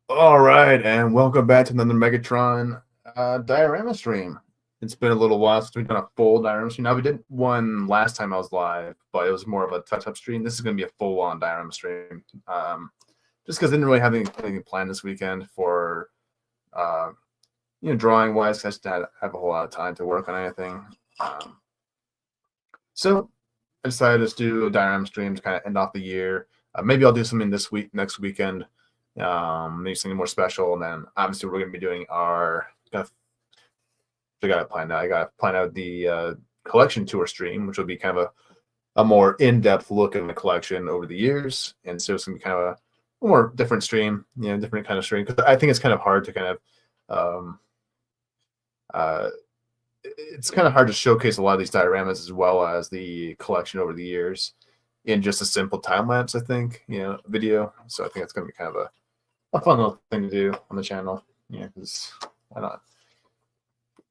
All right, and welcome back to another Megatron diorama stream. It's been a little while since we've done a full diorama stream. Now, we did one last time I was live, but it was more of a touch-up stream. This is going to be a full-on diorama stream, just because I didn't really have anything planned this weekend for, drawing-wise, because I just didn't have a whole lot of time to work on anything. So I decided to just do a diorama stream to kind of end off the year. Maybe I'll do something next weekend. Maybe something more special, and then obviously we're going to be doing our. I got to plan out. I got to plan out the collection tour stream, which will be kind of a more in-depth look at the collection over the years, and so it's going to be kind of a more different stream, different kind of stream, because I think it's kind of hard to kind of it's kind of hard to showcase a lot of these dioramas as well as the collection over the years in just a simple time lapse. I think video. So I think it's going to be kind of a fun little thing to do on the channel, because why not?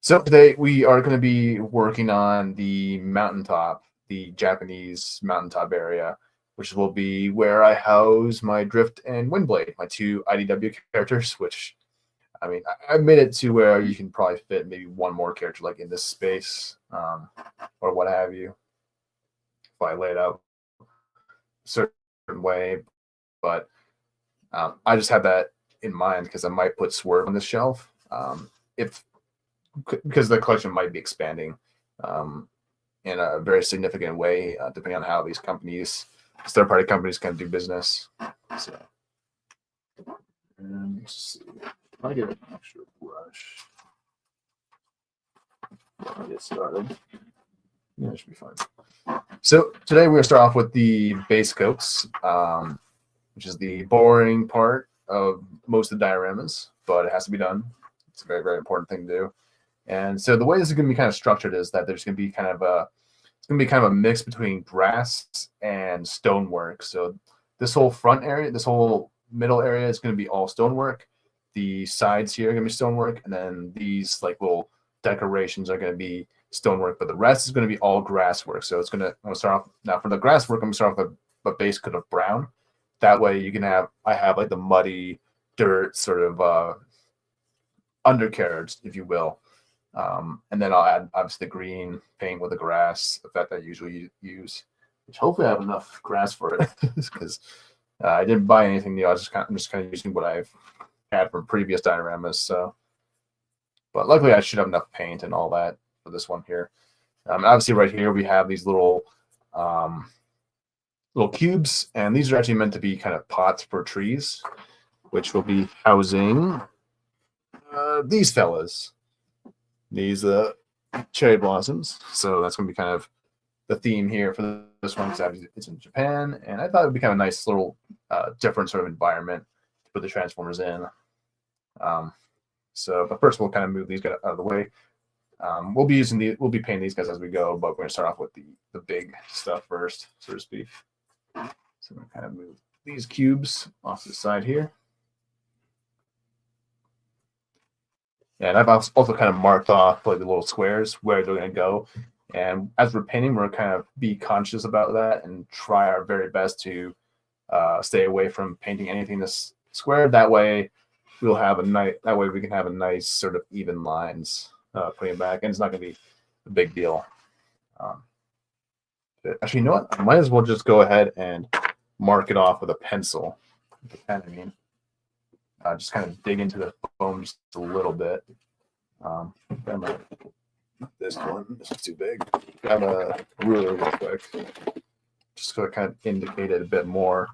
So today we are going to be working on the mountaintop, the Japanese mountaintop area, which will be where I house my Drift and Windblade, my two IDW characters, which, I mean, I made it to where you can probably fit maybe one more character like in this space, or what have you, if I lay it out a certain way. But I just had that in mind because I might put Swerve on this shelf because the collection might be expanding in a very significant way, depending on how these third-party companies, can do business. So, and let's see. I get an extra brush. Get started. Yeah, it should be fine. So today we're going to start off with the base coats, which is the boring part of most of the dioramas, but it has to be done. It's a very, very important thing to do. And so the way this is going to be kind of structured is that there's going to be kind of a mix between brass and stonework. So this whole front area, this whole middle area is going to be all stonework. The sides here are going to be stonework, and then these like little decorations are going to be stonework, but the rest is going to be all grass work. So I'm going to start off now for the grass work. I'm going to start off with a base coat of brown. That way you can I have like the muddy dirt sort of undercarriage, if you will. And then I'll add obviously the green paint with the grass that I usually use, which hopefully I have enough grass for it because I didn't buy anything new. I'm just kind of using what I've had from previous dioramas. So, but luckily I should have enough paint and all that for this one here. Obviously right here we have these little cubes, and these are actually meant to be kind of pots for trees, which will be housing these fellas. These cherry blossoms. So that's going to be kind of the theme here for this one, because it's in Japan, and I thought it would be kind of a nice little different sort of environment to put the Transformers in. But first we'll kind of move these guys out of the way. We'll be painting these guys as we go, but we're going to start off with the big stuff first, so to speak. So I'm going to kind of move these cubes off to the side here. And I've also kind of marked off like the little squares where they're going to go. And as we're painting, we're kind of be conscious about that and try our very best to stay away from painting anything this square. That way, we can have a nice sort of even lines putting it back, and it's not going to be a big deal. Actually, you know what? I might as well just go ahead and mark it off with a pencil. With a pen, I mean. Just kind of dig into the foam just a little bit. This is too big. Grab a ruler real quick, just to kind of indicate it a bit more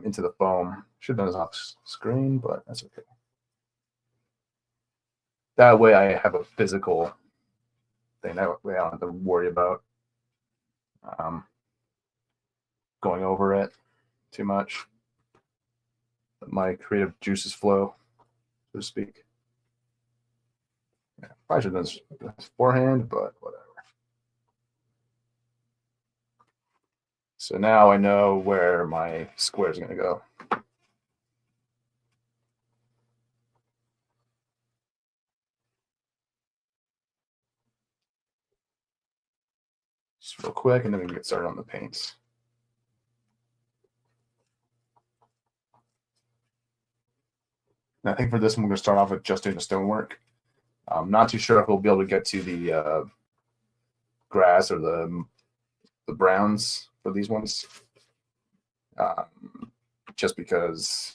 into the foam. Should have done this off screen, but that's okay. That way I have a physical thing. That way I don't have to worry about going over it too much. My creative juices flow, so to speak. Yeah, probably should have done this beforehand, but whatever. So now I know where my square is going to go. Just real quick, and then we can get started on the paints. And I think for this one, we're going to start off with just doing the stonework. I'm not too sure if we'll be able to get to the grass or the browns for these ones, just because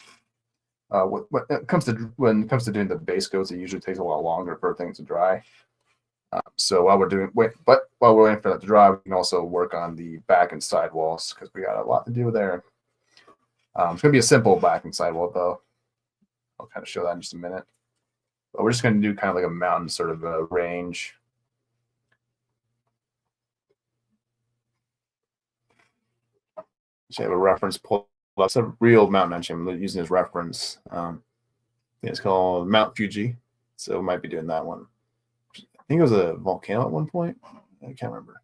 when it comes to doing the base coats, it usually takes a lot longer for things to dry. So while we're waiting for that to dry, we can also work on the back and side walls because we got a lot to do there. It's going to be a simple back and side wall though. I'll kind of show that in just a minute. But we're just going to do kind of like a mountain sort of a range. So I have a reference pull. That's a real mountain range I'm using as reference. It's called Mount Fuji, so we might be doing that one. I think it was a volcano at one point. I can't remember.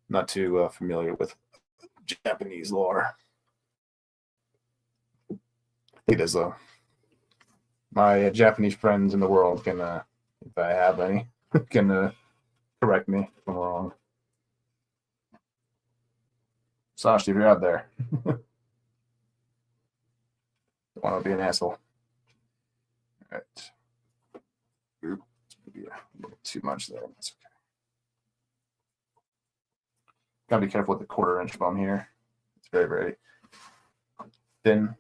Not too familiar with Japanese lore. I think it is though. My Japanese friends in the world can, if I have any, can correct me if I'm wrong. Sashi, if you're out there, don't want to be an asshole. All right. Maybe a little too much there. That's okay. Gotta be careful with the 1/4 inch foam here. It's very, very thin.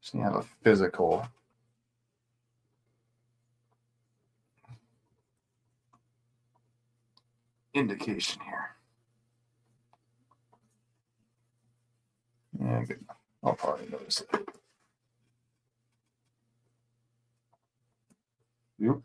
Just need to have a physical indication here. Yeah, good. I'll probably notice it. Yep.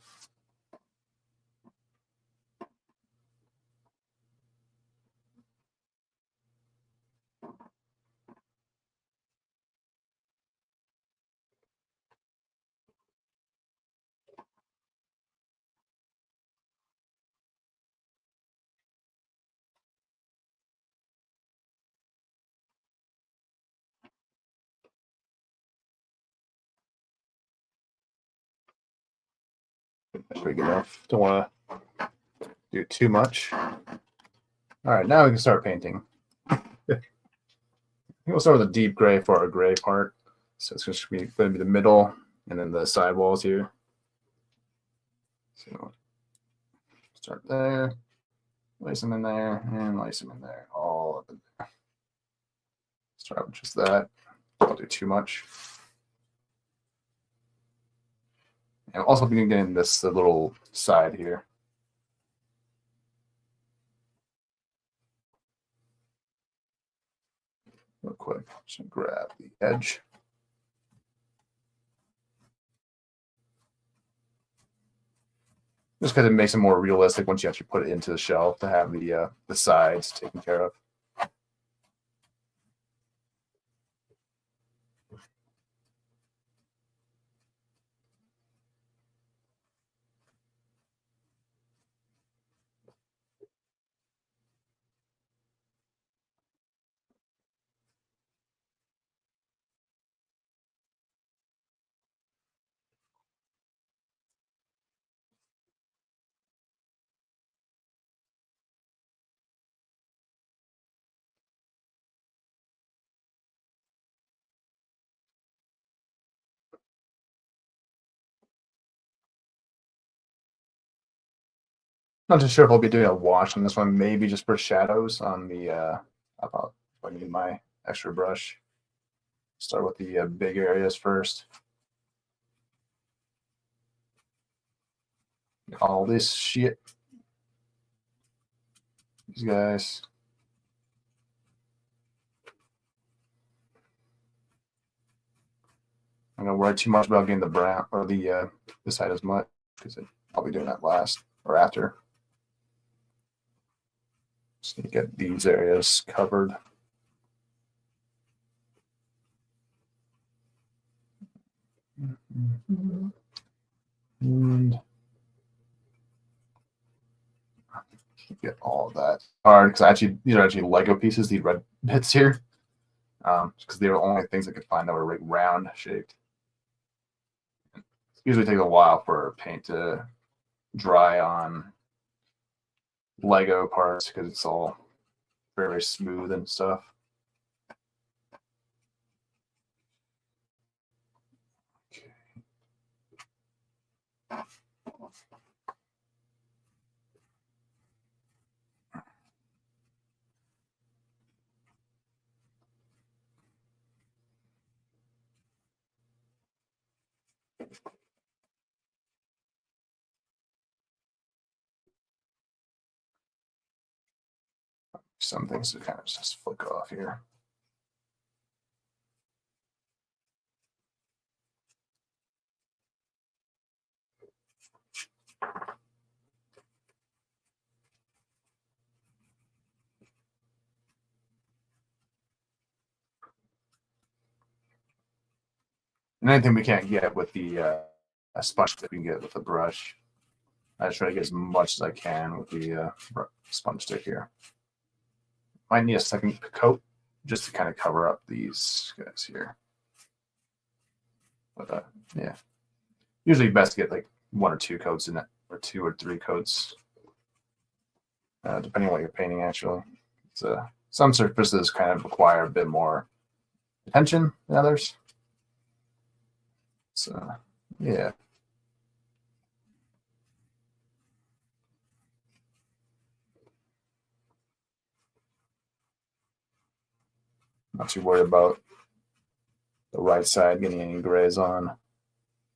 That's big enough. Don't want to do too much. All right, now we can start painting. We'll start with a deep gray for our gray part. So it's going to be the middle and then the side walls here. So start there, lace them in there, and lace them in there, all up in there. Start with just that. Don't do too much. And also begin getting this little side here. Real quick, just grab the edge. Just because it makes it more realistic once you actually put it into the shell to have the sides taken care of. Not too sure if I'll be doing a wash on this one, maybe just for shadows on the, I need my extra brush. Start with the big areas first. All this shit. These guys. I'm gonna worry too much about getting the brown or the this side as much because I'll be doing that last or after. Just need to get these areas covered. And get all of that hard because these are actually Lego pieces, these red bits here, because they were the only things I could find that were like round shaped. It usually takes a while for paint to dry on Lego parts because it's all very, very smooth and stuff. Okay. Some things to kind of just flick off here. And anything we can't get with the a sponge stick, we can get with the brush. I try to get as much as I can with the sponge stick here. Might need a second coat just to kind of cover up these guys here. But yeah, usually best to get like 1 or 2 coats in it, or 2 or 3 coats, depending on what you're painting. Actually, some surfaces kind of require a bit more attention than others. So yeah. Not too worried about the right side getting any grays on.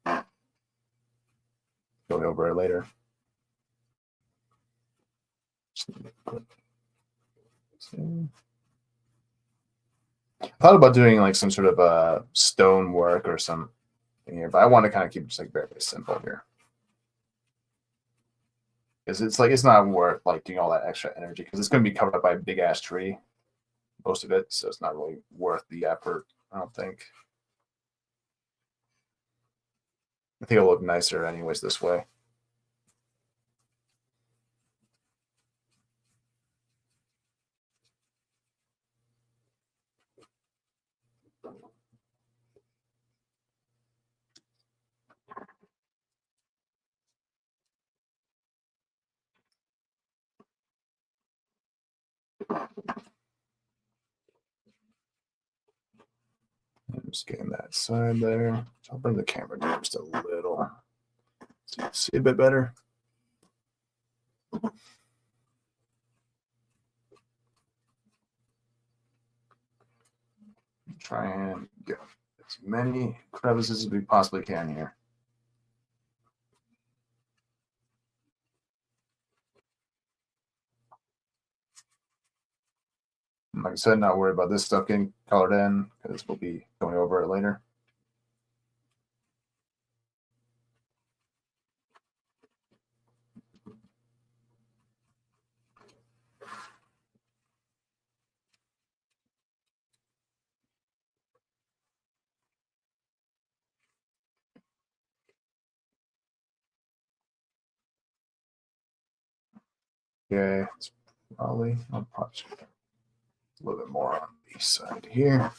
Go over it later. I thought about doing like some sort of stone work or something here, but I want to kind of keep it just like very, very simple here. Because it's like, it's not worth like doing all that extra energy because it's going to be covered up by a big ass tree, most of it. So it's not really worth the effort, I don't think. I think it'll look nicer anyways this way. I'm just getting that side there. So I'll bring the camera down just a little so you can see a bit better. Try and get as many crevices as we possibly can here. And like I said, not worry about this stuff getting colored in because we'll be going over it later. Okay, it's probably, I'll probably a little bit more on the side here.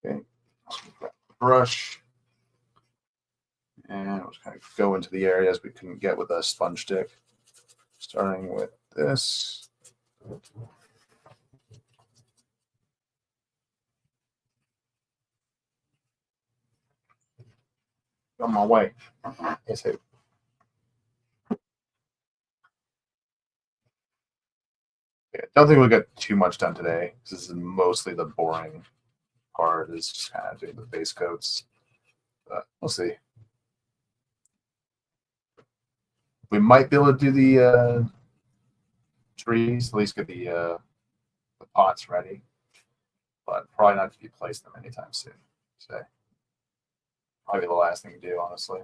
Okay, so we've got the brush. And we'll just kind of go into the areas we couldn't get with a sponge stick. Starting with this. On my way. Yes, I don't think we'll get too much done today. This is mostly the boring part, is just kind of doing the base coats. But we'll see. We might be able to do the trees, at least get the pots ready, but probably not to be placed them anytime soon. So probably the last thing to do, honestly.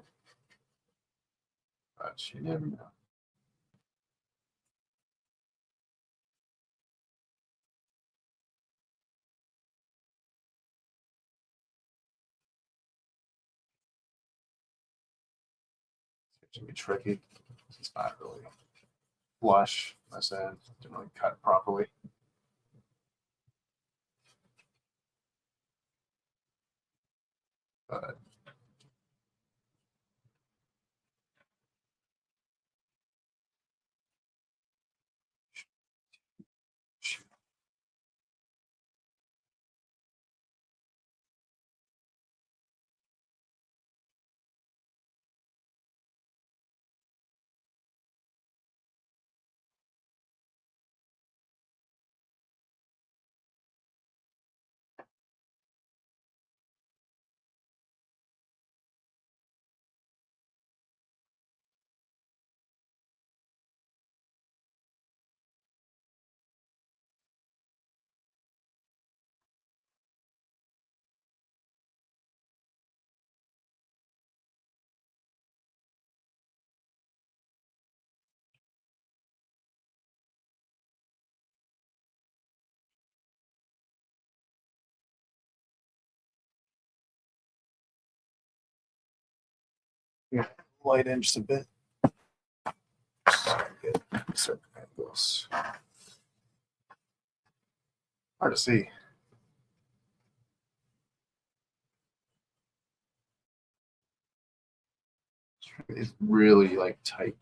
But you never know. It's gonna be tricky. It's not really flush. I said didn't really cut it properly. But yeah, light in just a bit. Get certain angles. Hard to see. It's really like tight.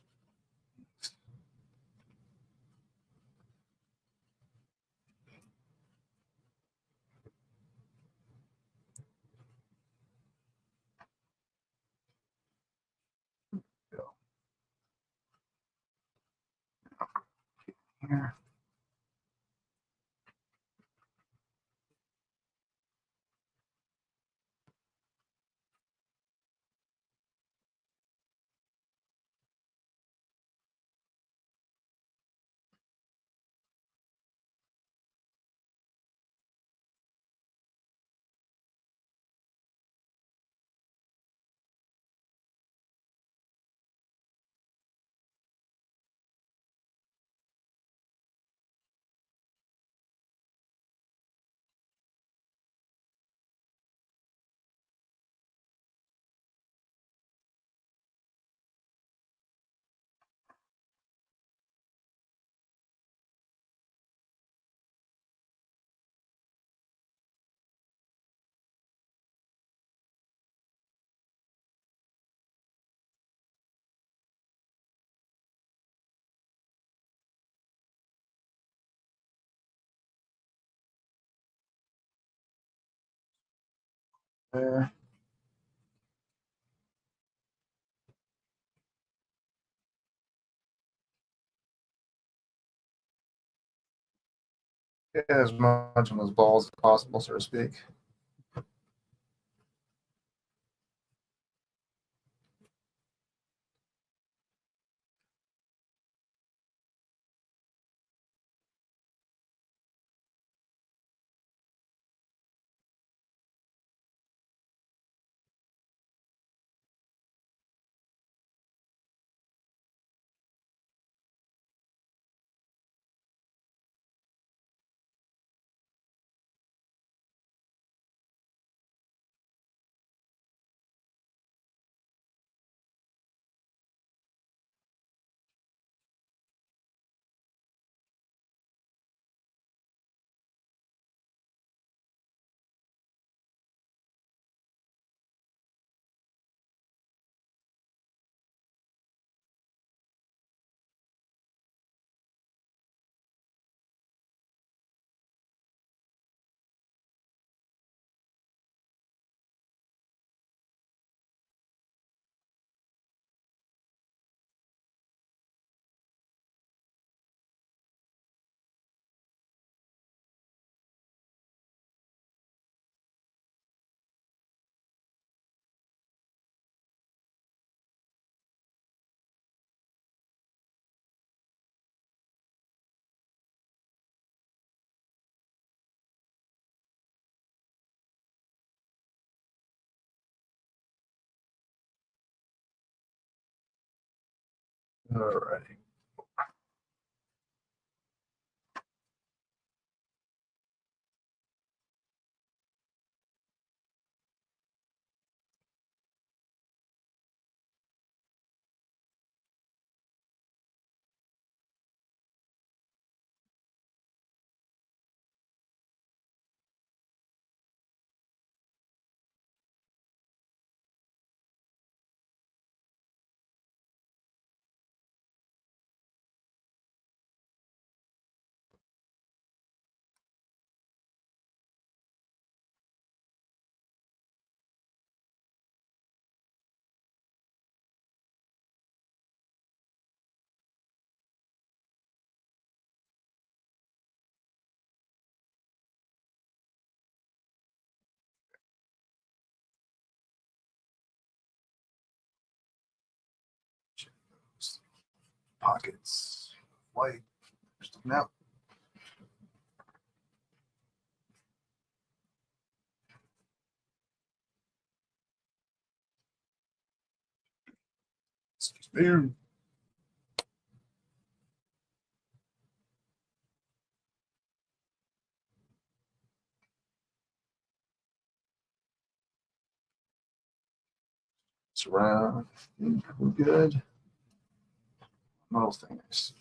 Here. There. Get as much on those balls as possible, so to speak. Alrighty. pockets. White. Just looking out. Excuse me. It's around. We're good. Model things.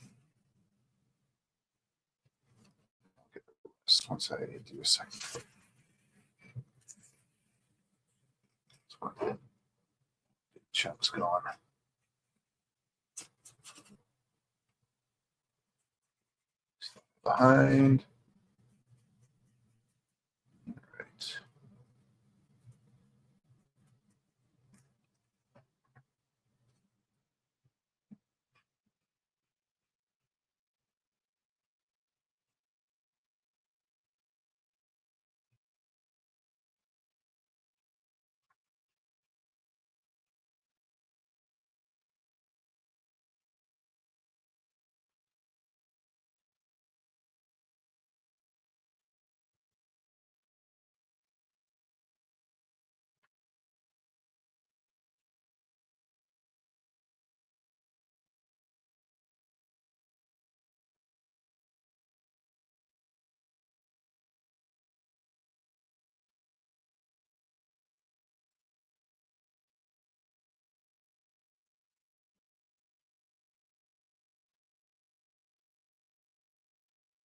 Once I do a second. Chap's gone. Behind. Right.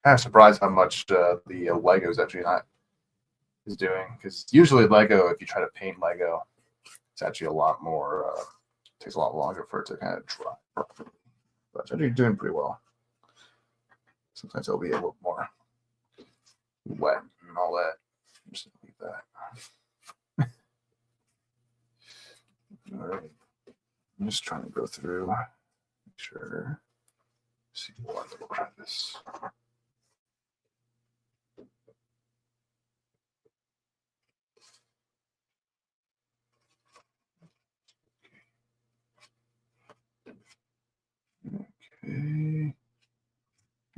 I'm surprised how much the Lego is actually not is doing, because usually Lego, if you try to paint Lego, it's actually a lot more. Takes a lot longer for it to kind of dry properly. But it's actually doing pretty well. Sometimes it'll be a little more wet and all that. Just leave that. All right. I'm just trying to go through, make sure. See what little crevice. Okay.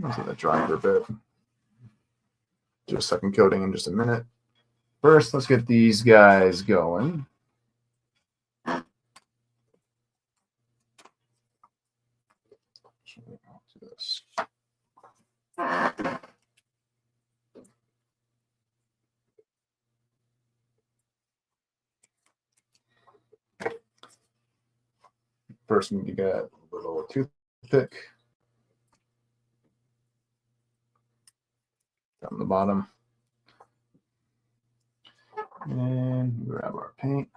I'll let that dry for a bit. Do a second coating in just a minute. First, let's get these guys going. I'll do this. First, you get a little toothpick down the bottom. And grab our paint.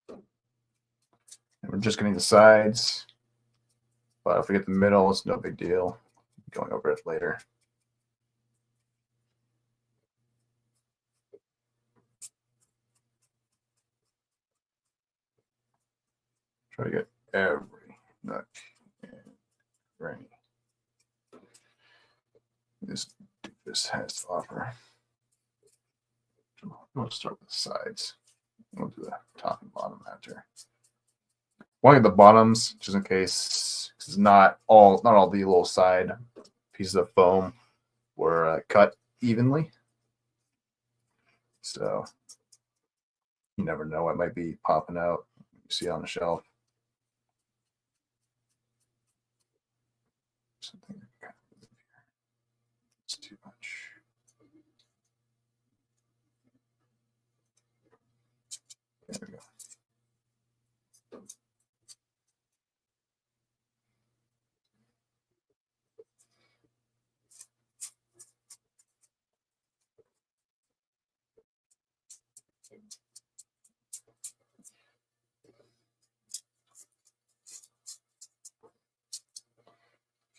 And we're just getting the sides. But if we get the middle, it's no big deal. Going over it later. Try to get every nook and cranny this has to offer. We'll start with the sides. We'll do the top and bottom after. Want to get the bottoms just in case, because not all the little side pieces of foam were cut evenly. So you never know what might be popping out. You see it on the shelf. Something kind of here. It's too much. There we go.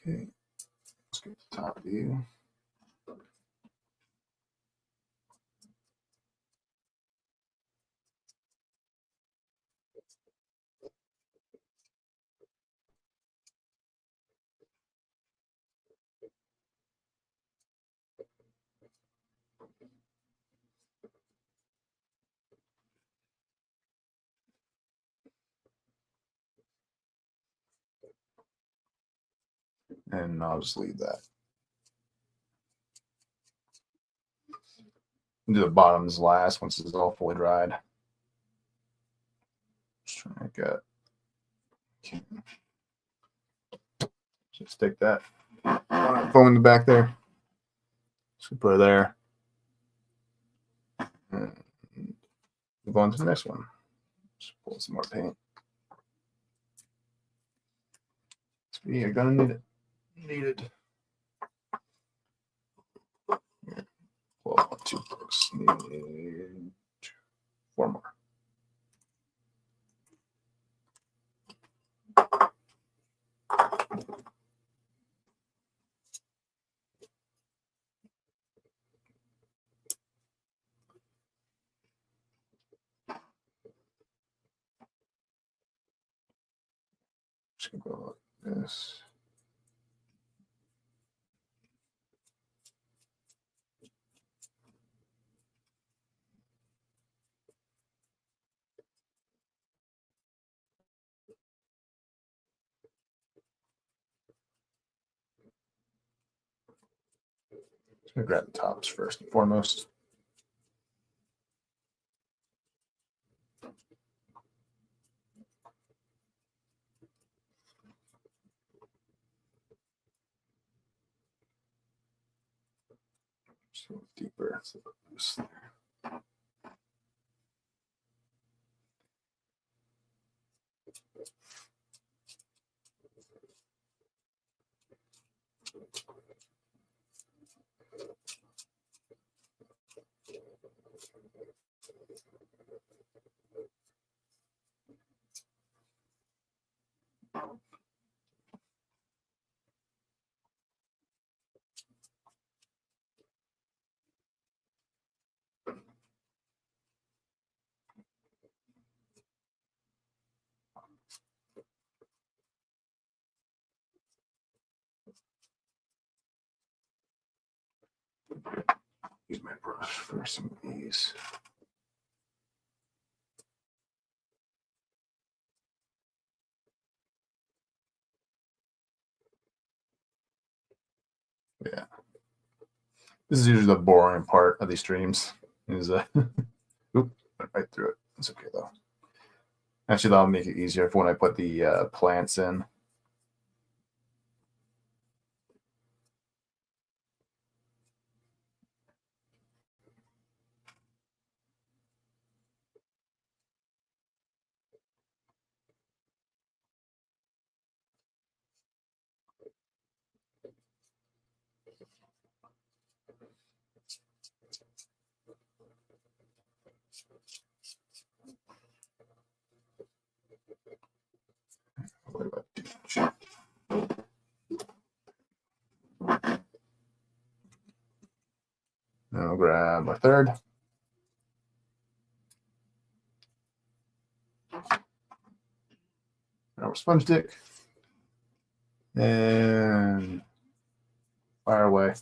Okay, let's get the top view. And I'll just leave that. Do the bottoms last once it's all fully dried. Just trying to get. Just stick that foam in the back there. Just put it there. And move on to the next one. Just pull some more paint. So we are gonna need it. Needed. Well, 2 books. Need 4 more. Just gonna go like this. Just gonna grab the tops first and foremost. Just a little deeper. So this there. Use my brush for some of these. Yeah. This is usually the boring part of these streams. Is oop, right through it. It's okay though. Actually, that'll make it easier for when I put the plants in. Now I'll grab a third. Our sponge stick. And fire away.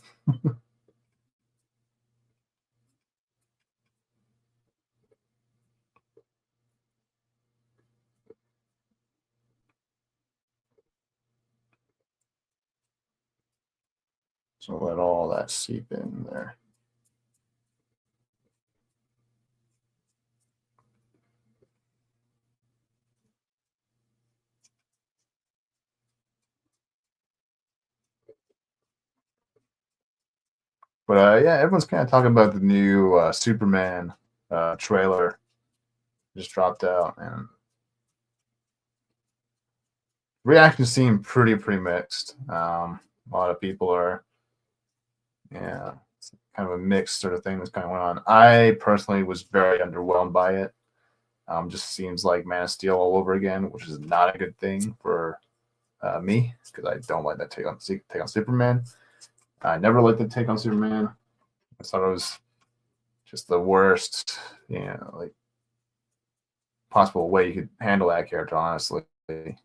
So let all that seep in there. But yeah, everyone's kind of talking about the new Superman trailer just dropped out, and reactions seem pretty mixed. A lot of people are, yeah, it's kind of a mixed sort of thing that's kind of going on. I personally was very underwhelmed by it. Just seems like Man of Steel all over again, which is not a good thing for me because I don't like that take on Superman. I never liked the take on Superman. I thought it was just the worst, like possible way you could handle that character. Honestly, it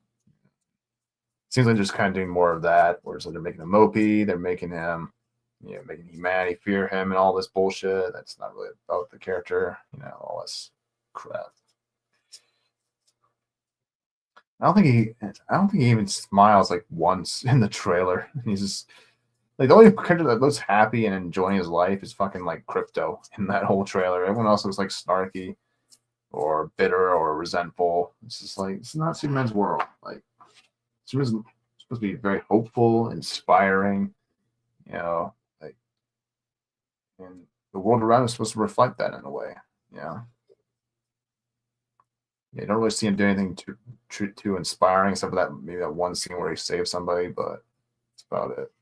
seems like they're just kind of doing more of that, where it's like they're making him mopey, they're making him, making humanity fear him and all this bullshit. That's not really about the character, all this crap. I don't think he even smiles like once in the trailer. He's just like the only character that looks happy and enjoying his life is fucking like Crypto in that whole trailer. Everyone else looks like snarky or bitter or resentful. It's just like it's not Superman's world. Like Superman's supposed to be very hopeful, inspiring, you know, like, and the world around him is supposed to reflect that in a way, you know. You don't really see him do anything too inspiring, except for that maybe that one scene where he saves somebody, but that's about it.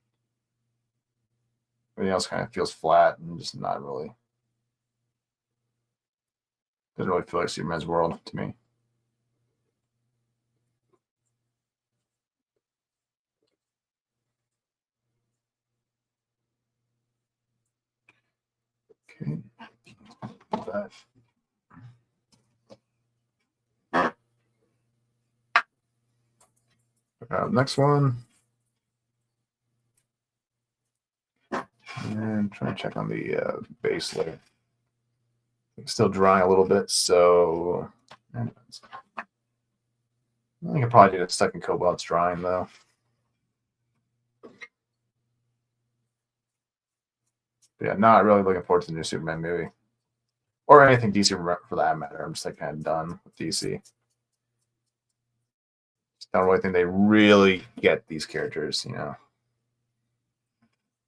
Everything else kind of feels flat and just not really. Doesn't really feel like Superman's world to me. Okay. That. Next one. And trying to check on the base layer. It's still drying a little bit, so I think I probably need a second coat while it's drying, though. But yeah, not really looking forward to the new Superman movie. Or anything DC for that matter. I'm just like kind of done with DC. I don't really think they really get these characters, you know.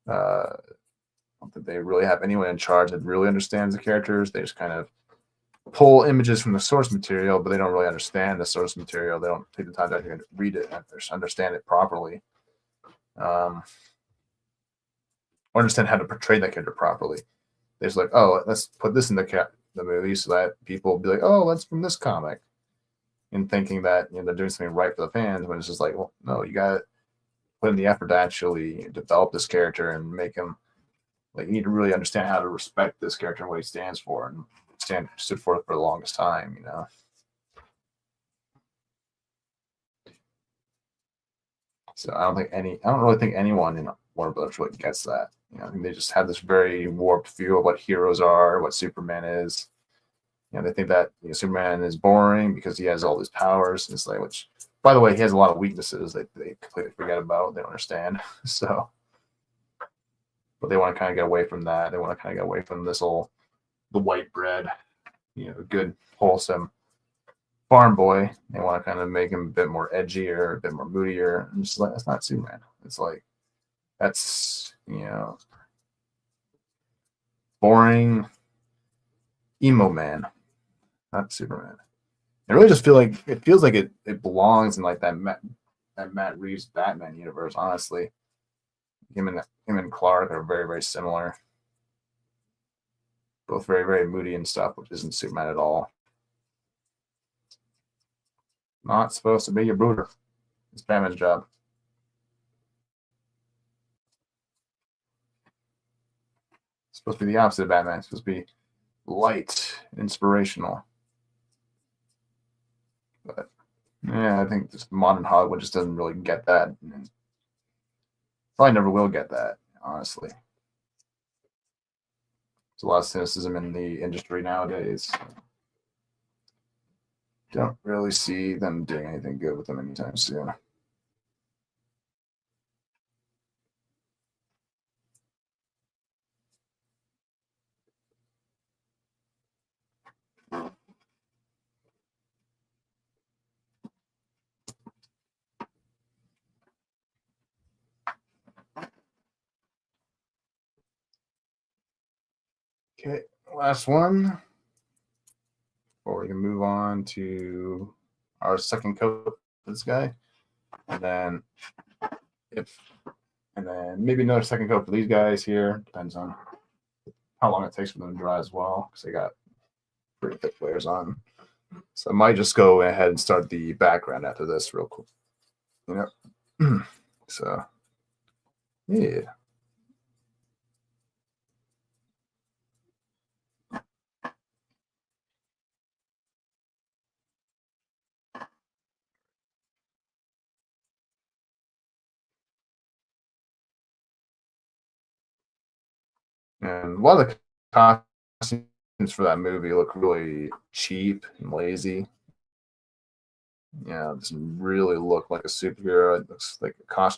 I don't think they really have anyone in charge that really understands the characters. They just kind of pull images from the source material, but they don't really understand the source material. They don't take the time to read it and understand it properly, or understand how to portray that character properly. They're just like, oh, let's put this in the movie so that people will be like, oh, that's from this comic, and thinking that they're doing something right for the fans. When it's just like, well, no, you got to put in the effort to actually develop this character and make him like you need to really understand how to respect this character and what he stands for and stood for the longest time, you know. So I don't really think anyone in Warner Brothers really gets that. You know, I think they just have this very warped view of what heroes are, what Superman is. You know, they think that Superman is boring because he has all these powers, and it's like, which, by the way, he has a lot of weaknesses that they completely forget about. They don't understand. So, but they want to kind of get away from that. They want to kind of get away from this whole the white bread, good wholesome farm boy. They want to kind of make him a bit more edgier, a bit more moodier. And just like that's not Superman. It's like that's boring emo man, not Superman. I really just feels like it belongs in like that Matt Reeves Batman universe. Honestly, him and Clark are very very similar. Both very very moody and stuff, which isn't Superman at all. Not supposed to be your brooder. It's Batman's job. It's supposed to be the opposite of Batman. It's supposed to be light, inspirational. But yeah, I think just modern Hollywood just doesn't really get that. And probably never will get that, honestly. There's a lot of cynicism in the industry nowadays. Don't really see them doing anything good with them anytime soon. Okay, last one. Before we can move on to our second coat for this guy. And then maybe another second coat for these guys here. Depends on how long it takes for them to dry as well, because they got pretty thick layers on. So I might just go ahead and start the background after this real quick. So yeah. And a lot of the costumes for that movie look really cheap and lazy. Yeah, it doesn't really look like a superhero. It looks like a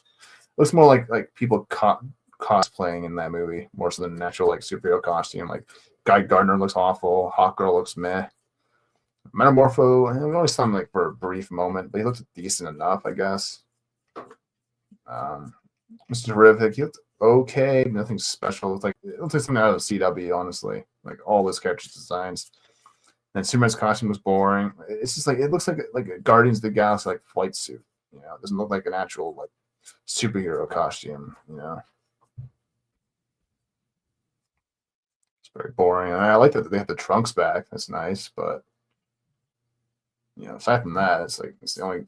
looks more like people cosplaying in that movie more so than natural like superhero costume. Like Guy Gardner looks awful. Hawkgirl looks meh. Metamorpho, we only saw him like for a brief moment, but he looks decent enough, I guess. Mr. Terrific, he looked okay, nothing special. It looks like something out of CW, honestly. Like all his characters' designs. And Superman's costume was boring. It's just like it looks like a Guardians of the Galaxy like flight suit. You know, it doesn't look like an actual like superhero costume. You know, it's very boring. I like that they have the trunks back. That's nice, but you know, aside from that, it's the only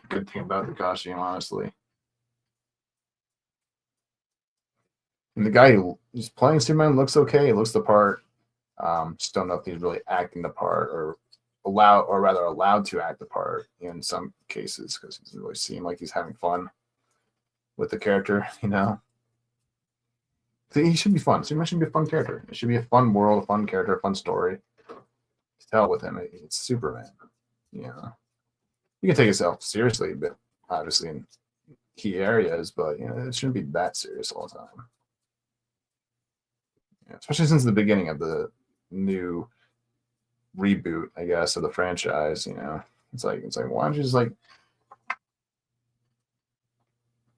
good thing about the costume, honestly. And the guy who's playing Superman looks okay. He looks the part. Just don't know if he's really acting the part or allowed to act the part in some cases because he doesn't really seem like he's having fun with the character. You know, he should be fun. Superman should be a fun character. It should be a fun world, a fun character, a fun story. To tell with him, it's Superman. You know, you can take yourself seriously, but obviously in key areas, but you know, it shouldn't be that serious all the time. Yeah, especially since the beginning of the new reboot, I guess, of the franchise. You know, it's like why don't you just like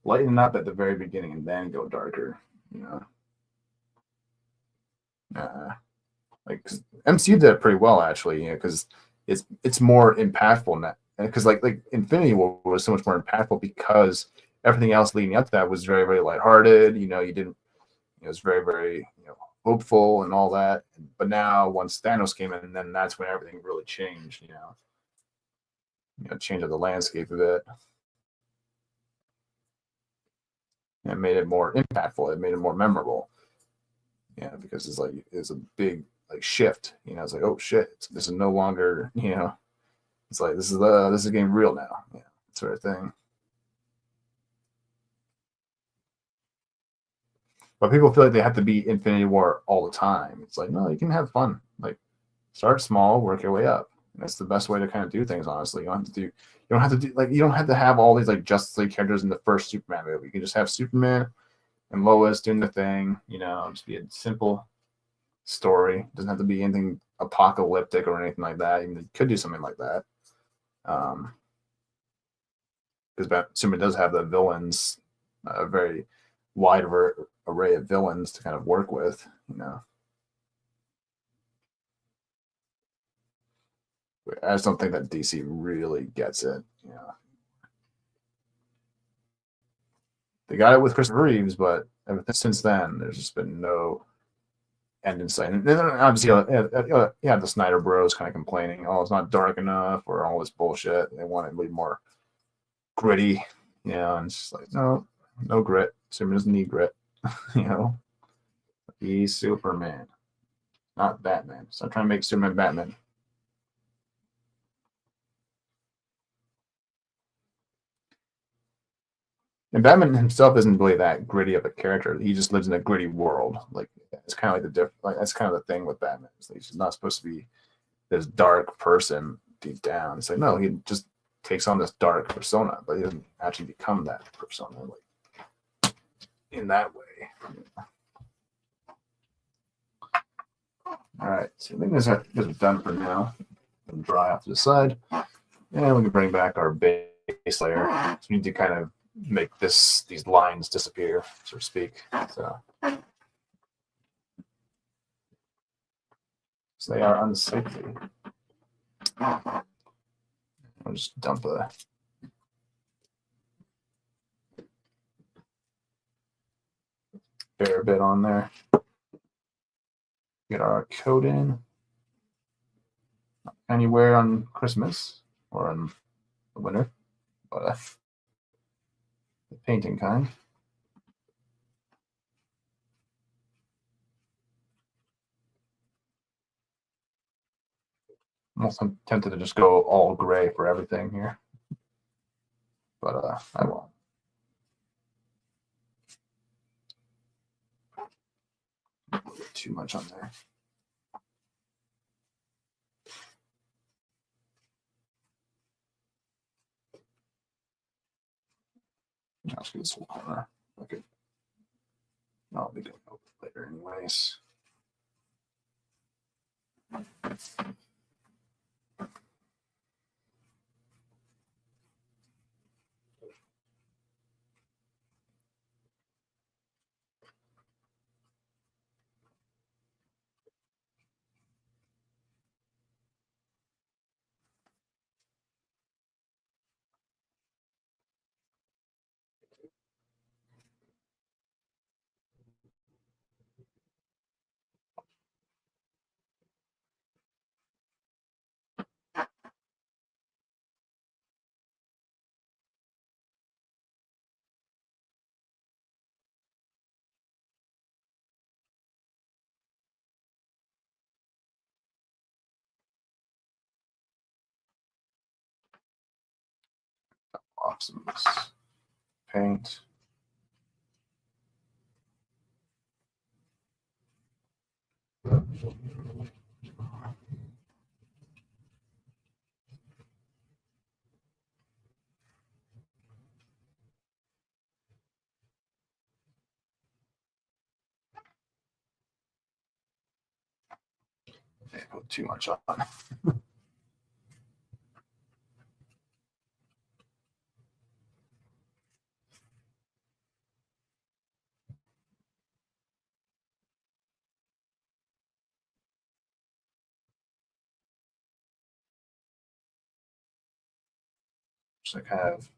lighten up at the very beginning and then go darker? You know, like MCU did it pretty well actually. You know, because it's more impactful now. Because like Infinity War was so much more impactful because everything else leading up to that was very very lighthearted. You know, you didn't. It was very very hopeful and all that. But now once Thanos came in, and then that's when everything really changed. You know, change of the landscape of it. And it made it more impactful. It made it more memorable. Yeah, because it's a big like shift. You know, it's like, oh shit, this is no longer, you know, it's like this is getting real now. Yeah, sort of thing. But people feel like they have to be Infinity War all the time. It's like, no, you can have fun. Like start small, work your way up. And that's the best way to kind of do things, honestly. You don't have to have all these like Justice League characters in the first Superman movie. You can just have Superman and Lois doing the thing, you know, just be a simple story. It doesn't have to be anything apocalyptic or anything like that. Even you could do something like that. Because Superman does have the villains, a very wide array of villains to kind of work with, you know. I just don't think that DC really gets it, you know. They got it with Christopher Reeves, but ever since then, there's just been no end in sight. And then obviously, yeah, the Snyder Bros kind of complaining, oh, it's not dark enough, or all this bullshit. They want it to be more gritty, you know, and it's just like, no grit. Superman doesn't need grit, you know. He's Superman, not Batman. Stop trying to make Superman Batman. And Batman himself isn't really that gritty of a character. He just lives in a gritty world. Like it's kind of like that's kind of the thing with Batman. He's not supposed to be this dark person deep down. It's like no, he just takes on this dark persona, but he doesn't actually become that persona like in that way. All right, so I think this is done for now. And dry off to the side, and we can bring back our base layer. So we need to kind of make these lines disappear, so to speak. So they are unsightly. I'll just dump a fair bit on there. Get our coat in. Anywhere on Christmas or on the winter, but the painting kind. I'm also tempted to just go all gray for everything here, but I won't. Too much on there. I'll just do this whole corner. Okay. I'll be doing it later anyways. Off some of this paint. Put too much on. Just like kind of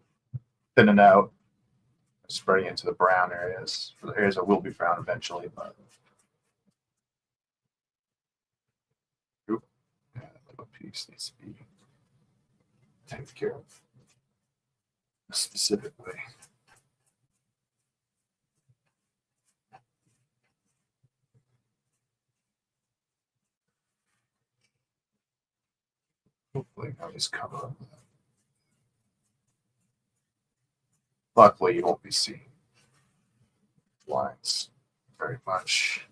thinning out, spreading into the brown areas. For the areas that will be brown eventually, but oop, yeah, that little piece needs to be taken care of specifically. Hopefully, I'll just cover up that. Luckily, you won't be seeing lines very much.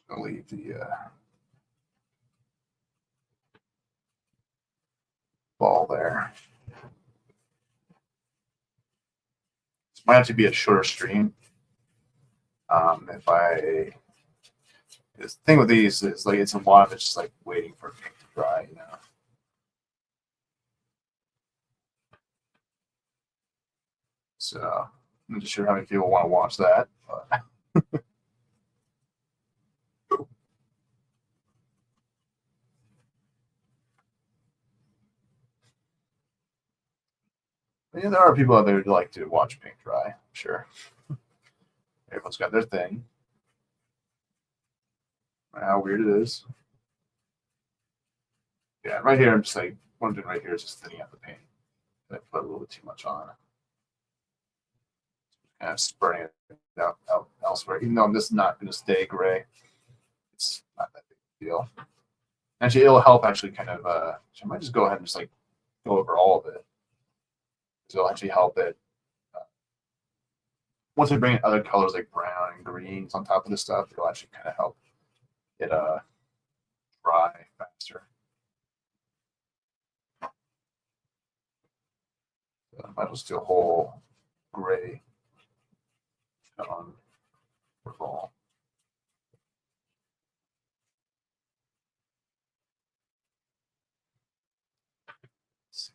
I'll leave the ball there. This might have to be a shorter stream. The thing with these is like it's a lot of it's just like waiting for ink to dry, you know. So I'm not sure how many people want to watch that, but yeah, there are people out there who like to watch paint dry. Sure, everyone's got their thing. How weird it is. Yeah, right here I'm just like what I'm doing right here is just thinning out the paint. I put a little bit too much on. Kind of spreading it out elsewhere. Even though I'm just not going to stay gray, it's not that big a deal. Actually, it'll help actually kind of. So I might just go ahead and just like go over all of it. So it'll actually help it. Once I bring in other colors like brown and greens on top of this stuff, it'll actually kind of help it dry faster. So I might just do a whole gray on the ball. Let's see.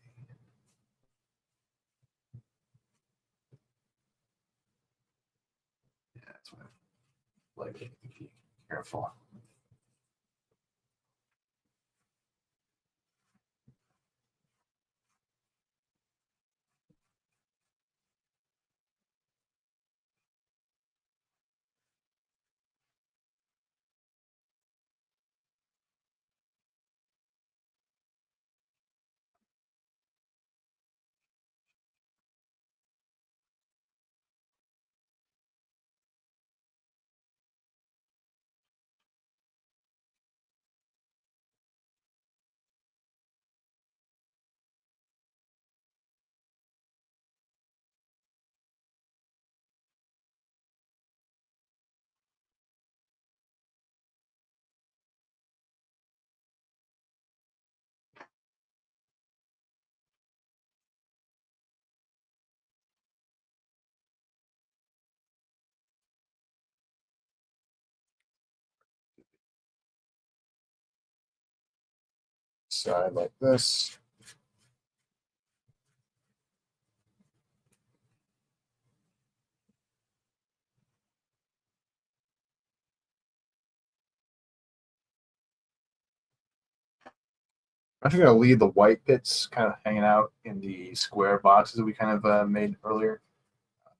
Yeah, that's what I like. Be careful. side like this. I'm actually going to leave the white bits kind of hanging out in the square boxes that we kind of made earlier.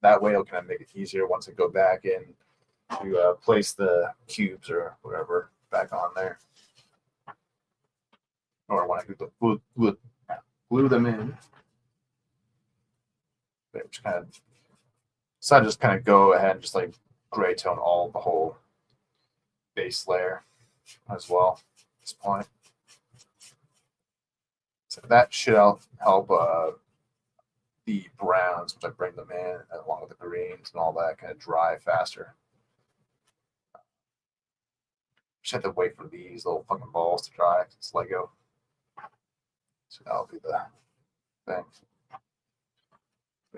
That way it'll kind of make it easier once I go back in to place the cubes or whatever back on there. Or when I glue them in. Which kind of, so I just kind of go ahead and just like gray tone the whole base layer as well at this point. So that should help the browns, which I bring them in along with the greens and all that, kind of dry faster. Just have to wait for these little fucking balls to dry. It's Lego. So that'll be the thing.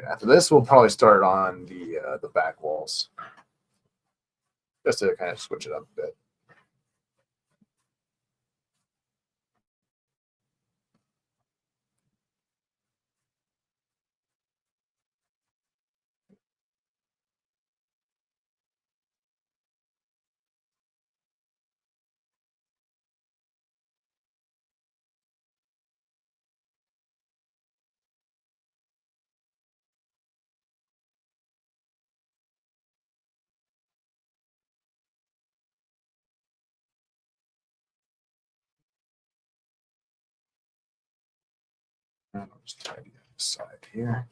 After this, we'll probably start on the back walls, just to kind of switch it up a bit. And I'll just tidy that side here.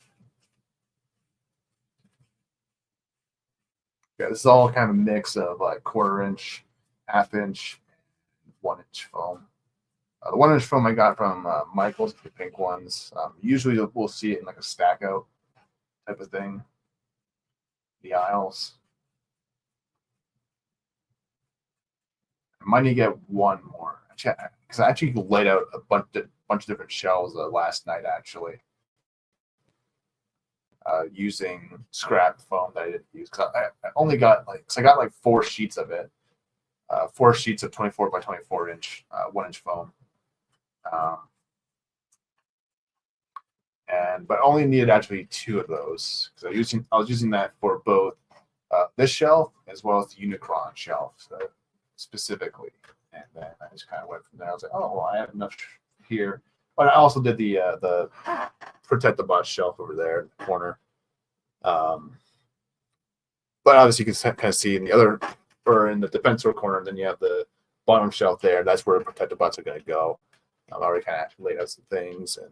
Yeah, this is all kind of a mix of like 1/4 inch, 1/2 inch, 1 inch foam. The 1 inch foam I got from Michael's, the pink ones. Usually we'll see it in like a stack out type of thing. The aisles. I might need to get one more. Because I actually laid out a bunch of different shelves last night, actually. Using scrap foam that I didn't use. Because I only got I got like 4 sheets of it. 4 sheets of 24 by 24 inch, 1 inch foam. But only needed actually 2 of those. Because I was using that for both this shelf as well as the Unicron shelf. So specifically, and then I just kind of went from there. I was like, oh, well, I have enough here, but I also did the protect the bus shelf over there in the corner. But obviously, you can kind of see in the other, or in the defensor corner, and then you have the bottom shelf there. That's where the protect the butts are going to go. I've already kind of laid out some things and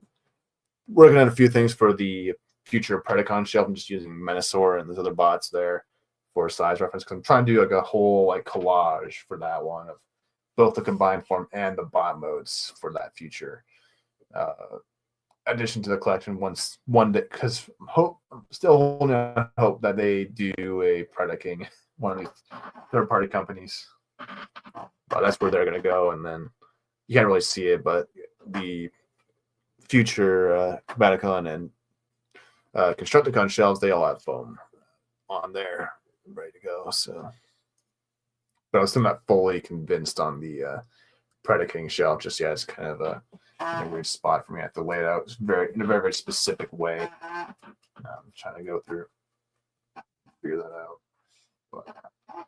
working on a few things for the future Predacon shelf. I'm just using Menosaur and those other bots there for size reference, because I'm trying to do like a whole like collage for that one of both the combined form and the bot modes for that future addition to the collection. One that, because still holding out hope that they do a Predaking, one of these third-party companies. But that's where they're going to go, and then you can't really see it, but the future Vatican and Constructicon shelves, they all have foam on there, ready to go. So, but I was still not fully convinced on the Predaking shelf just yet. It's kind of a weird spot for me. I have to lay it out in a very, very specific way. I'm trying to go through, figure that out. But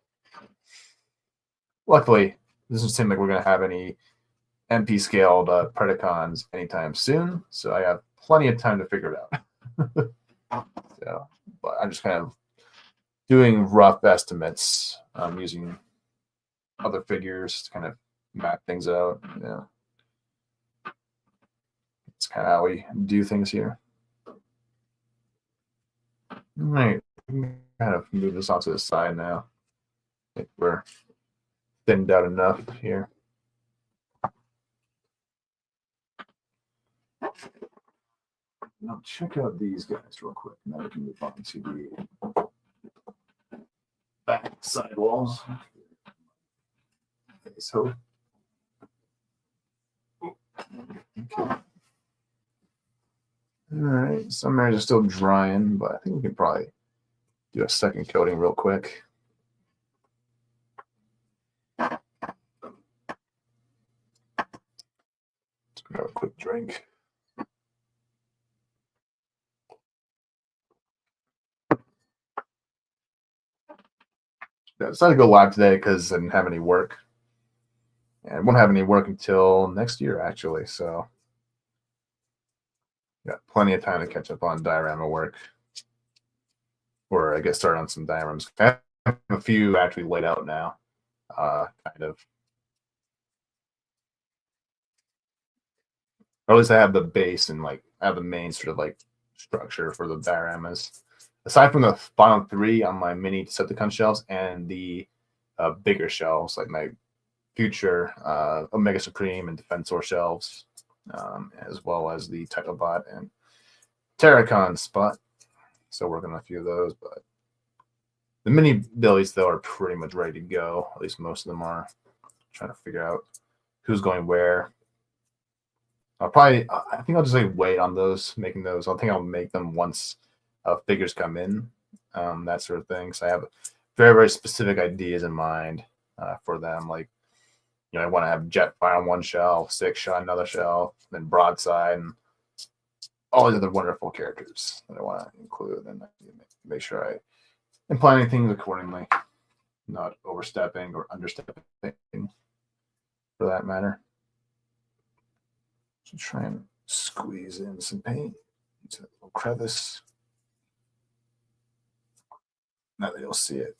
luckily, it doesn't seem like we're going to have any MP scaled Predacons anytime soon, so I have plenty of time to figure it out. So, but I'm just kind of doing rough estimates, using other figures to kind of map things out. Yeah, it's kind of how we do things here. All right, kind of move this onto the side now. I think we're thinned out enough here. Now check out these guys real quick, and then we can move on to the back side walls. Okay, so okay. All right, some areas are still drying, but I think we can probably do a second coating real quick. Grab a quick drink. I decided to go live today because I didn't have any work. And I won't have any work until next year, actually. So, got plenty of time to catch up on diorama work. Or I get started on some dioramas. I have a few actually laid out now. Kind of. Or at least I have the base and like I have the main sort of like structure for the dioramas. Aside from the final three on my mini Decepticon shelves and the bigger shelves, like my future Omega Supreme and Defensor shelves, as well as the Titobot and Terracon spot. Still working on a few of those, but the mini billies though are pretty much ready to go. At least most of them are. Trying to figure out who's going where. I think I'll just like wait on those, making those. I think I'll make them once figures come in, that sort of thing. So I have very, very specific ideas in mind for them. Like, you know, I want to have Jetfire on one shelf, Six Shot on another shelf, then Broadside, and all these other wonderful characters that I want to include. And make sure I am planning things accordingly, not overstepping or understepping for that matter. So try and squeeze in some paint into a little crevice. Now that you'll see it.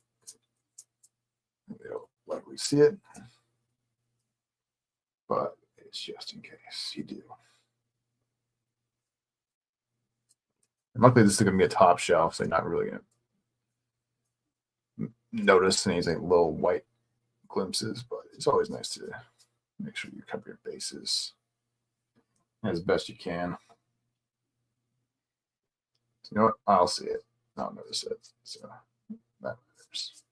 You'll likely see it, but it's just in case you do. And luckily, this is going to be a top shelf, so you're not really going to notice any little white glimpses, but it's always nice to make sure you cover your bases as best you can. You know what? I'll see it. I'll notice it. So that matters.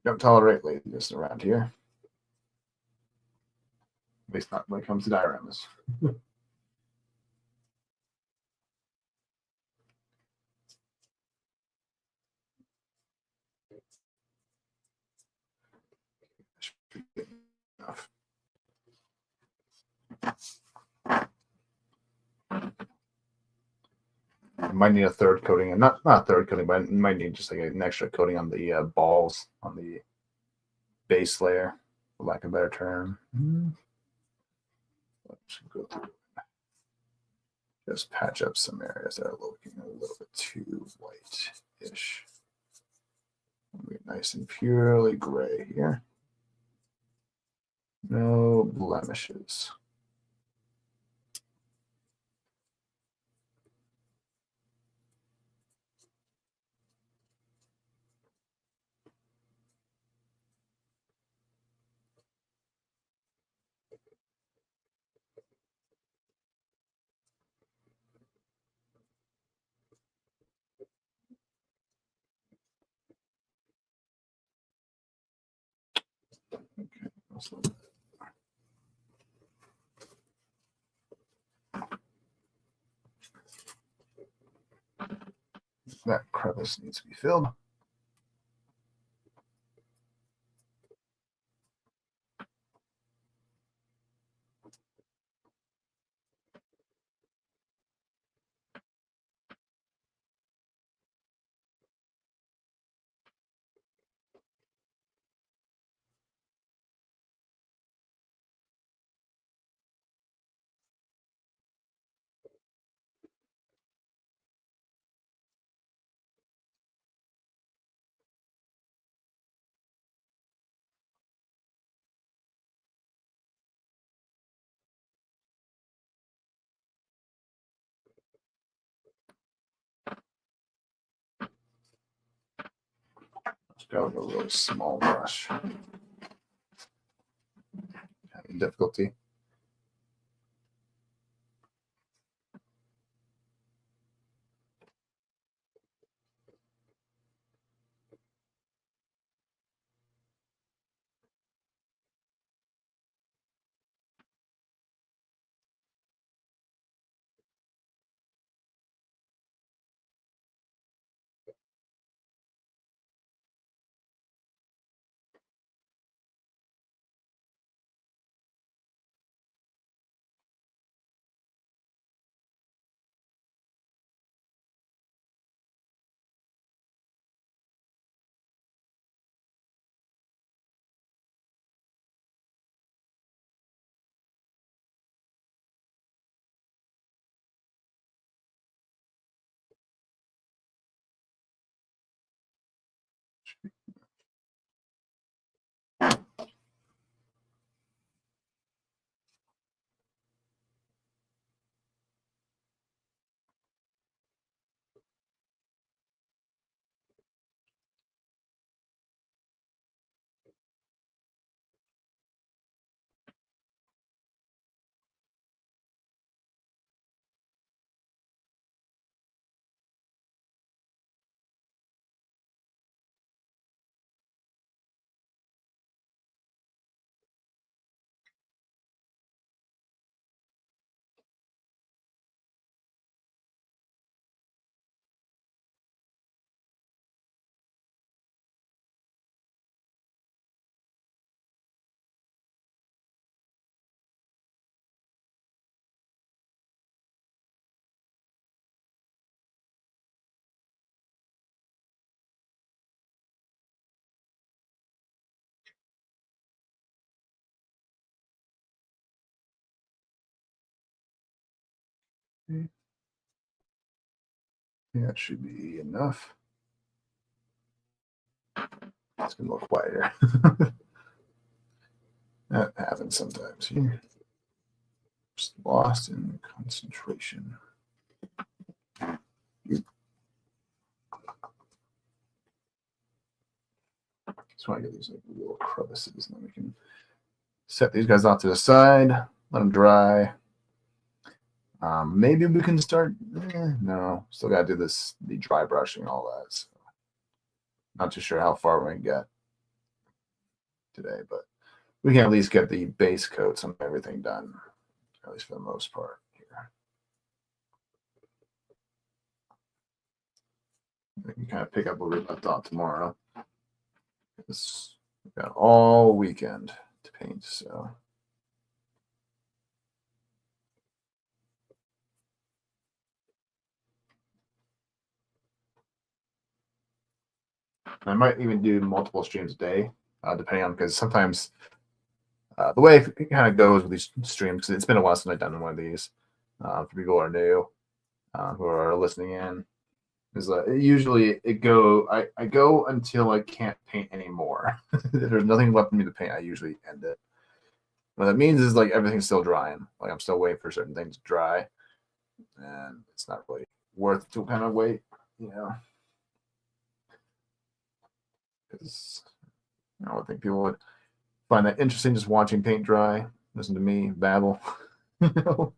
Don't tolerate laziness around here. At least not when it comes to dioramas. Enough. I might need a third coating, and not a third coating, but I might need just like an extra coating on the balls on the base layer, for lack of a better term. Let's go through. Just patch up some areas that are looking a little bit too white-ish. Nice and purely gray here. No blemishes. Okay. That crevice needs to be filled. Let's go with a really small brush. Having difficulty. Okay. Yeah, that should be enough. It's gonna look quieter. That happens sometimes here. Just lost in concentration. Just want to get these like little crevices, and then we can set these guys off to the side, let them dry. Maybe we can start. No, still got to do the dry brushing and all that. So not too sure how far we can get today, but we can at least get the base coats and everything done, at least for the most part here. We can kind of pick up where we left off tomorrow. Because we've got all weekend to paint, so. I might even do multiple streams a day, depending on, because sometimes the way it kind of goes with these streams, because it's been a while since I've done one of these, for people who are new, who are listening in, is usually I go until I can't paint anymore. If there's nothing left for me to paint, I usually end it. What that means is like everything's still drying. Like I'm still waiting for certain things to dry, and it's not really worth to kind of wait, you know. Because I don't think people would find that interesting just watching paint dry, listen to me babble, you know.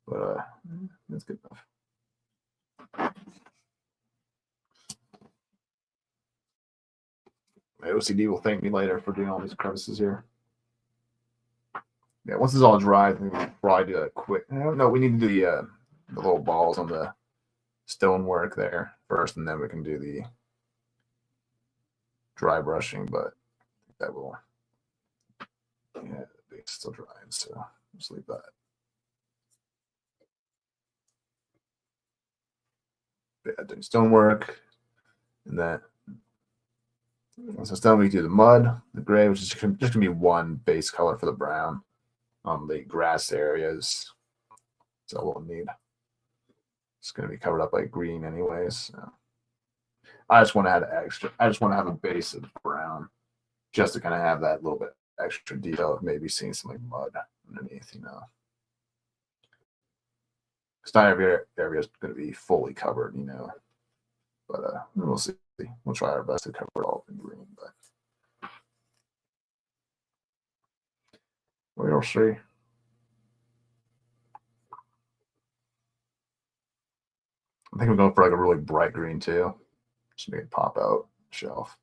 But that's good enough. My OCD will thank me later for doing all these crevices here. Yeah, once it's all dry, I think we'll probably do that quick. No, we need to do the little balls on the stonework there first, and then we can do the dry brushing, but that will, yeah, it's still drying, so just leave that. Yeah, doing stonework, and then once it's done, we do the mud, the gray, which is just gonna be one base color for the brown on the grass areas. That's all we'll need. It's gonna be covered up by green anyways. So. I just want to add extra. I just want to have a base of brown, just to kind of have that little bit extra detail of maybe seeing some like mud underneath, you know. Because not every area is going to be fully covered, you know. But we'll see. We'll try our best to cover it all in green, but we'll see. I think I'm going for like a really bright green too, just make it pop out shelf.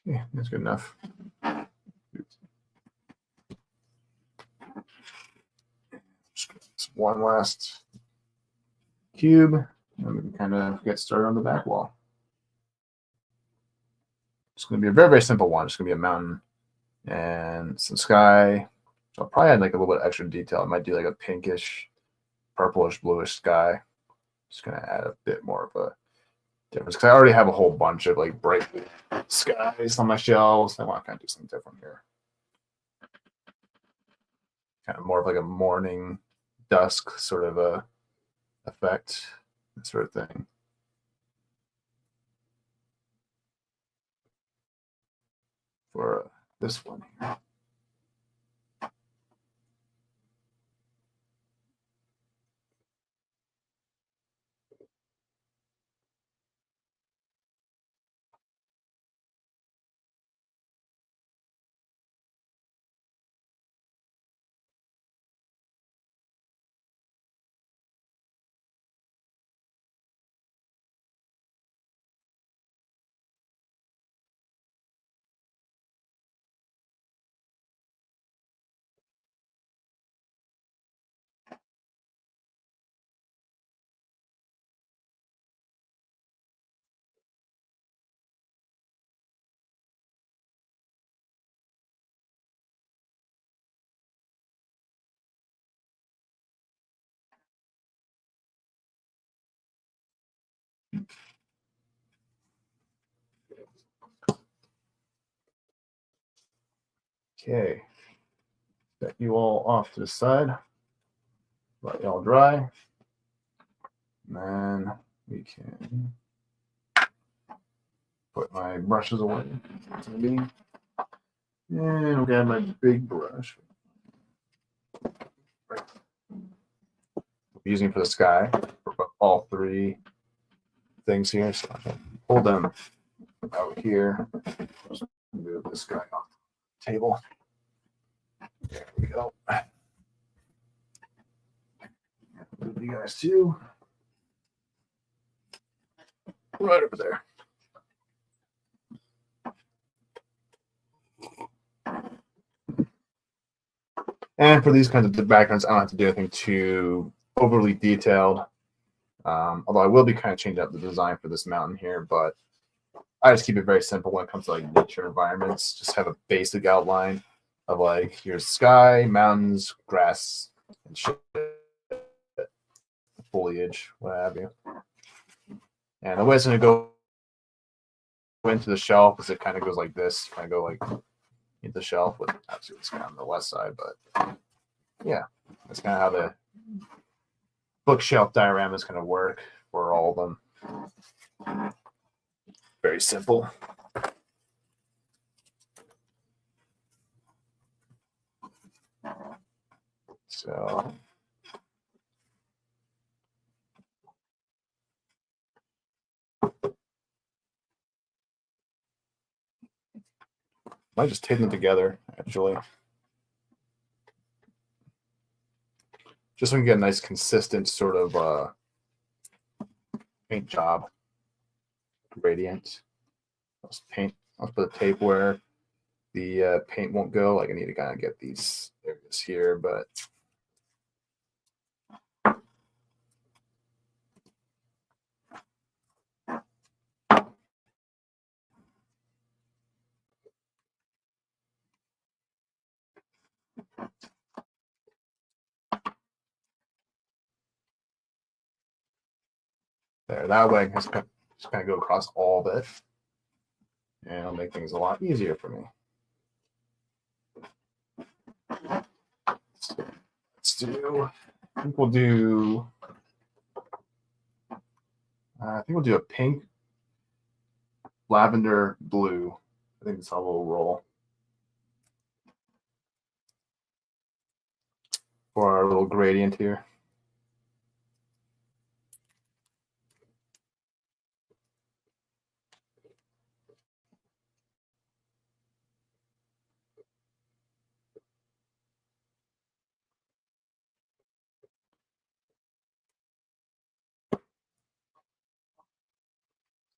Yeah, that's good enough. Just one last cube, and we can kind of get started on the back wall. It's going to be a very, very simple one. It's going to be a mountain and some sky. So I'll probably add like a little bit extra detail. I might do like a pinkish, purplish, bluish sky. Just going to add a bit more of a difference because I already have a whole bunch of like bright skies on my shelves. I want to kind of do something different here. Kind of more of like a morning dusk sort of a effect, that sort of thing. For this one here. Okay. Set you all off to the side. Let y'all dry. And then we can put my brushes away. And I'll get my big brush. I'm using for the sky for all three things here. So I can pull them out here. Just move this guy off the table. There we go. Move you guys too. Right over there. And for these kinds of backgrounds, I don't have to do anything too overly detailed. Although I will be kind of changing up the design for this mountain here, but I just keep it very simple when it comes to like nature environments. Just have a basic outline of like here's sky, mountains, grass, and shit, foliage, what have you. And the way it's going to go into the shelf is it kind of goes like this. Kind of go like into the shelf with obviously it's kind of on the left side, but yeah, that's kind of how the bookshelf dioramas kind of work for all of them. Very simple. So I might just tape them together actually. Just so we can get a nice consistent sort of paint job gradient. I'll put a tape where the paint won't go. Like I need to kind of get these areas here, but there. That way, just kind of go across all of it, and it'll make things a lot easier for me. Let's do. I think we'll do. I think we'll do a pink, lavender, blue. I think that's how we'll roll for our little gradient here.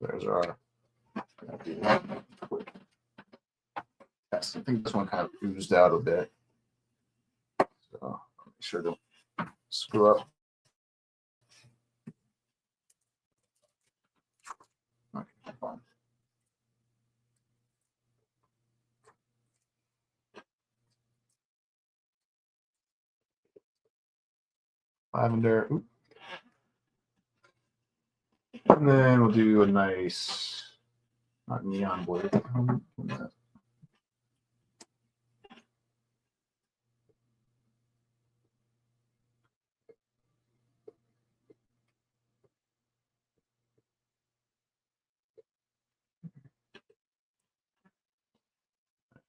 There's our. Yes, I think this one kind of oozed out a bit. So make sure to screw up. Okay, fine. Lavender. Oops. And then we'll do a nice, not neon blue.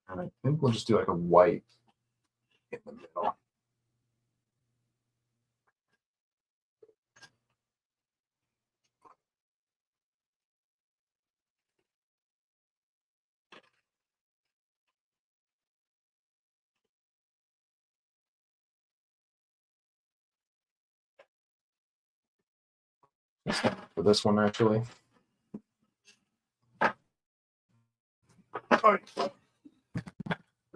And I think we'll just do like a white in the middle. For this one, actually. All right.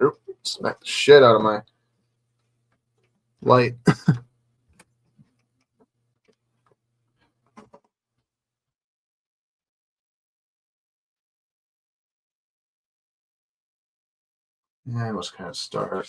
Oop, smack the shit out of my light. And let's kind of start.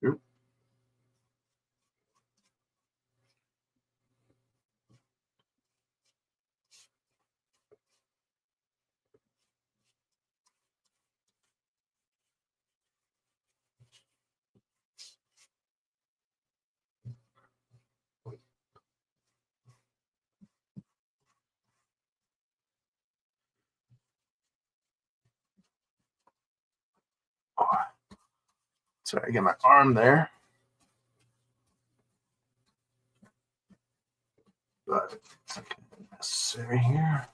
Oop. Oh, sorry, I get my arm there. But it's necessary here.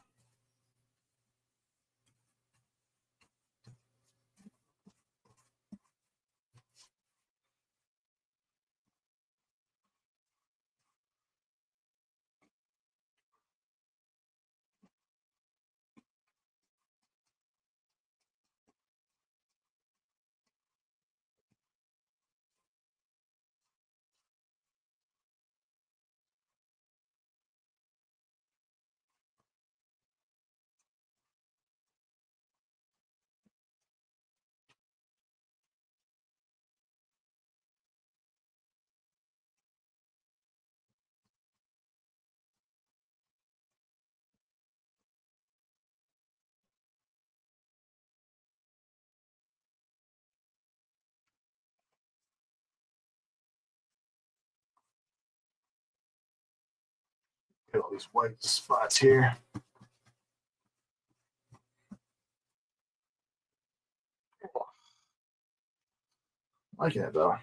Get all these white spots here. I like that though.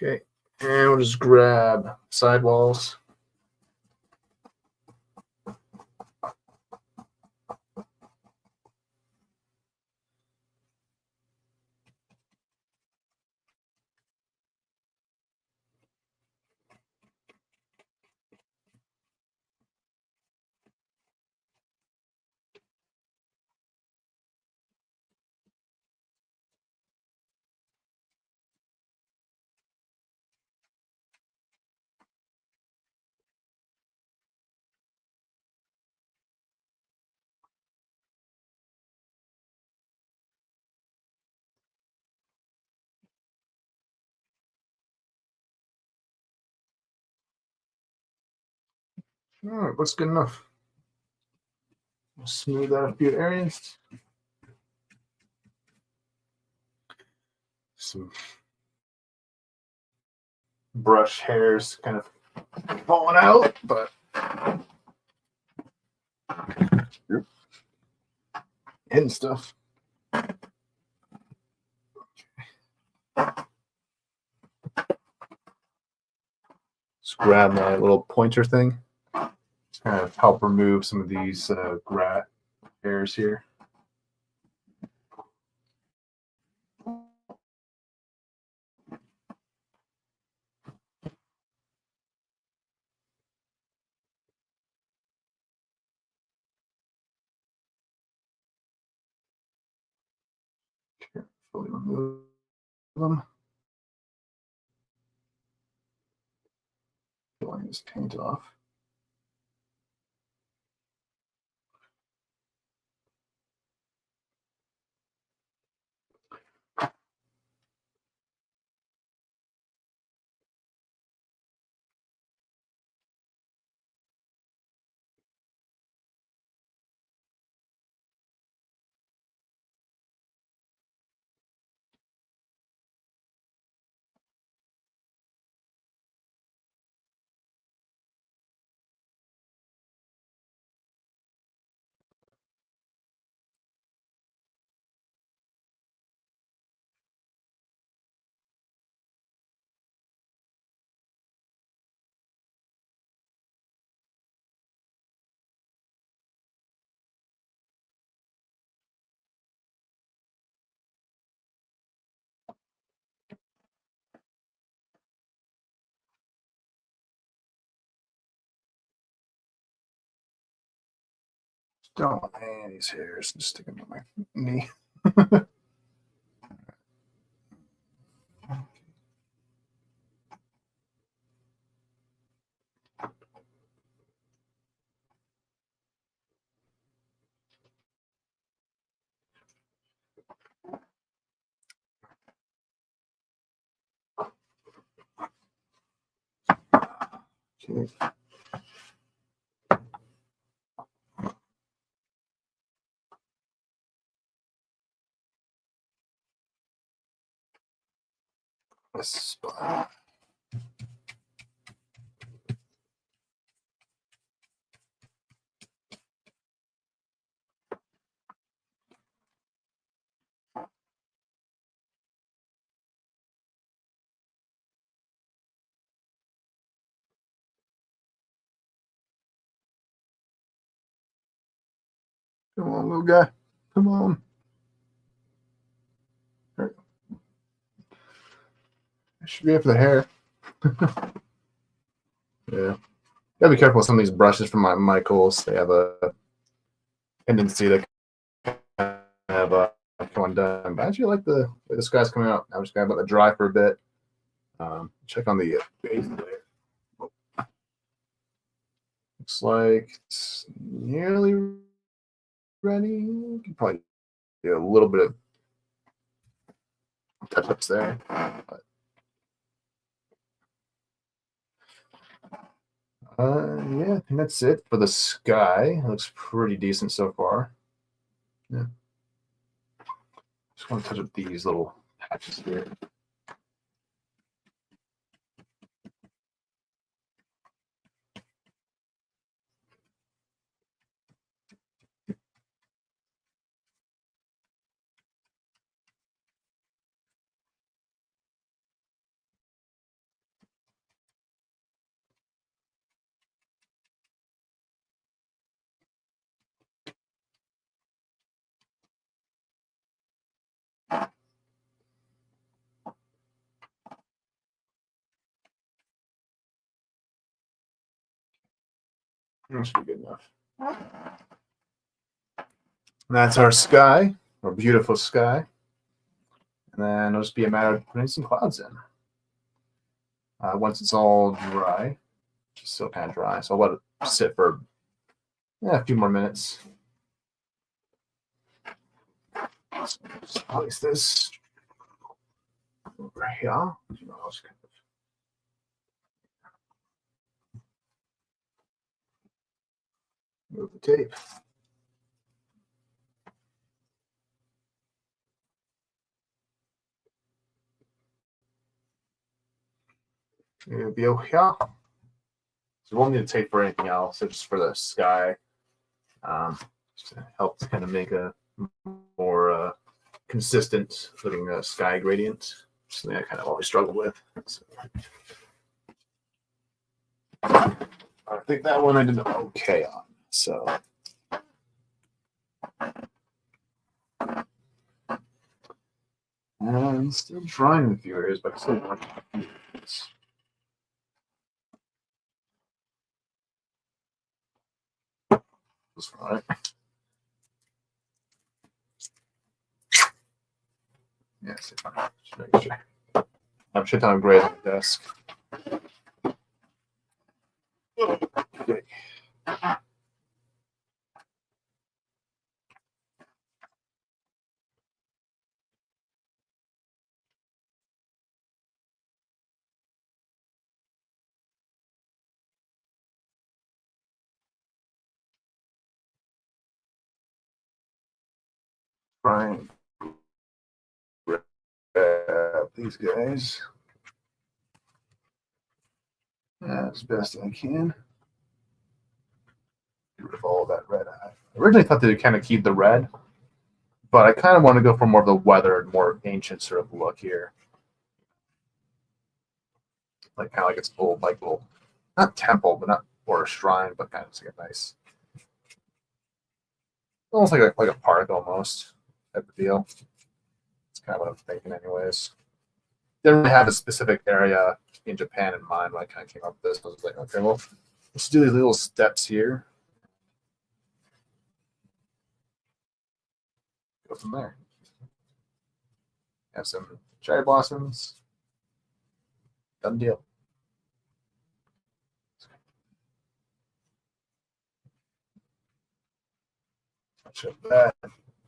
Okay, and we'll just grab sidewalls. All right, looks good enough. We'll smooth out a few areas. Some brush hairs kind of falling out, but hidden stuff. Just grab my little pointer thing. Just kind of help remove some of these grat hairs here. Carefully remove them. Peeling this paint off. Don't want any of these hairs. Just stick them on my knee. Okay. This spot. Come on, little guy. Come on. Right. I should be after the hair. Yeah. Gotta be careful with some of these brushes from my Michaels. They have a tendency to have come undone. But I actually like the way this guy's coming out. I'm just gonna let it dry for a bit. Check on the base layer. Looks like it's nearly ready. You can probably do a little bit of touch-ups there. But, yeah, I think that's it for the sky. It looks pretty decent so far. Yeah. Just want to touch up these little patches here. That should be good enough. And that's our sky, our beautiful sky. And then it'll just be a matter of putting some clouds in. Once it's all dry, it's still kind of dry, so I'll let it sit for a few more minutes. So just place this over here. I'll just kind of move the tape. It'll be over here. So we won't need to tape for anything else. It's just for the sky. Just to help to kind of make a more consistent looking sky gradient. Something I kind of always struggle with. So. I think that one I did okay on. So. And I'm still trying in a few areas, but I'm still working on a few areas. That's right. Yes, just making sure. I have shit ton of gray on the desk. Okay. Try and grab these guys as best I can. Get rid of all that red. I originally thought they'd kind of keep the red, but I kind of want to go for more of the weathered, more ancient sort of look here. Like kind of like it's old, like little, not temple, but not or a shrine, but kind of like a nice, almost like a park almost type of deal. It's kind of what I'm thinking, anyways. Didn't really have a specific area in Japan in mind when I kind of came up with this. I was like, okay, well, let's do these little steps here. Go from there. Have some cherry blossoms. Done deal. Touch up that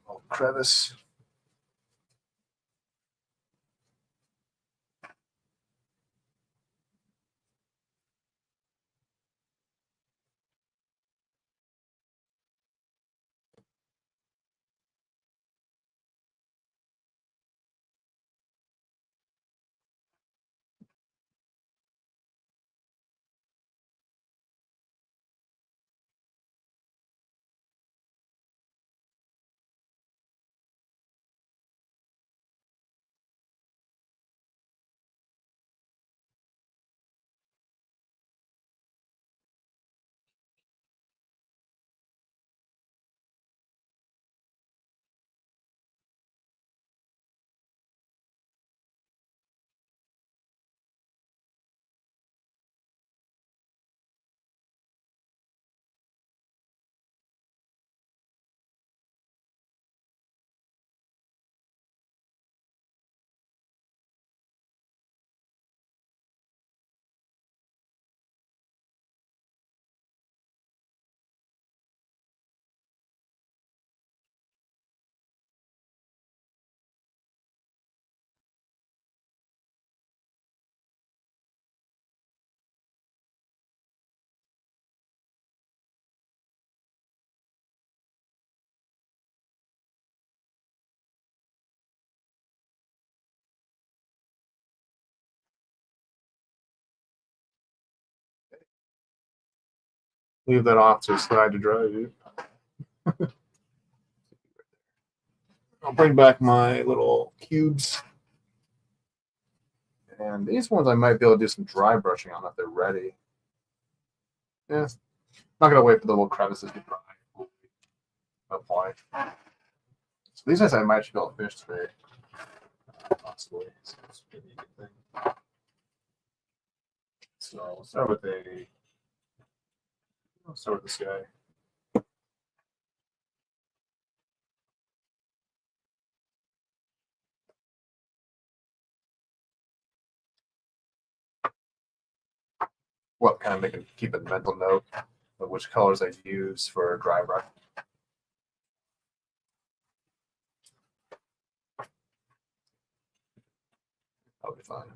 little crevice. Leave that off to the side to dry, dude. I'll bring back my little cubes. And these ones I might be able to do some dry brushing on if they're ready. Yeah, not going to wait for the little crevices to dry. Apply. So these guys I might actually be able to finish today. Possibly. So it's a good thing. So we'll start with this guy. Well, kind of keep a mental note of which colors I use for dry brush. That'll be fine.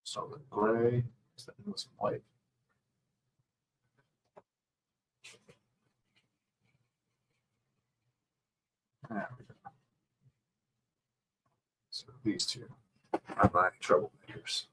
Start with gray, start with some white. There we go. So these two are my troublemakers.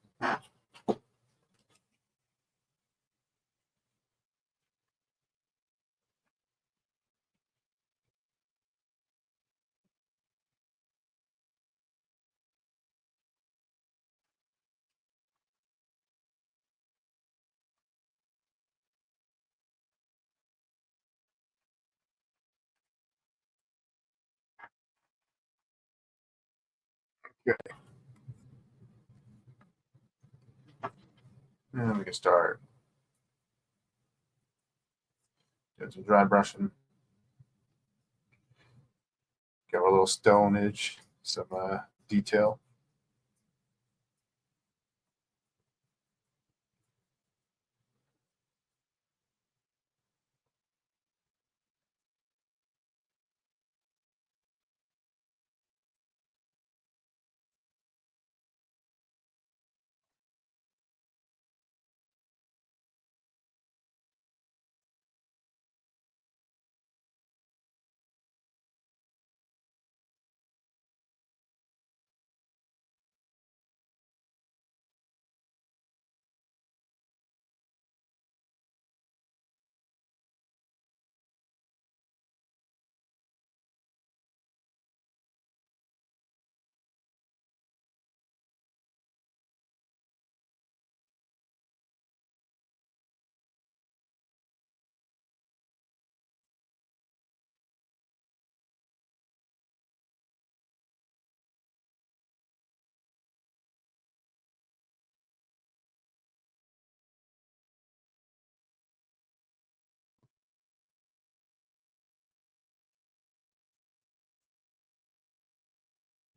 Good. And we can start doing some dry brushing. Give a little stonage, some detail.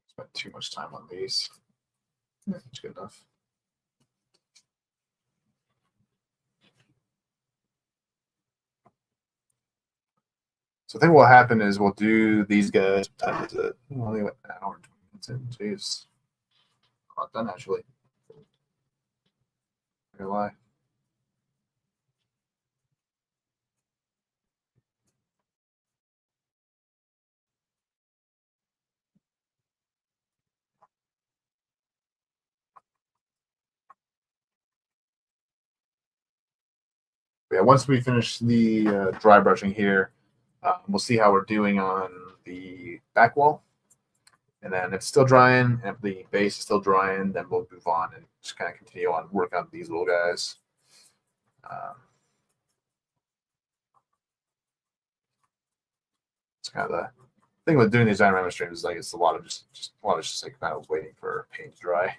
Spent too much time on these. That's good enough. So I think what will happen is we'll do these guys. What time is it? Only an hour and 20 minutes in. Jeez. A lot done, actually. Not gonna lie. But yeah, once we finish the dry brushing here, we'll see how we're doing on the back wall. And then if it's still drying, and if the base is still drying, then we'll move on and just kind of continue on work on these little guys. It's kind of the thing with doing these diorama streams is like it's a lot of just like kind of waiting for paint to dry.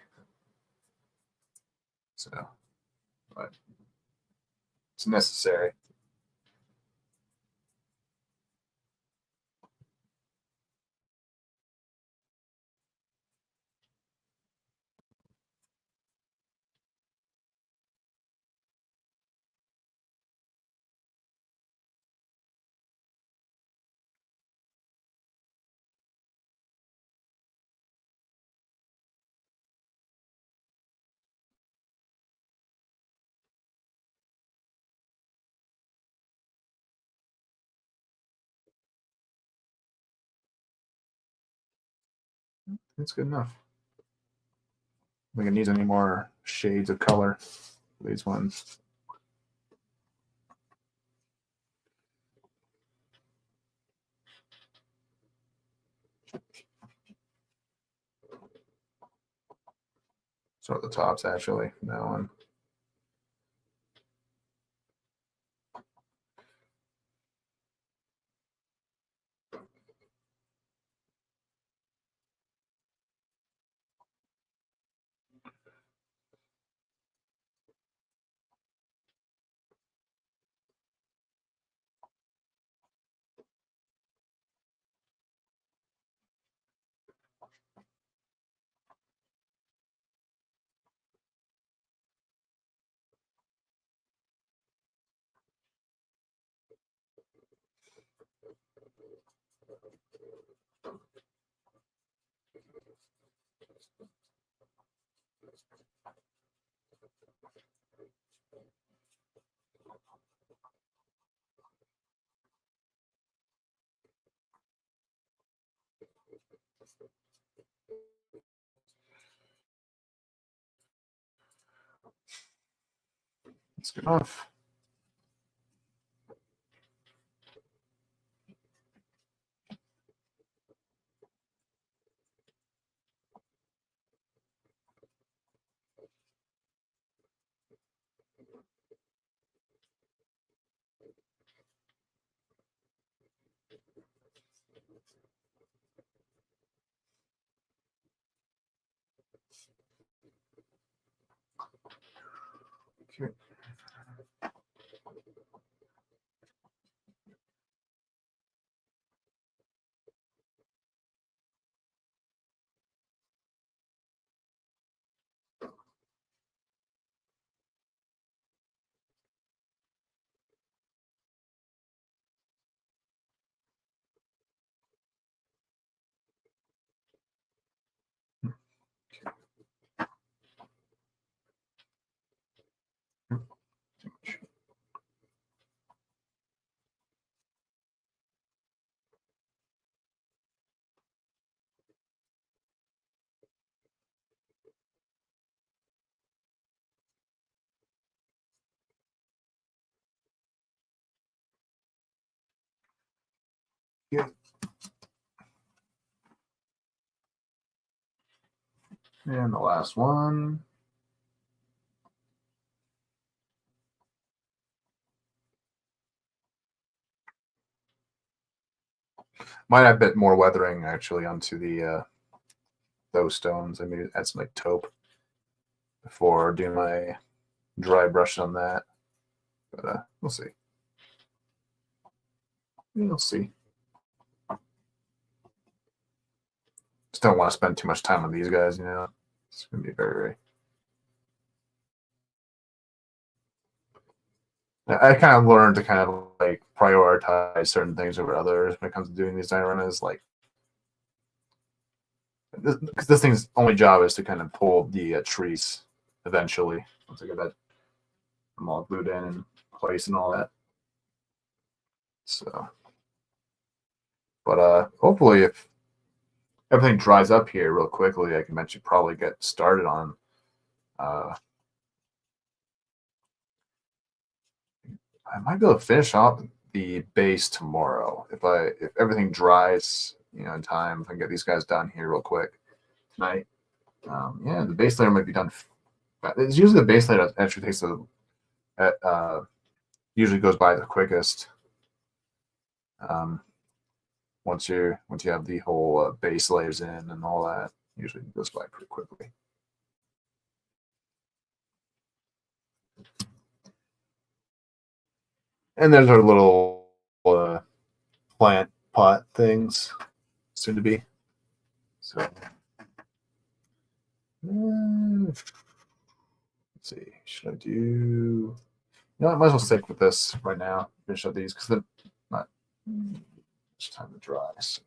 So, but it's necessary. It's good enough. I think it needs any more shades of color for these ones. Start at the tops actually from that one. It's good enough. And the last one. Might have a bit more weathering actually onto the those stones. I maybe add some like taupe before doing my dry brush on that. But we'll see. We'll see. Just don't want to spend too much time on these guys, you know. It's gonna be very. I kind of learned to kind of like prioritize certain things over others when it comes to doing these dioramas. Like, because this thing's only job is to kind of pull the trees eventually. Once I get that, I'm all glued in place and all that. So, but hopefully, if everything dries up here real quickly, I can eventually probably get started on. I might be able to finish off the base tomorrow if everything dries, you know, in time. If I can get these guys done here real quick tonight. Yeah, the base layer might be done. It's usually the base layer that actually takes usually goes by the quickest. Once you have the whole base layers in and all that, usually it goes by pretty quickly. And there's our little plant pot things, soon to be. So let's see, should I do? You know, I might as well stick with this right now. Finish up these because they're not much time to dry. So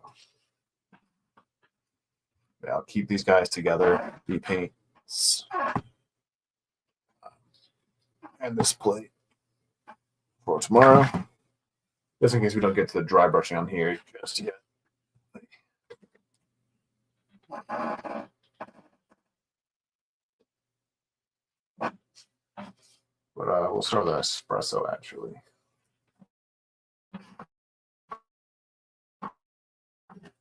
yeah, I'll keep these guys together. The paints and this plate for tomorrow, just in case we don't get to the dry brushing on here just yet. But we'll start with an espresso actually.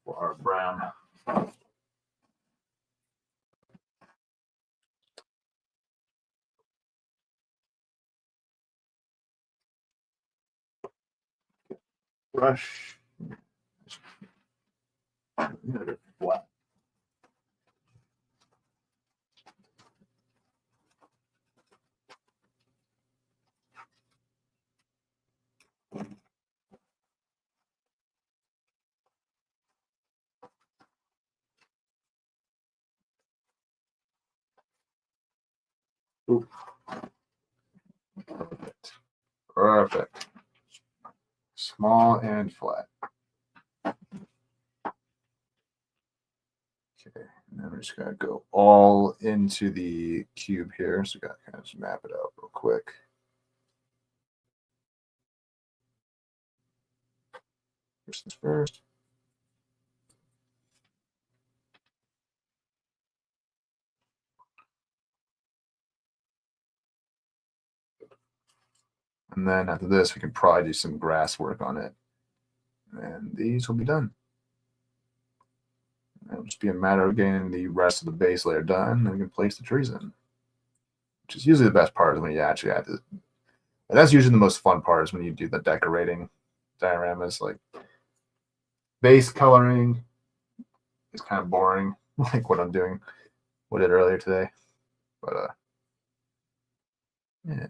For our brown. Brush. Flat. Oop. Perfect. Perfect. Small and flat. Okay, and then we're just gonna go all into the cube here. So we gotta kind of just map it out real quick. First things first. And then after this, we can probably do some grass work on it. And these will be done. It'll just be a matter of getting the rest of the base layer done, and we can place the trees in. Which is usually the best part is when you actually have to. And that's usually the most fun part is when you do the decorating dioramas. Like base coloring is kind of boring, like what I'm doing, what I did earlier today. But yeah.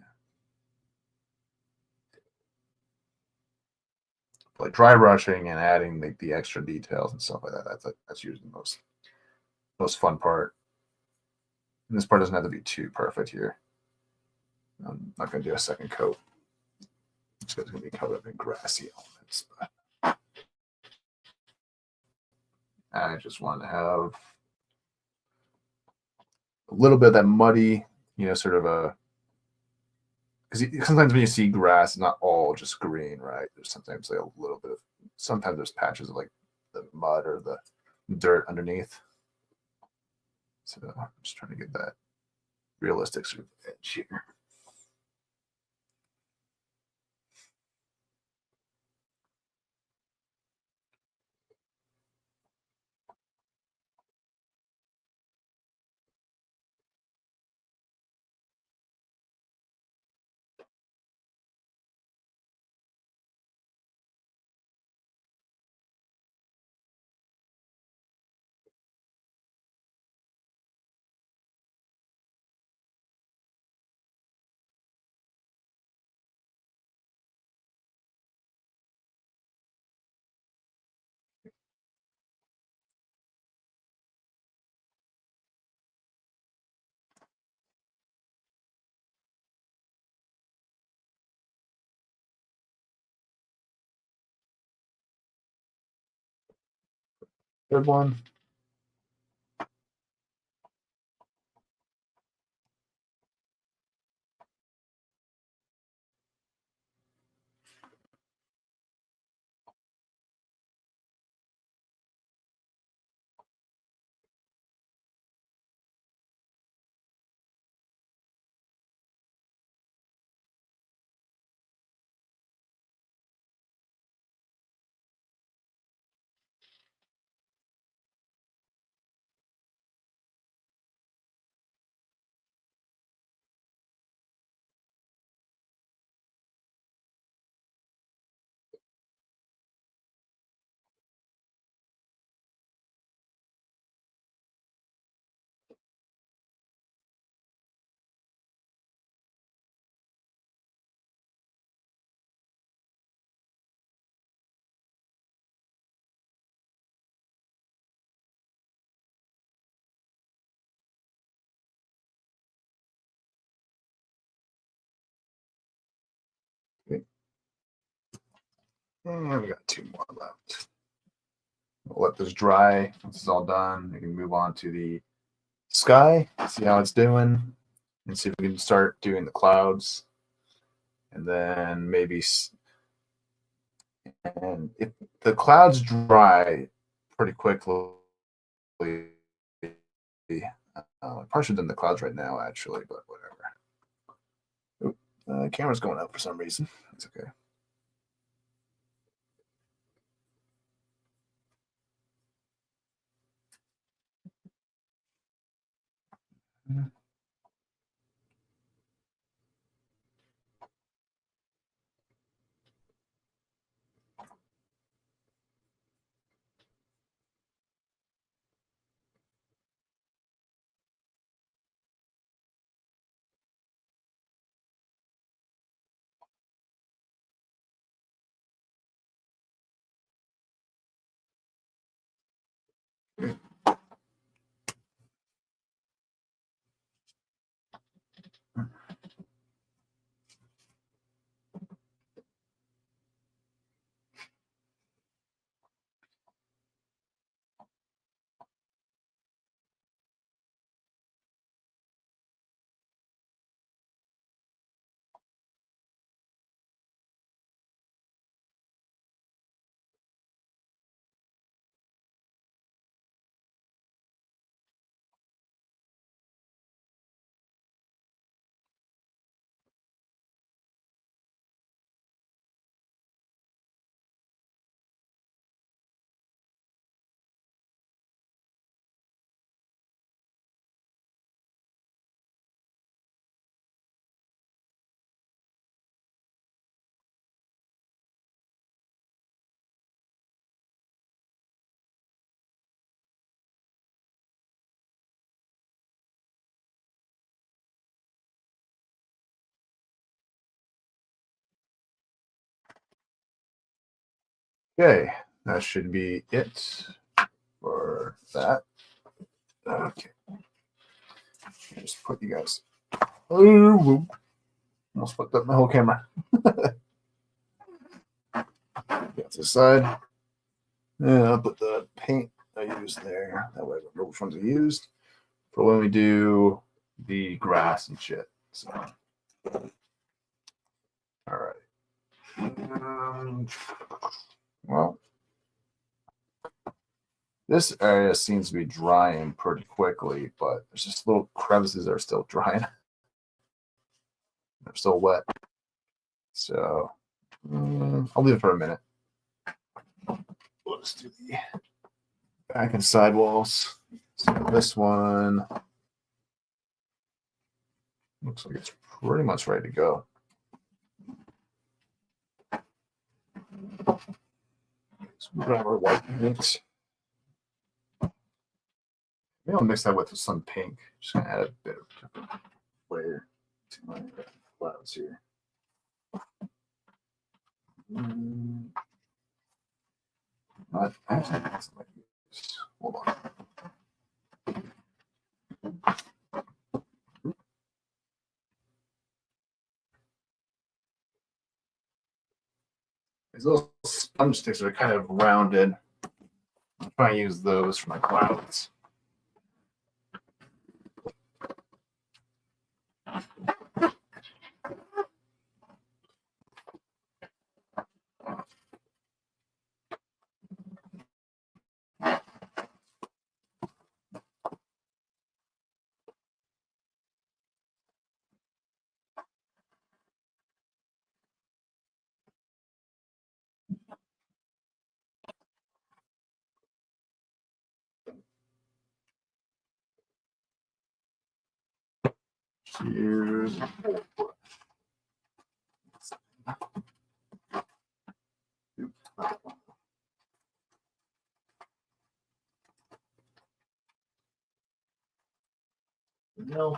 Like dry brushing and adding like the extra details and stuff like that. That's usually the most fun part. And this part doesn't have to be too perfect here. I'm not going to do a second coat. It's going to be covered up in grassy elements. But I just want to have a little bit of that muddy, you know, sort of a. Because sometimes when you see grass, it's not all just green, right? There's sometimes like a little bit of. Sometimes there's patches of like the mud or the dirt underneath. So I'm just trying to get that realistic sort of edge here. Third one. Okay. And we got 2 more left. We'll let this dry. Once it's all done, we can move on to the sky, see how it's doing, and see if we can start doing the clouds. And then maybe, and if the clouds dry pretty quickly, I probably should have done the clouds right now, actually, but whatever. Oop, camera's going out for some reason. It's okay. Okay, that should be it for that. Okay. Just put you guys. Oh, almost fucked up my whole camera. Get to the side. And I'll put the paint I used there. That way I remember which ones I used for when we do the grass and shit. So, all right. Well, this area seems to be drying pretty quickly, but there's just little crevices that are still drying. They're still wet. So I'll leave it for a minute. Let's do the back and side walls. So this one looks like it's pretty much ready to go. So grab our white paint. Maybe I'll mix that with some pink. Just gonna add a bit of flair to my clouds here. Not actually, hold on. These little sponge sticks are kind of rounded. I'm try and use those for my clouds. Cheers. No.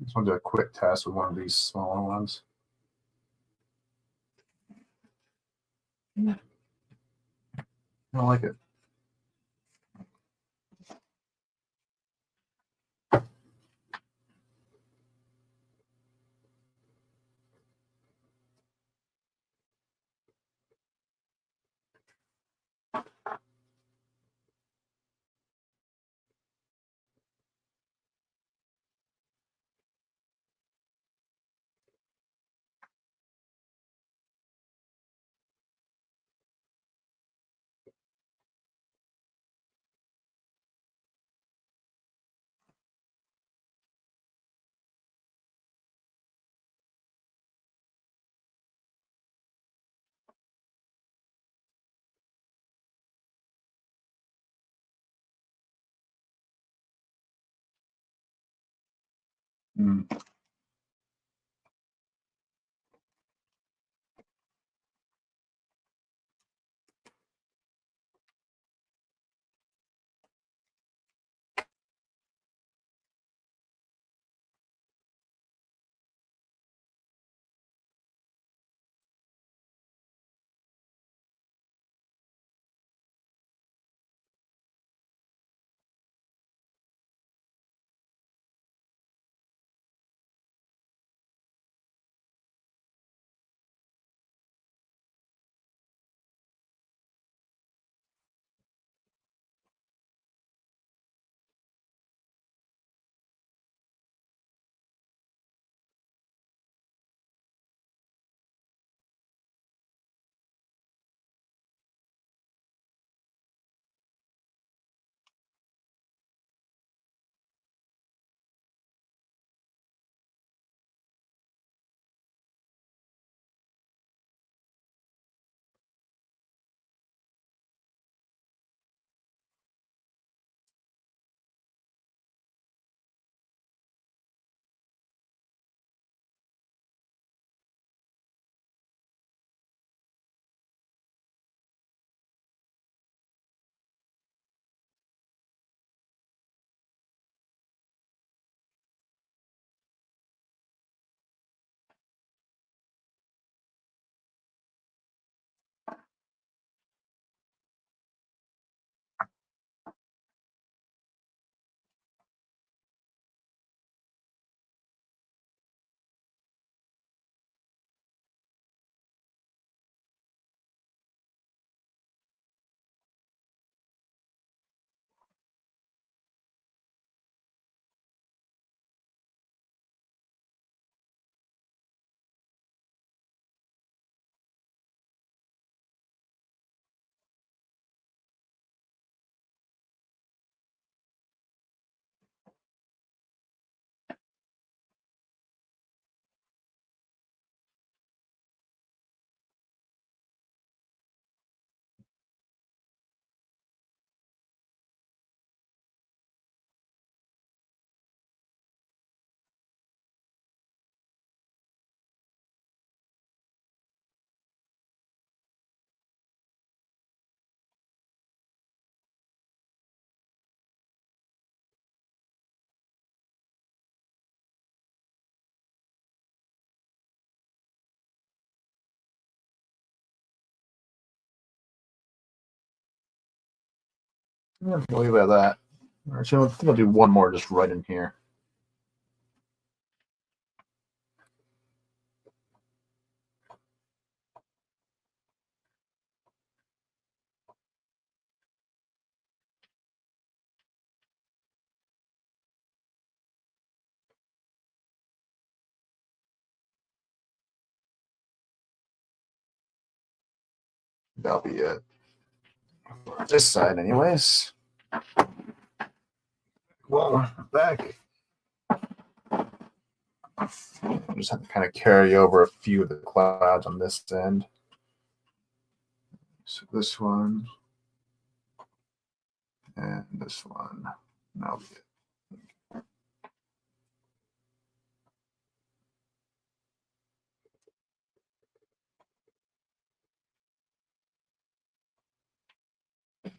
Just want to do a quick test with one of these smaller ones. I don't like it. Mm. Yeah, we'll leave it at that. All right, so I think I'll do one more just right in here. That'll be it. This side, anyways. Well, back. I just have to kind of carry over a few of the clouds on this end. So this one and this one. That'll be it.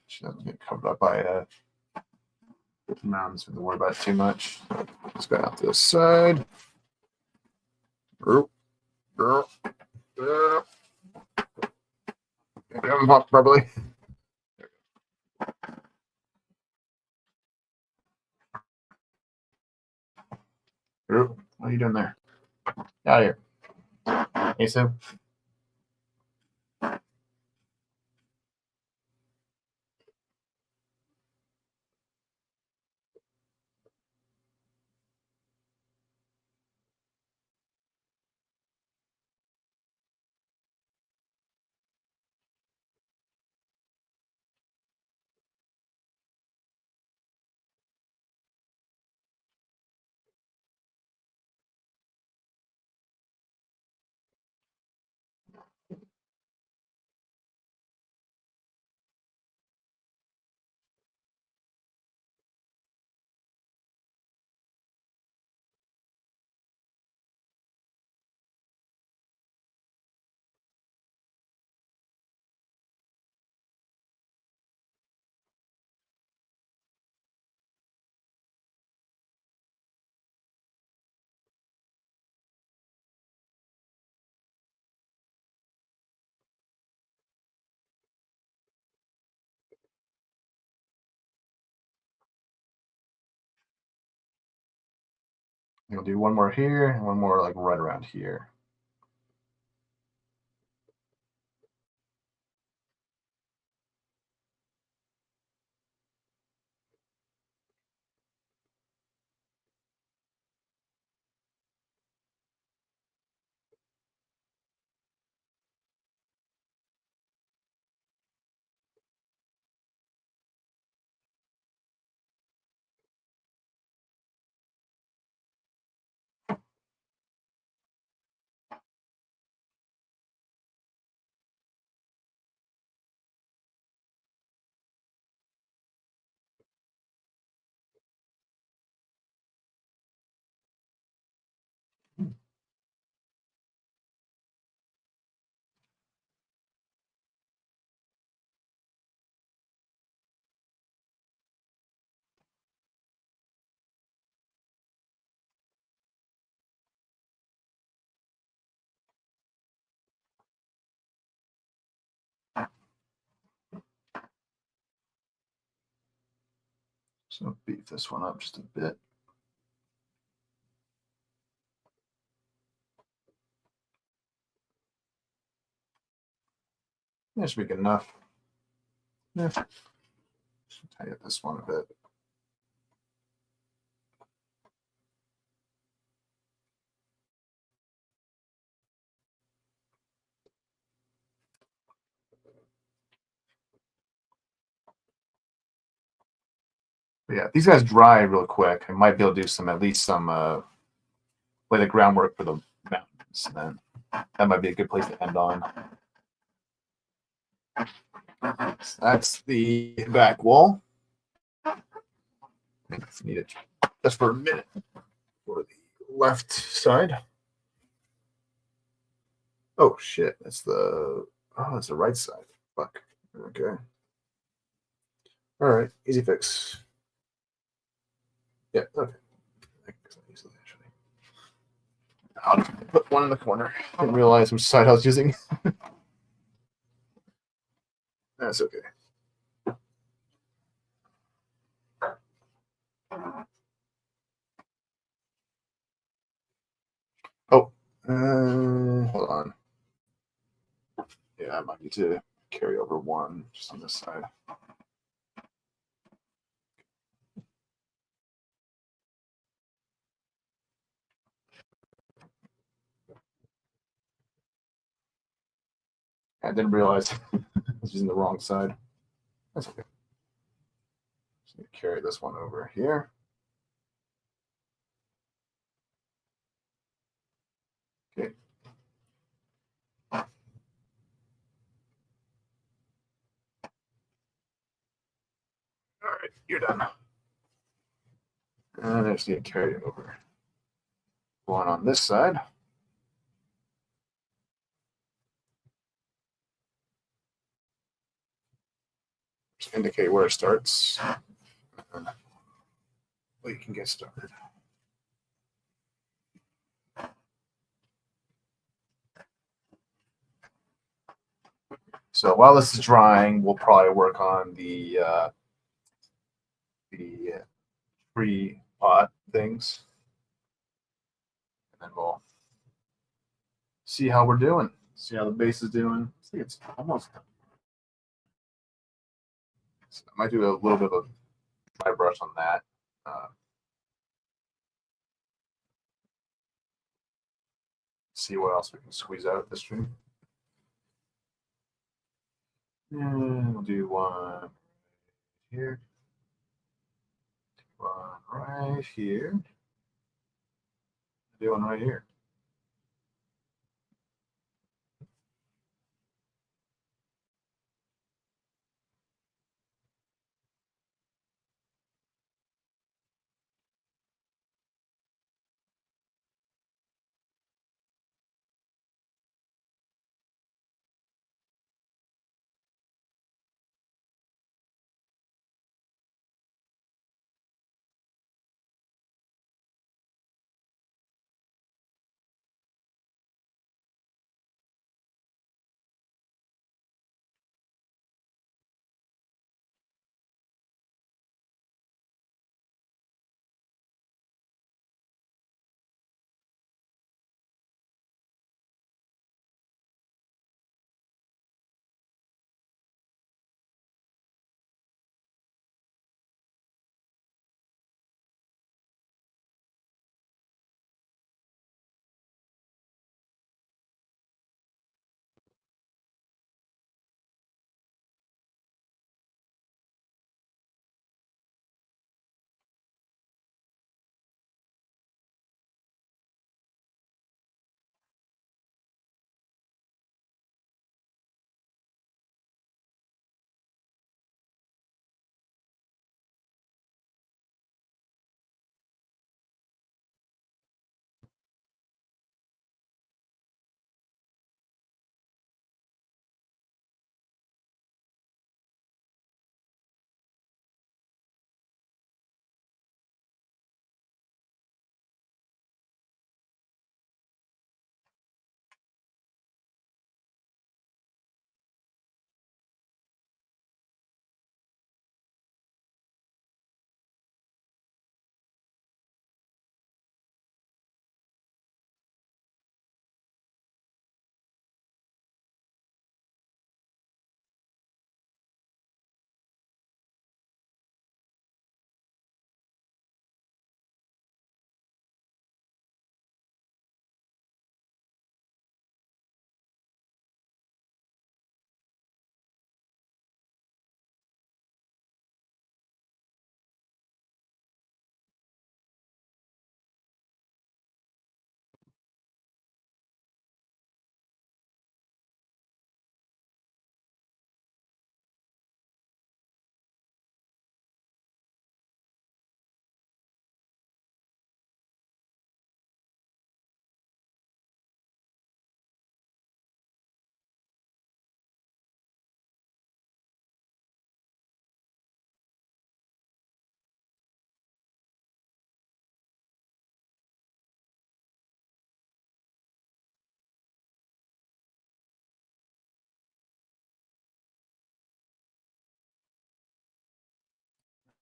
She doesn't get covered up by mountains. Don't worry about it too much. Let's go out this side. I haven't popped properly. What are you doing there? Out of here. Hey, Sue. I'll do one more here and one more like right around here. So beef this one up just a bit. That should be good enough. Yeah. Should tighten up this one a bit. But yeah, these guys dry real quick. I might be able to do some, at least some, lay the groundwork for the mountains. Then that might be a good place to end on. That's the back wall. Need it just for a minute for the left side. Oh shit, that's the right side. Fuck. Okay. All right, easy fix. Yeah, okay. I'll put one in the corner. I didn't realize which side I was using. That's okay. Hold on. Yeah, I might need to carry over one just on this side. I didn't realize I was using the wrong side. That's okay. Just need to carry this one over here. Okay. All right, you're done. And I just need to carry it over. One on this side. Just indicate where it starts. Well, you can get started. So while this is drying, we'll probably work on the tree pot things, and then we'll see how we're doing. See how the base is doing. I think it's almost done. So I might do a little bit of a dry brush on that. See what else we can squeeze out of this stream. And we'll do one here. One right here. Do one right here.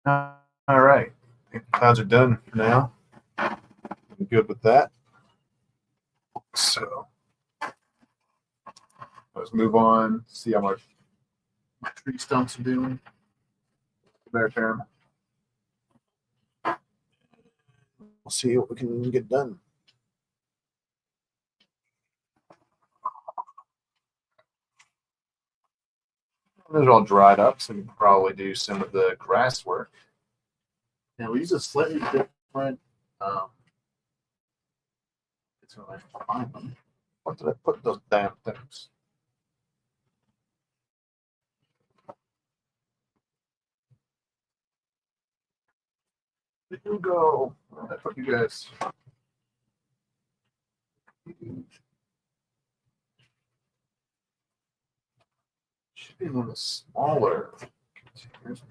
All right. I think the clouds are done for now. I'm good with that. So let's move on, see how much my tree stumps are doing. Better term. We'll see what we can get done. Those are all dried up, so we can probably do some of the grass work. Now we use a slightly different. It's really find them. What did I put those damn things? There you go. I put you guys. Should be one of the smaller containers.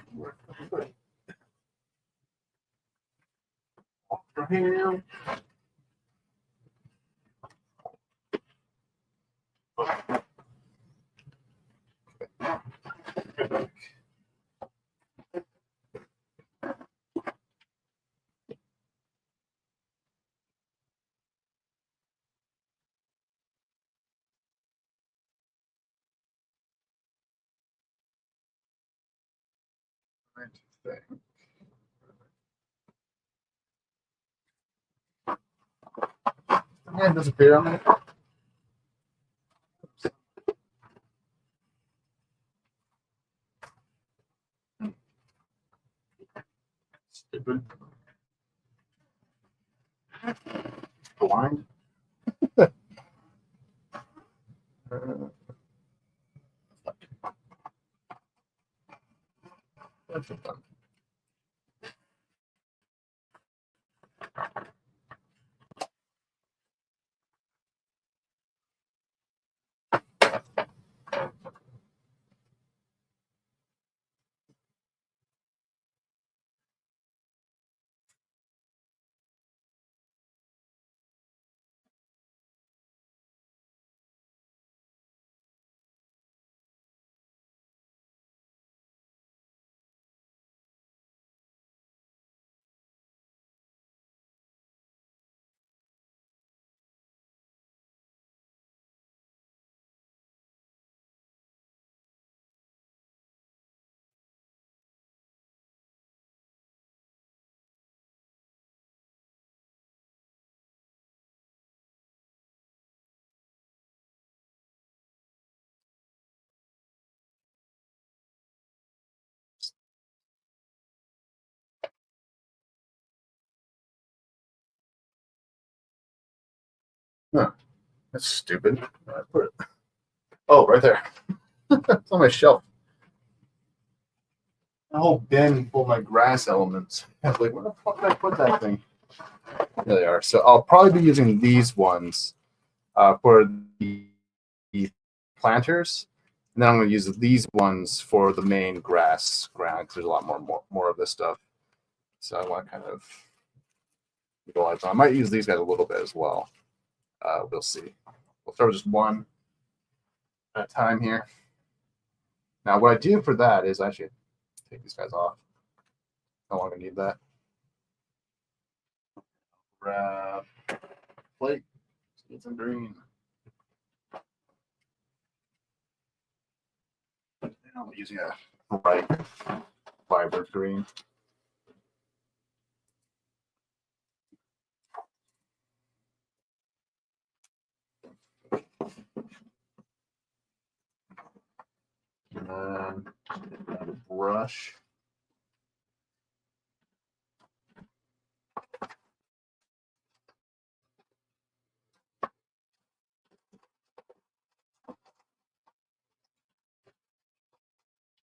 Over here. Thing. Yeah, disappear on me. Stupid. Blind. That's fun. Huh. That's stupid. I put it. Oh, right there. It's on my shelf. A whole bin full of my grass elements. I was like, where the fuck did I put that thing? There they are. So I'll probably be using these ones for the planters. And then I'm going to use these ones for the main grass ground because there's a lot more of this stuff. So I want to kind of utilize them. I might use these guys a little bit as well. We'll see. We'll start with just one at a time here. Now, what I do for that is I should take these guys off. No longer need that. Grab plate. Need some green. And I'm using a bright, vibrant green. And then add a brush.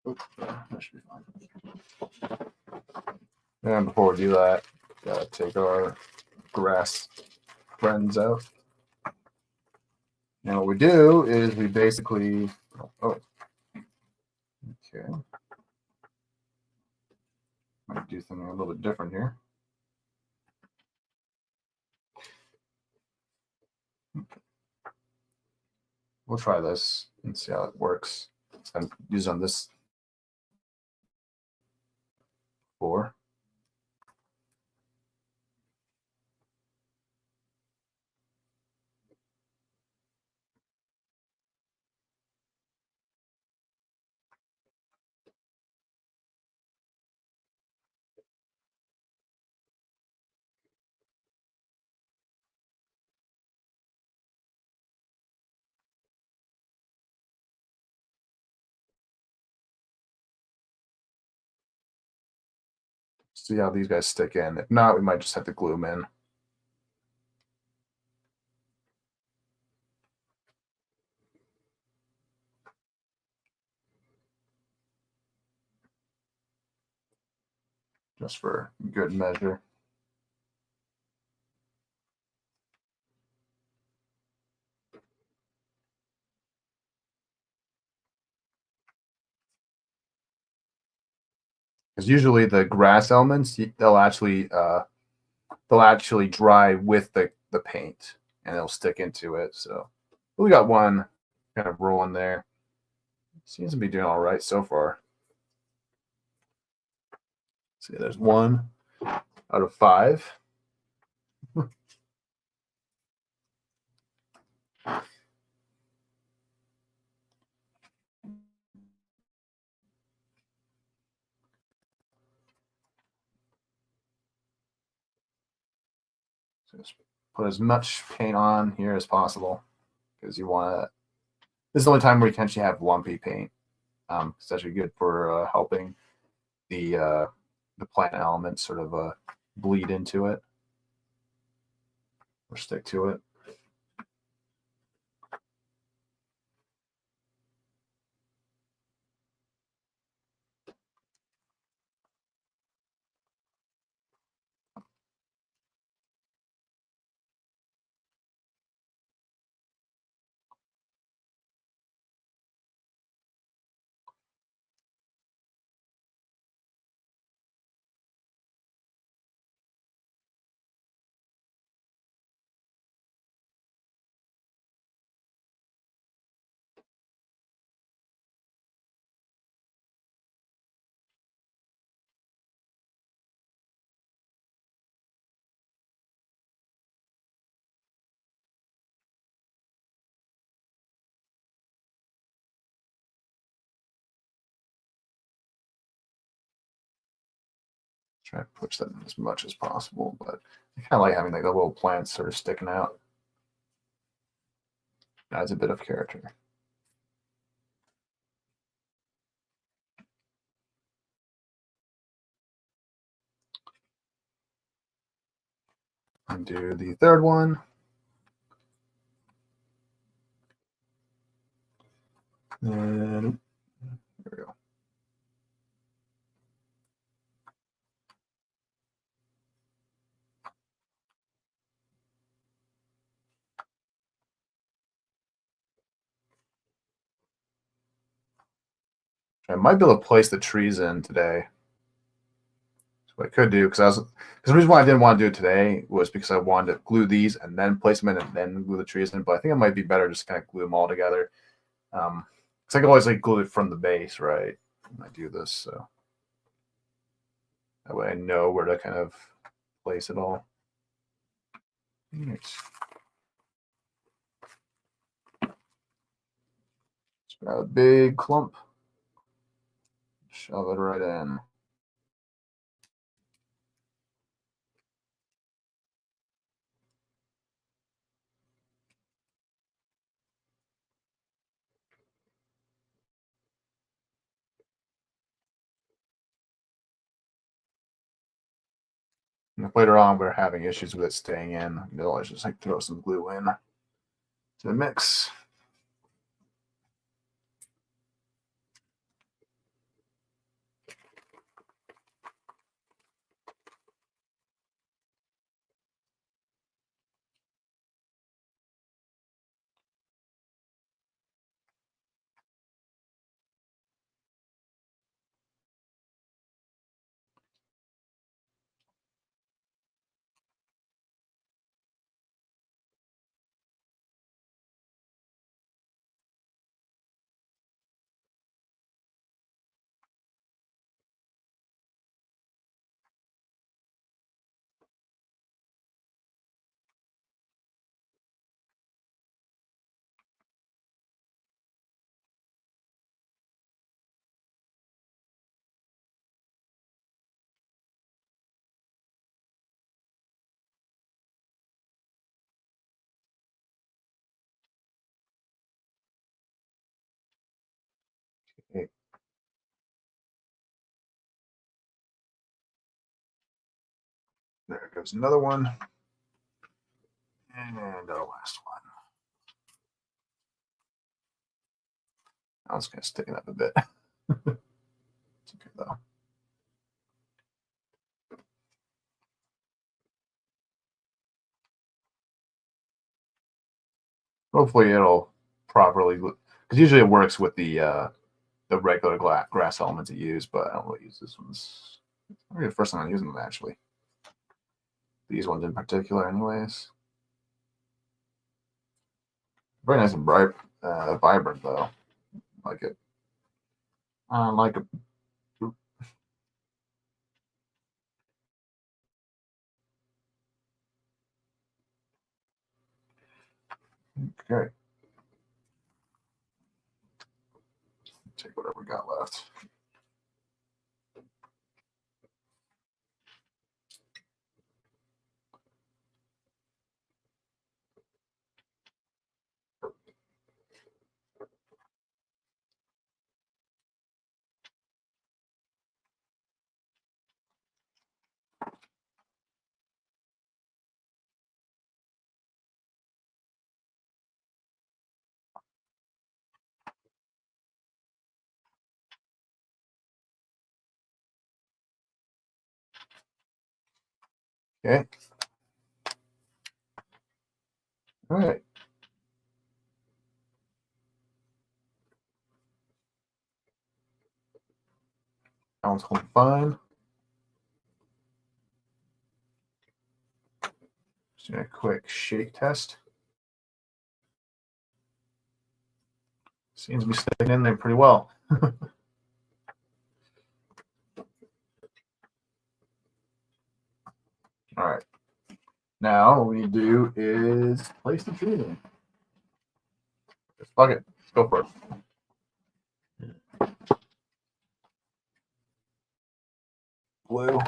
Oops, that should be fine. And before we do that, gotta take our grass friends out. And what we do is we basically, okay. Might do something a little bit different here. We'll try this and see how it works. I'm using this before. See how these guys stick in. If not, we might just have to glue them in. Just for good measure. Because usually the grass elements, they'll actually dry with the paint and it'll stick into it. So we got one kind of rolling there. Seems to be doing all right so far. See, there's 1 out of 5. So just put as much paint on here as possible because you want to. This is the only time where you can actually have lumpy paint. It's actually good for helping the plant elements sort of bleed into it or stick to it. Try to push that in as much as possible, but I kind of like having like the little plants sort of sticking out. Adds a bit of character. And do the third one. And there we go. I might be able to place the trees in today. So what I could do, because the reason why I didn't want to do it today was because I wanted to glue these and then place them in and then glue the trees in. But I think it might be better just kind of glue them all together. Because I can always like glue it from the base, right? When I do this, so that way I know where to kind of place it all. Nice. Just grab a big clump, shove it right in. And if later on we're having issues with it staying in, you'll always just like throw some glue in to the mix. Okay. There goes another one. And our last one. I was going to stick it up a bit. It's okay though. Hopefully it'll properly, because usually it works with the regular grass elements you use, but I don't really use this one's. Maybe the first time I'm using them actually. These ones in particular, anyways. Very nice and bright, vibrant though. Like it. I like it. Okay. Take whatever we got left. Okay. All right. That one's holding fine. Just doing a quick shake test. Seems to be sticking in there pretty well. All right. Now what we need to do is place the tree in. Just fuck it. Let's go for it. Blue.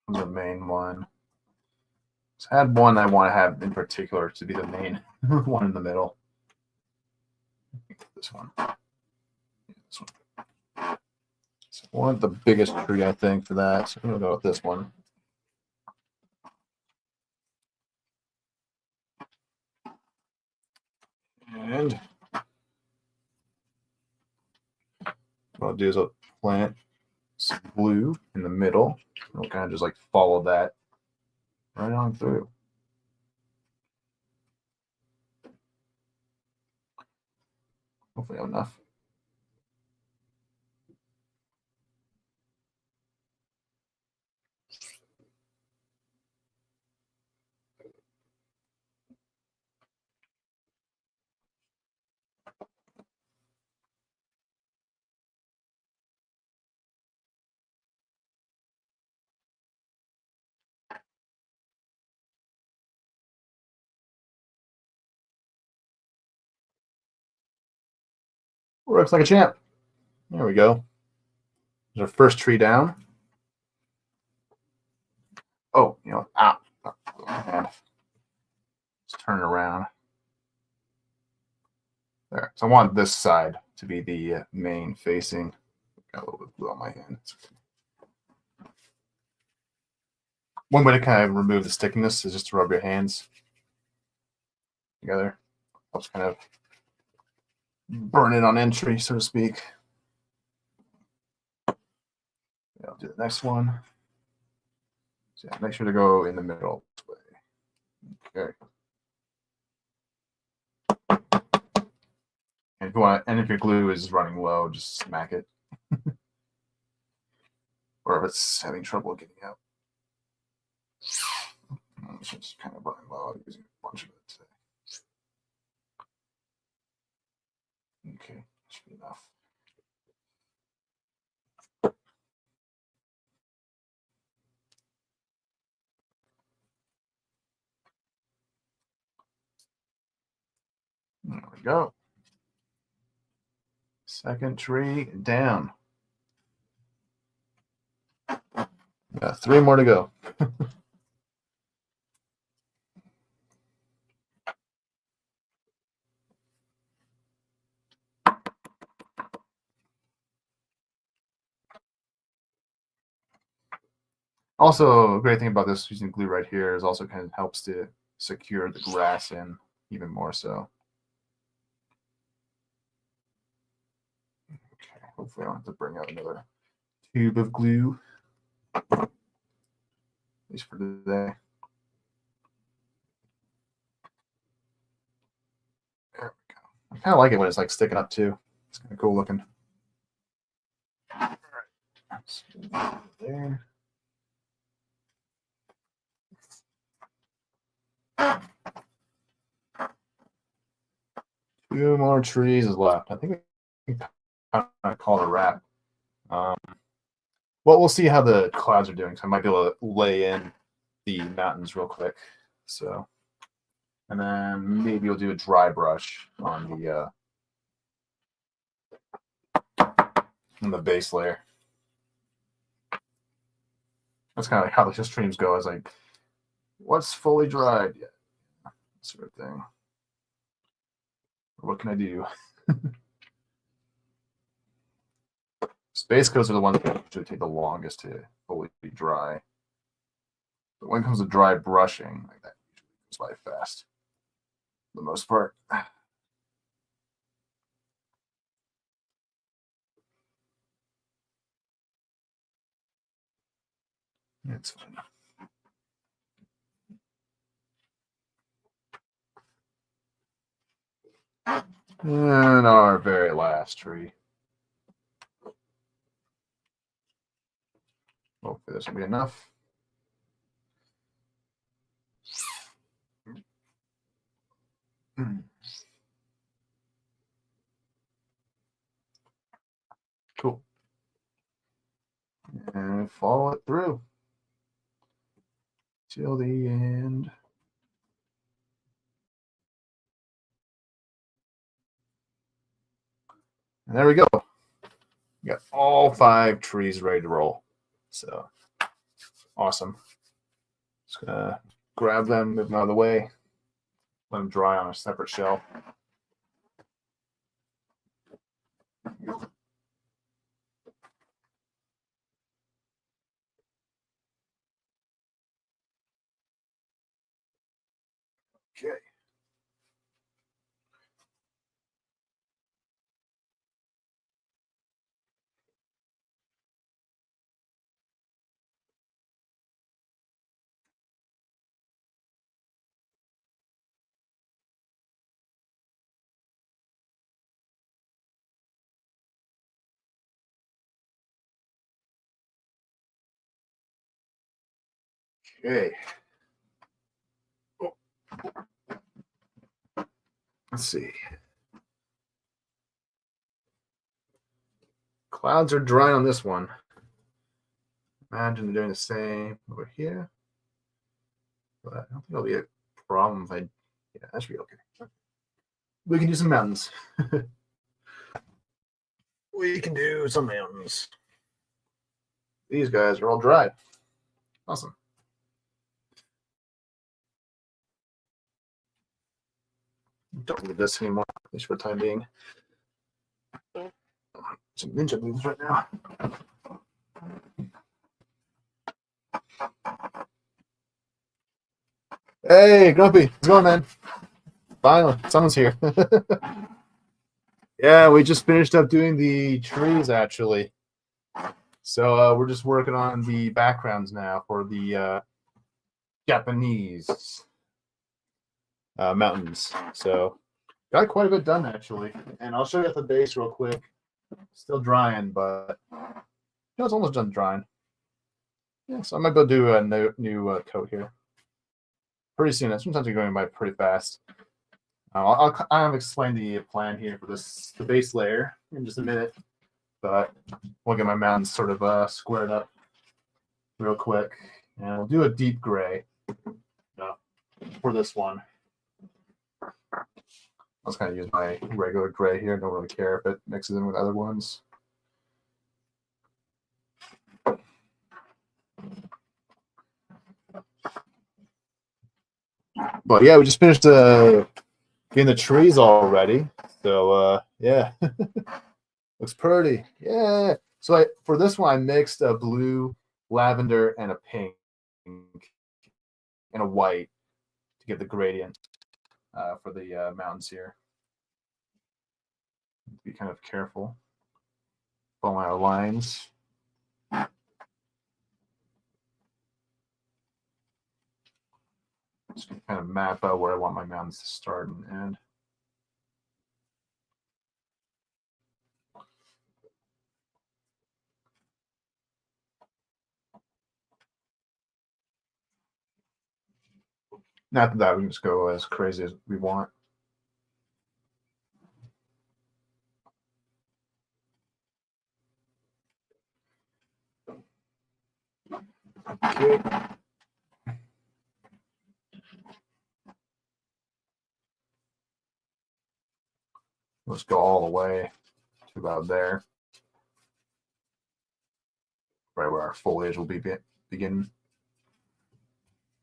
The main one. So I had one I want to have in particular to be the main one in the middle. This one. This one. So I want the biggest tree, I think, for that. So I'm going to go with this one. And what I'll do is I'll plant some blue in the middle. We'll kind of just like follow that right on through. Hopefully I have enough. Works like a champ. There we go. There's our first tree down. Oh, you know, let's turn it around. There. So I want this side to be the main facing. Got a little bit of blue on my hand. One way to kind of remove the stickiness is just to rub your hands together. Helps kind of burn it on entry, so to speak. Yeah, I'll do the next one. So yeah, make sure to go in the middle this way. Okay. And if you want, and if your glue is running low, just smack it. Or if it's having trouble getting out. It's just kind of running low. I'm using a bunch of it today. Okay, should be enough. There we go. Second tree down. Yeah, 3 more to go. Also, a great thing about this using glue right here is also kind of helps to secure the grass in even more so. Okay, hopefully I don't have to bring out another tube of glue, at least for today. There we go. I kind of like it when it's like sticking up too. It's kind of cool looking. All right, there. Two more trees is left. I think we kind of call it a wrap. Well, we'll see how the clouds are doing. So I might be able to lay in the mountains real quick. So, and then maybe we'll do a dry brush on the base layer. That's kind of like how the streams go. It's like, what's fully dried yet? Sort of thing. What can I do? Space coats are the ones that usually take the longest to fully dry. But when it comes to dry brushing, like that usually goes by fast for the most part. It's fine. And our very last tree. Hopefully this will be enough. Cool. And follow it through till the end. And there we go. We got all 5 trees ready to roll. So awesome. Just gonna grab them, move them out of the way, let them dry on a separate shelf. Okay. Okay. Oh. Let's see. Clouds are dry on this one. Imagine doing the same over here. But I don't think it'll be a problem if I, yeah, that should be okay. We can do some mountains. We can do some mountains. These guys are all dry. Awesome. Don't need this anymore, at least for the time being. Some ninja moves right now. Hey, Grumpy, how's it going, man? Finally, someone's here. Yeah, we just finished up doing the trees, actually. So we're just working on the backgrounds now for the Japanese mountains. So got quite a bit done, actually. And I'll show you at the base real quick. Still drying, but it's almost done drying. Yeah, so I might be able to do a new coat here pretty soon. Sometimes you're going by pretty fast. I'll explain the plan here for the base layer in just a minute, but we'll get my mountains sort of squared up real quick, and we'll do a deep gray for this one. I'll just kind of use my regular gray here. Don't really care if it mixes in with other ones. But yeah, we just finished getting the trees all ready. So yeah, looks pretty. Yeah. So for this one, I mixed a blue, lavender, and a pink, and a white to get the gradient for the mountains here. Be kind of careful. Following our lines. Just kind of map out where I want my mountains to start and end. Not that we can just go as crazy as we want. Okay. Let's go all the way to about there, right where our foliage will begin.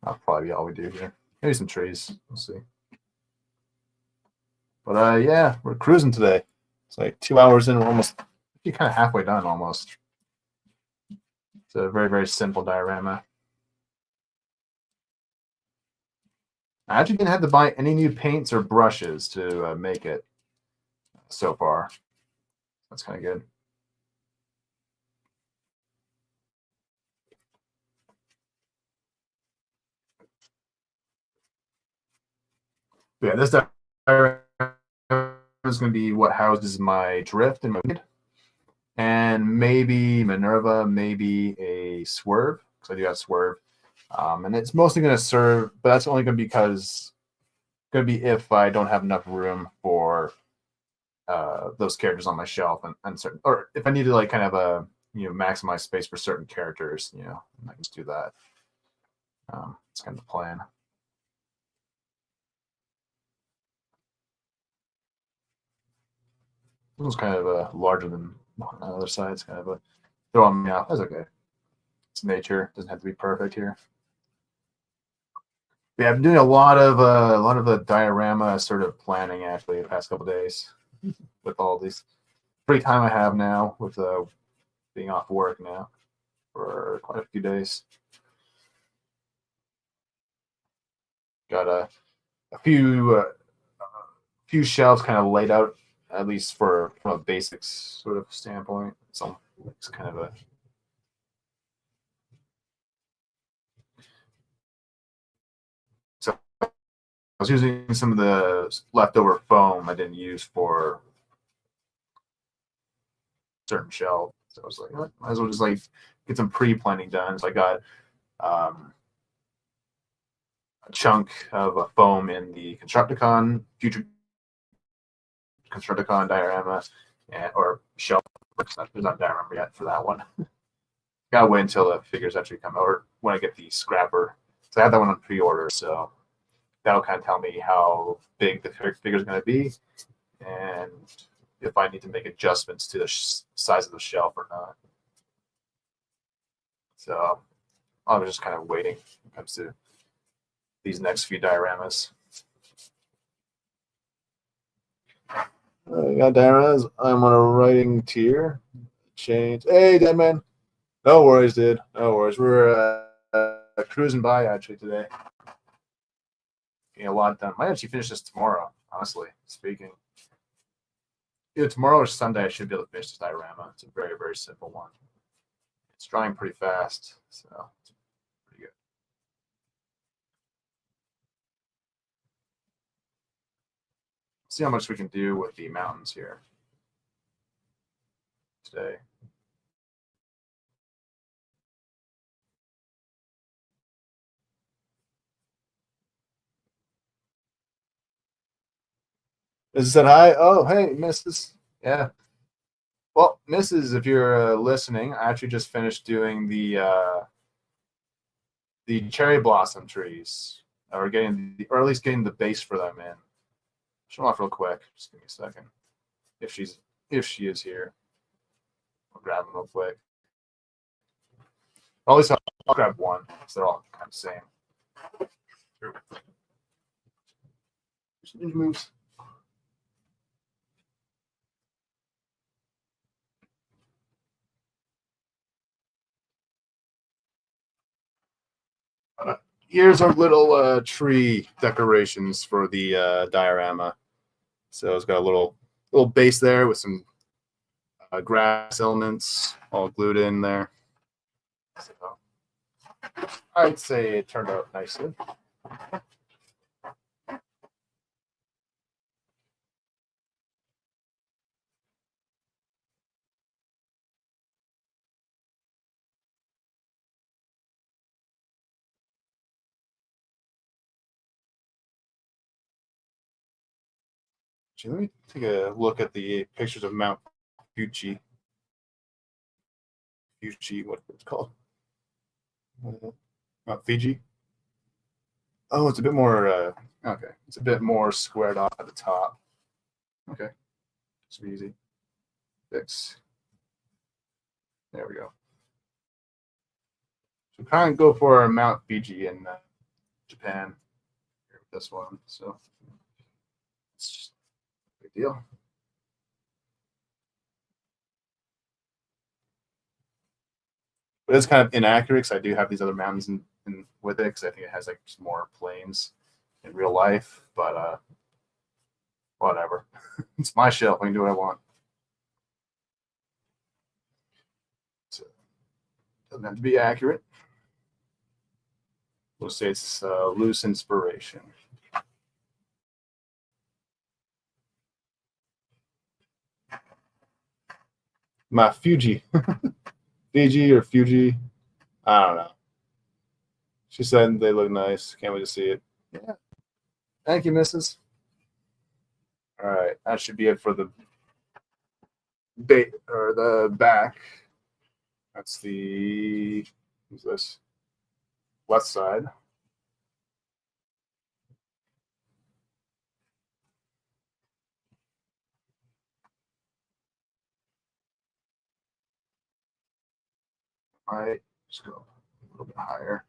That'll probably be all we do here. Maybe some trees. We'll see. But yeah, we're cruising today. It's like 2 hours in. We're almost kind of halfway done almost. It's a very, very simple diorama. I actually didn't have to buy any new paints or brushes to make it so far. That's kind of good. But yeah, this diorama is going to be what houses my drift and my wind, and maybe Minerva, maybe a swerve, because I do have swerve. And it's mostly going to serve, but that's only going to be because going to be if I don't have enough room for those characters on my shelf and certain, or if I need to like kind of maximize space for certain characters, I can just do that. It's kind of the plan. This one's kind of larger than on the other side. It's kind of throwing me off. That's okay. It's nature. Doesn't have to be perfect here. Yeah, I've been doing a lot of the diorama sort of planning actually the past couple of days with all these free time I have now with being off work now for quite a few days. Got a few shelves kind of laid out, at least from a basics sort of standpoint. So it's kind of a I was using some of the leftover foam I didn't use for certain shelves. So I was like, might as well just like get some pre-planning done. So I got a chunk of a foam in the Constructicon future Constructicon diorama or shelf. There's not diorama yet for that one. Gotta wait until the figures actually come out, or when I get the scrapper. So I have that one on pre-order, so that'll kind of tell me how big the figure is going to be, and if I need to make adjustments to the size of the shelf or not. So I was just kind of waiting when it comes to these next few dioramas. I got dioramas. I'm on a writing tier. Change. Hey, dead man. No worries, dude. No worries. We're cruising by actually today. Getting a lot done. Might actually finish this tomorrow, honestly speaking. Either tomorrow or Sunday, I should be able to finish this diorama. It's a very, very simple one. It's drying pretty fast, so it's pretty good. See how much we can do with the mountains here today. Mrs. said hi. Oh, hey, Mrs. Yeah. Well, Mrs., if you're listening, I actually just finished doing the cherry blossom trees, or at least getting the base for them in. Show them off real quick. Just give me a second. If she is here, I'll grab them real quick. At least I'll grab one, because they're all kind of the same. Ninja moves. Here's our little tree decorations for the diorama. So it's got a little base there with some grass elements all glued in there. So I'd say it turned out nicely. Let me take a look at the pictures of Mount Fuji. What it's called? Mount Fiji. Oh, it's a bit more. Okay, it's a bit more squared off at the top. Okay, it's easy. Fix. There we go. So kind of go for Mount Fiji in Japan. Here with this one, so it's just a big deal. But it's kind of inaccurate because I do have these other mountains in with it because I think it has like some more plains in real life. But whatever, it's my shelf. I can do what I want. So it doesn't have to be accurate. We'll say it's loose inspiration. My Fuji. Fiji or Fuji. I don't know. She said they look nice. Can't wait to see it. Yeah. Thank you, Mrs. All right. That should be it for the bait or the back. That's the what's this? Left side. All right. Just go a little bit higher.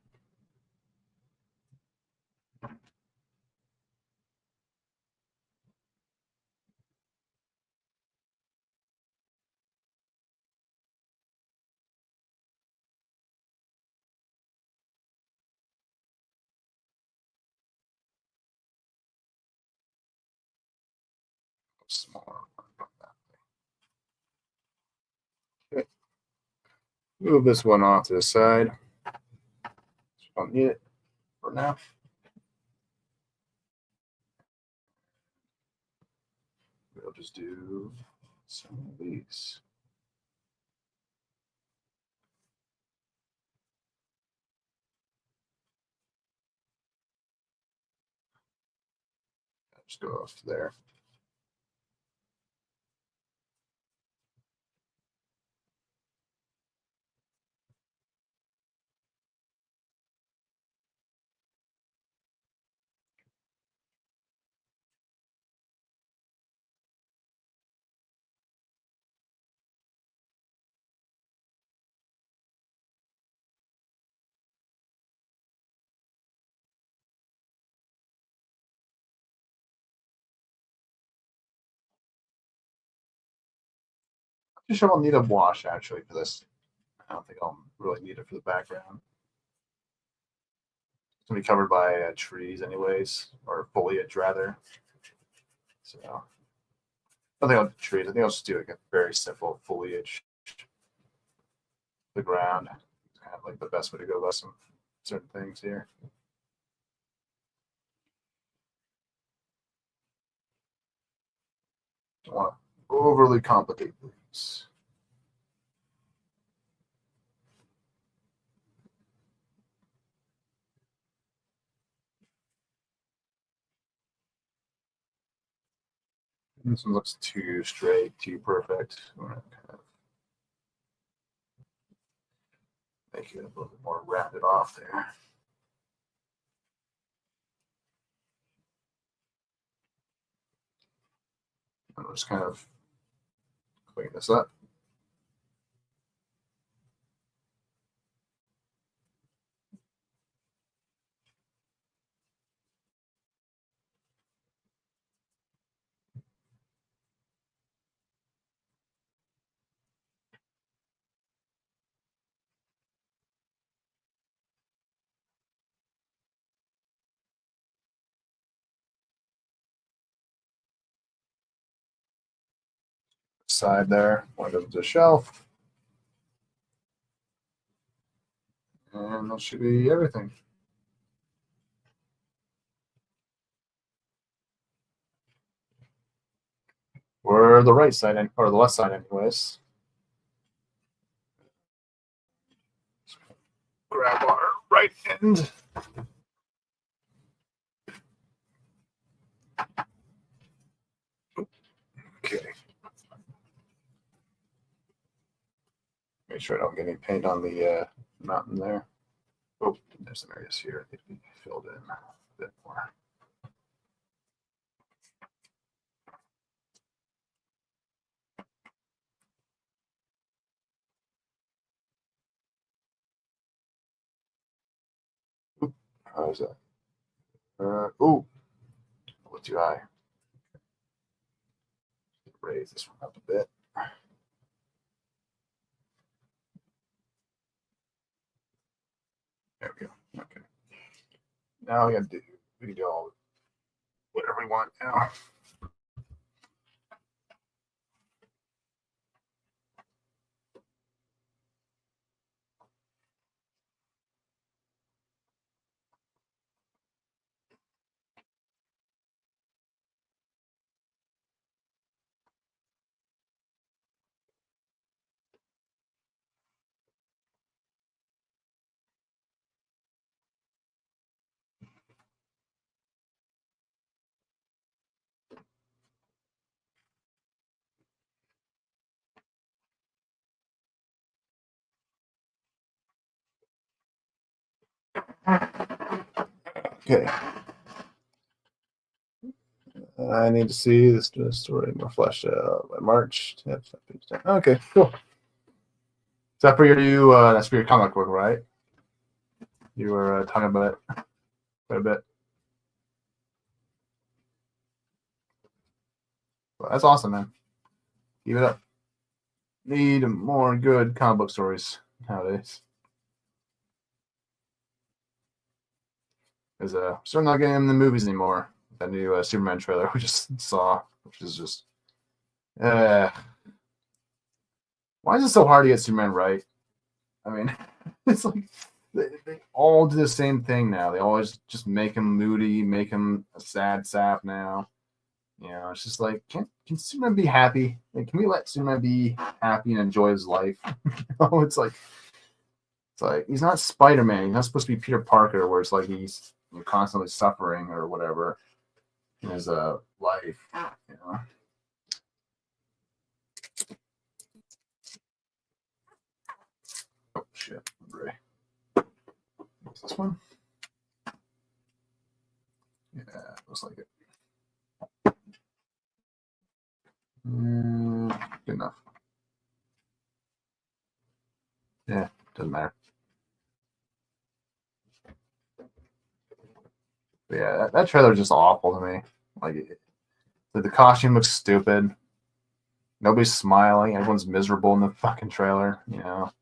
Smaller. Okay. Move this one off to the side. Don't need it for now. We'll just do some of these. Just go off there. I'm sure I'll need a wash actually for this. I don't think I'll really need it for the background. It's gonna be covered by trees anyways, or foliage rather. So I think I'll do trees. I think I'll just do like a very simple foliage. The ground. It's kind of like the best way to go about some certain things here. Don't want to overly complicate things. This one looks too straight, too perfect. I'm gonna kind of make it a little bit more rounded off there. And just kind of clean this up. side there. One goes to the shelf. And that should be everything. Or the right side, or the left side anyways. Grab our right end. Okay. Make sure I don't get any paint on the mountain there. Oh, there's some areas here that need to be filled in a bit more. How is that? Oh, a little too high. Raise this one up a bit. There we go. Okay. Now we can do all whatever we want now. Okay. I need to see this story more fleshed out by March. Okay, cool. Is that for your that's for your comic book, right? You were talking about it quite a bit. Well, that's awesome, man. Keep it up. Need more good comic book stories nowadays. Because certainly not getting in the movies anymore. That new Superman trailer we just saw, which is just why is it so hard to get Superman right? I mean, it's like they all do the same thing now. They always just make him moody, make him a sad sap now. You know, it's just like, can Superman be happy? Like, can we let Superman be happy and enjoy his life? It's like he's not Spider-Man. He's not supposed to be Peter Parker, where it's like he's constantly suffering or whatever in his life. You know. Oh shit! Gray. What's this one? Yeah, looks like it. Good enough. Yeah, doesn't matter. But yeah, that trailer is just awful to me. Like the costume looks stupid. Nobody's smiling. Everyone's miserable in the fucking trailer. You know,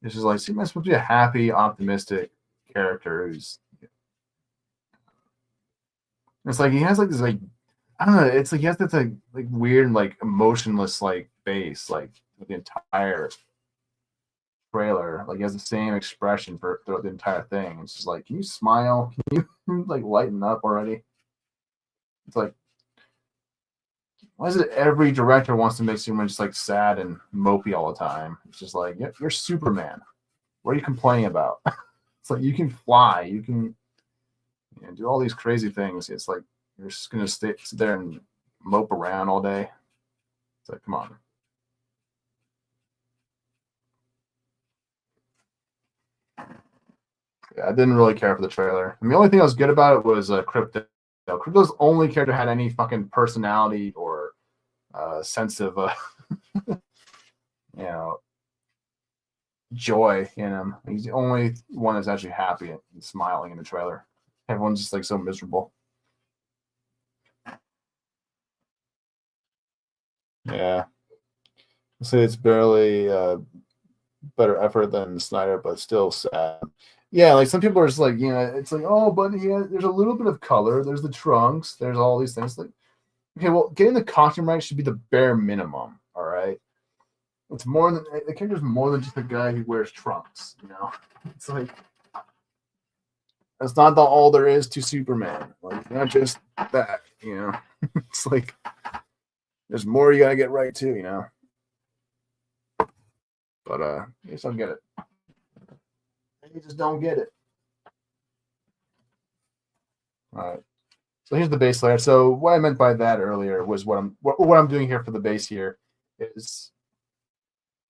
it's just like Superman's supposed to be a happy, optimistic character who's. It's like he has like this like. I don't know. It's like he has this like weird, like emotionless, like face, like the entire trailer. Like he has the same expression for throughout the entire thing. It's just like, can you smile? Can you like lighten up already? It's like, why is it every director wants to make Superman just like sad and mopey all the time? It's just like, yeah, you're Superman. What are you complaining about? It's like you can fly, you can do all these crazy things. It's like you're just gonna sit there and mope around all day. It's like, come on. Yeah, I didn't really care for the trailer. And the only thing that was good about it was Crypto. Crypto's only character had any fucking personality or sense of joy in him. He's the only one that's actually happy and smiling in the trailer. Everyone's just like so miserable. Yeah. I'll say it's barely better effort than Snyder, but still sad. Yeah, like some people are just like, it's like, oh, but there's a little bit of color. There's the trunks. There's all these things. Like, okay, well, getting the costume right should be the bare minimum. All right. It's more than the character's more than just a guy who wears trunks. You know, it's like that's not all there is to Superman. Like not just that. You know, it's like there's more you gotta get right too. You know, but I just don't get it. You just don't get it. All right. So here's the base layer. So what I meant by that earlier was what I'm doing here for the base here is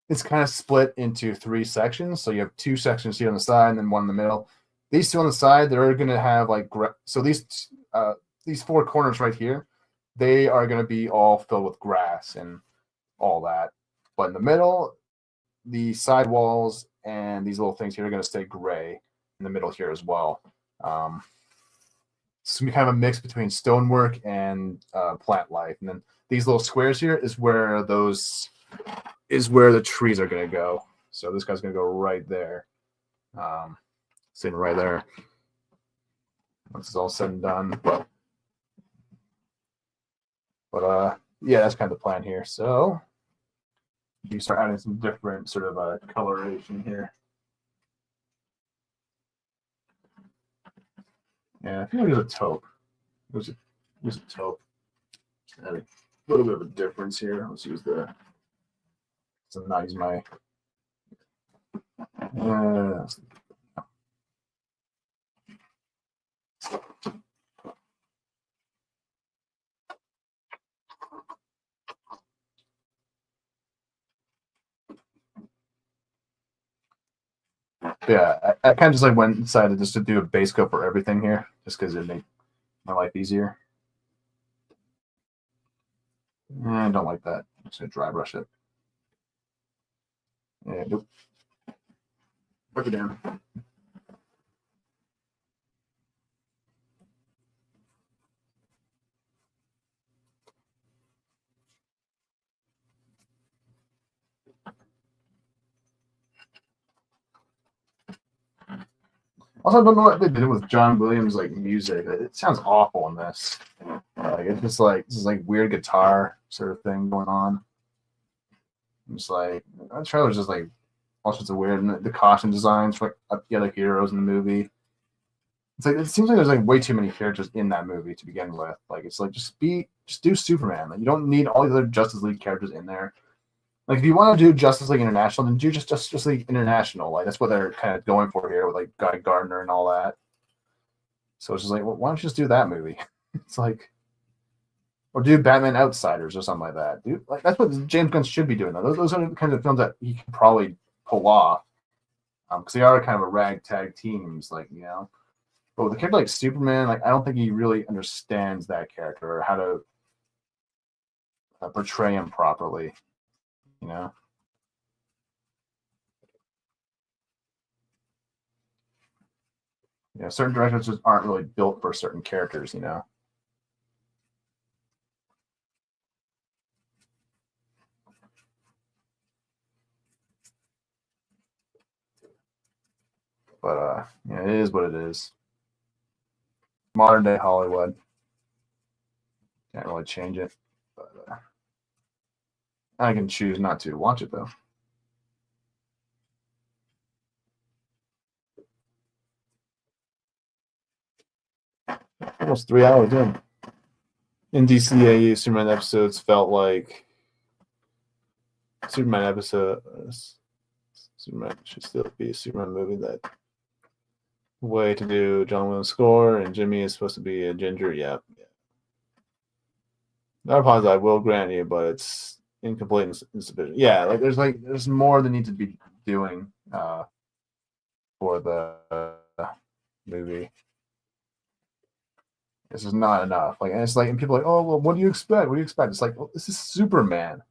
it's kind of split into 3 sections. So you have 2 sections here on the side and then one in the middle. These 2 on the side, they're going to have like so these 4 corners right here, they are going to be all filled with grass and all that. But in the middle, the side walls and these little things here are going to stay gray in the middle here as well. It's going to be kind of a mix between stonework and plant life. And then these little squares here is where the trees are going to go. So this guy's going to go right there. Sitting right there. Once it's all said and done. But yeah, that's kind of the plan here. So you start adding some different sort of coloration here. Yeah, I think I'll use a taupe. Use a taupe. Add a little bit of a difference here. Let's use the. So not use my. Yeah, I kind of just like went and decided just to do a base coat for everything here, just because it made my life easier. I don't like that. I'm just gonna dry brush it. Yeah, nope. Put it down. Also, I don't know what they did with John Williams' like music. It sounds awful in this. Like it's just like this is like weird guitar sort of thing going on. I'm just like the trailer's just like all sorts of weird, and the costume designs for like, the other heroes in the movie. It's like it seems like there's like way too many characters in that movie to begin with. Like it's like just do Superman. Like you don't need all the other Justice League characters in there. Like if you want to do Justice League International, then do just Justice League International. Like that's what they're kind of going for here with like Guy Gardner and all that. So it's just like, well, why don't you just do that movie? It's like, or do Batman Outsiders or something like that. Dude, like that's what James Gunn should be doing. Those are the kinds of films that he can probably pull off, because they are kind of a ragtag teams, like you know. But with a character like Superman, like I don't think he really understands that character or how to portray him properly. You know, certain directors just aren't really built for certain characters. You know, but yeah, it is what it is. Modern day Hollywood, can't really change it. But I can choose not to watch it though. Almost 3 hours in. In DCAU, Superman episodes felt like Superman should still be a Superman movie. That way to do John Williams' score, and Jimmy is supposed to be a ginger. Yeah. Not apologize, I will grant you, but it's incomplete and insufficient. Yeah, there's more that needs to be doing for the movie. This is not enough. Like, and it's like, and people are like, oh, well, what do you expect? What do you expect? It's like, well, this is Superman,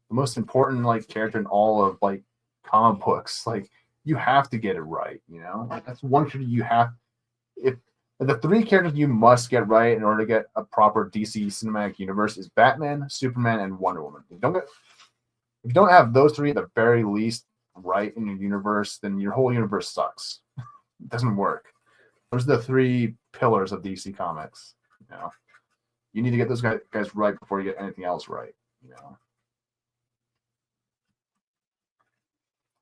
the most important like character in all of like comic books. Like, you have to get it right. You know, like, that's one character you have. If the 3 characters you must get right in order to get a proper DC cinematic universe is Batman, Superman, and Wonder Woman. If you don't have those 3 at the very least right in your universe, then your whole universe sucks. It doesn't work. Those are the 3 pillars of DC Comics. You know, you need to get those guys right before you get anything else right. You know,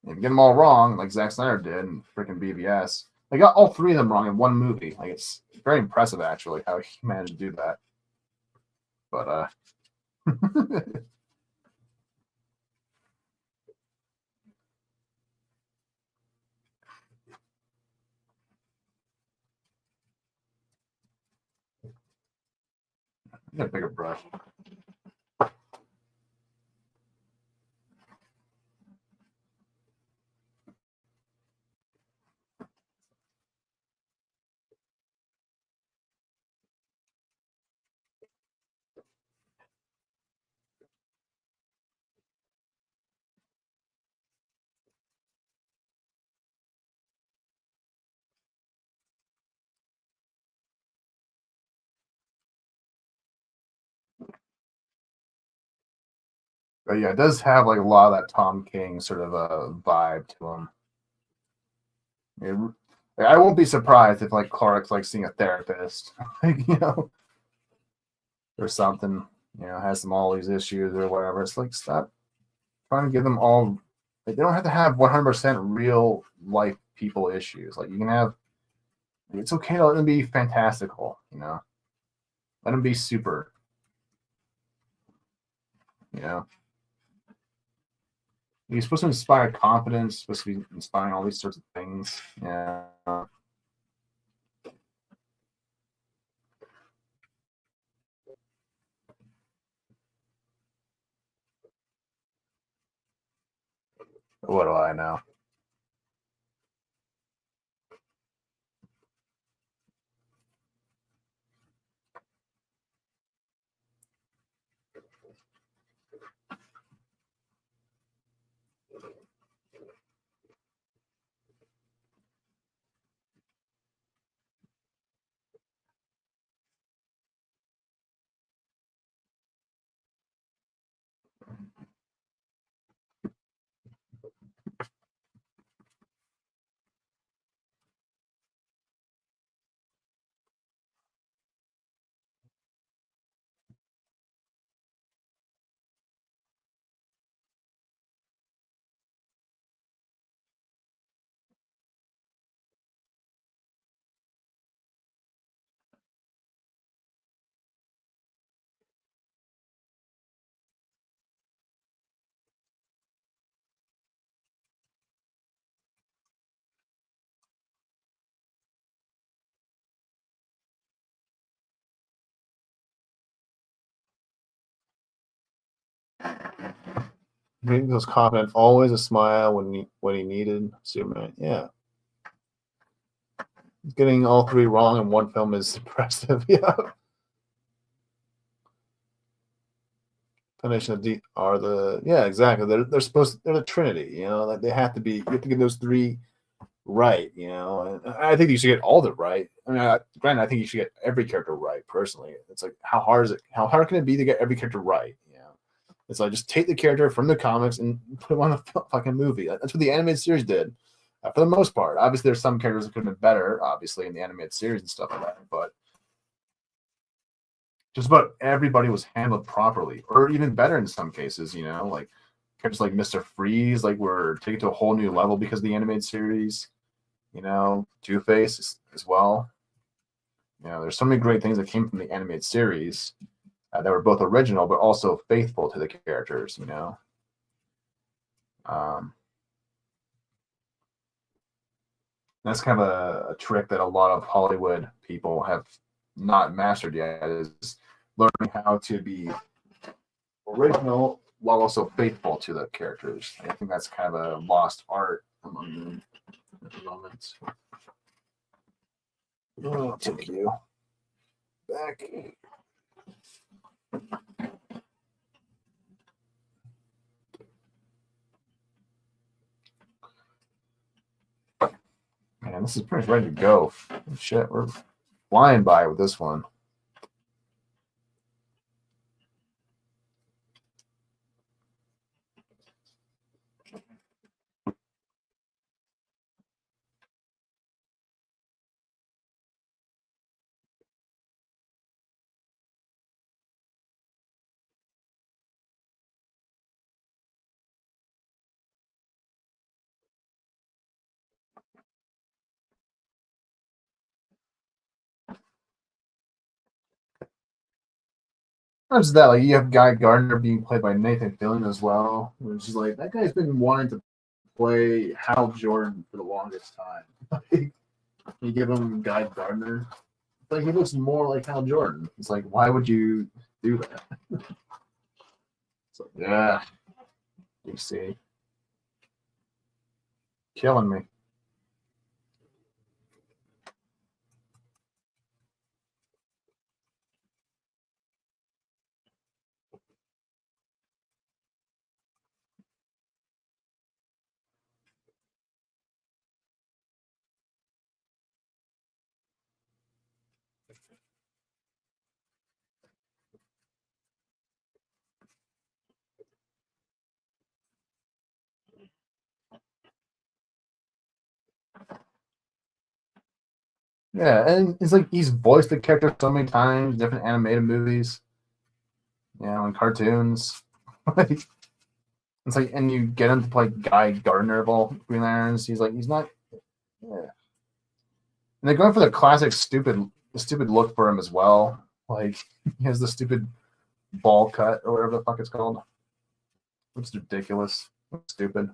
If you get them all wrong, like Zack Snyder did in freaking BVS, they got all three of them wrong in one movie. Like, it's very impressive, actually, how he managed to do that. But, get a bigger brush. But yeah, it does have like a lot of that Tom King sort of a vibe to him. I won't be surprised if like Clark's like seeing a therapist, like, or something, has them all these issues or whatever. It's like, stop trying to give them all. Like, they don't have to have 100% real life people issues. Like, you can have. It's okay to let them be fantastical, Let them be super. You're supposed to inspire confidence, supposed to be inspiring all these sorts of things. Yeah. What do I know? He was confident, always a smile when he needed Superman. Yeah. Getting all three wrong in one film is impressive. Yeah. Foundation of D are exactly. They're supposed they're the Trinity, like they have to be. You have to get those three right, and I think you should get all the right. I mean, granted, I think you should get every character right. Personally, it's like how hard is it? How hard can it be to get every character right? It's like just take the character from the comics and put him on a fucking movie. That's what the animated series did, for the most part. Obviously, there's some characters that could have been better, obviously, in the animated series and stuff like that. But just about everybody was handled properly, or even better in some cases. Like characters like Mr. Freeze, like were taken to a whole new level because of the animated series. Two-Face as well. There's so many great things that came from the animated series that were both original but also faithful to the characters. That's kind of a trick that a lot of Hollywood people have not mastered yet, is learning how to be original while also faithful to the characters. I think that's kind of a lost art among them at the moment. I'll take you back. Man, this is pretty much ready to go. Shit, we're flying by with this one. Not just that, like you have Guy Gardner being played by Nathan Fillion as well, which is like that guy's been wanting to play Hal Jordan for the longest time. Like, you give him Guy Gardner, like he looks more like Hal Jordan. It's like, why would you do that? So yeah, you see, killing me. Yeah, and it's like he's voiced the character so many times, different animated movies, and cartoons. Like it's like, and you get him to play Guy Gardner of all Green Lanterns. He's like, he's not. Yeah. And they're going for the classic stupid look for him as well. Like he has the stupid ball cut or whatever the fuck it's called. It's ridiculous. It's stupid.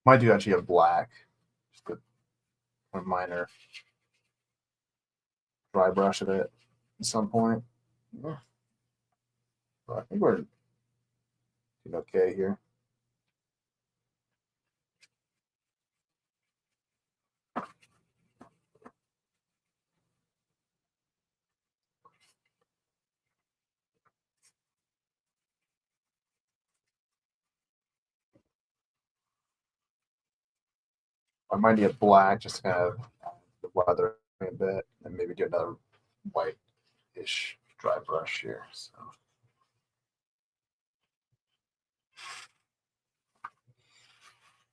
Might do actually a black, just a minor dry brush of it at some point. Yeah. But I think we're doing okay here. I might do a black just to kind of the weather a bit, and maybe do another white-ish dry brush here. So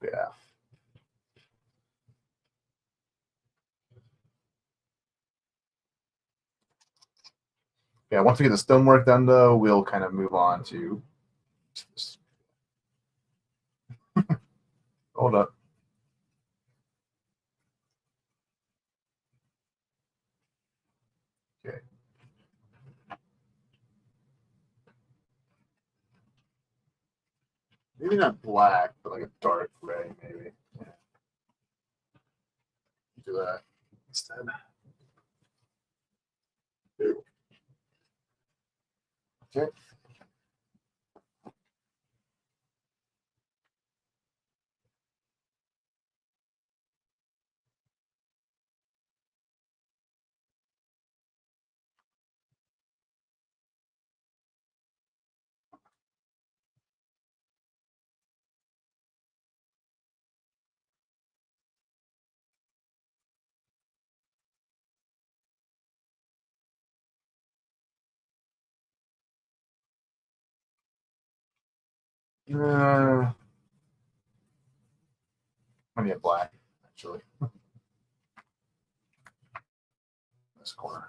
yeah. Yeah, once we get the stonework done, though, we'll kind of move on to. Hold up. Okay. Maybe not black, but like a dark gray, maybe. Yeah. Do that instead. Okay. I need a black, actually. This corner.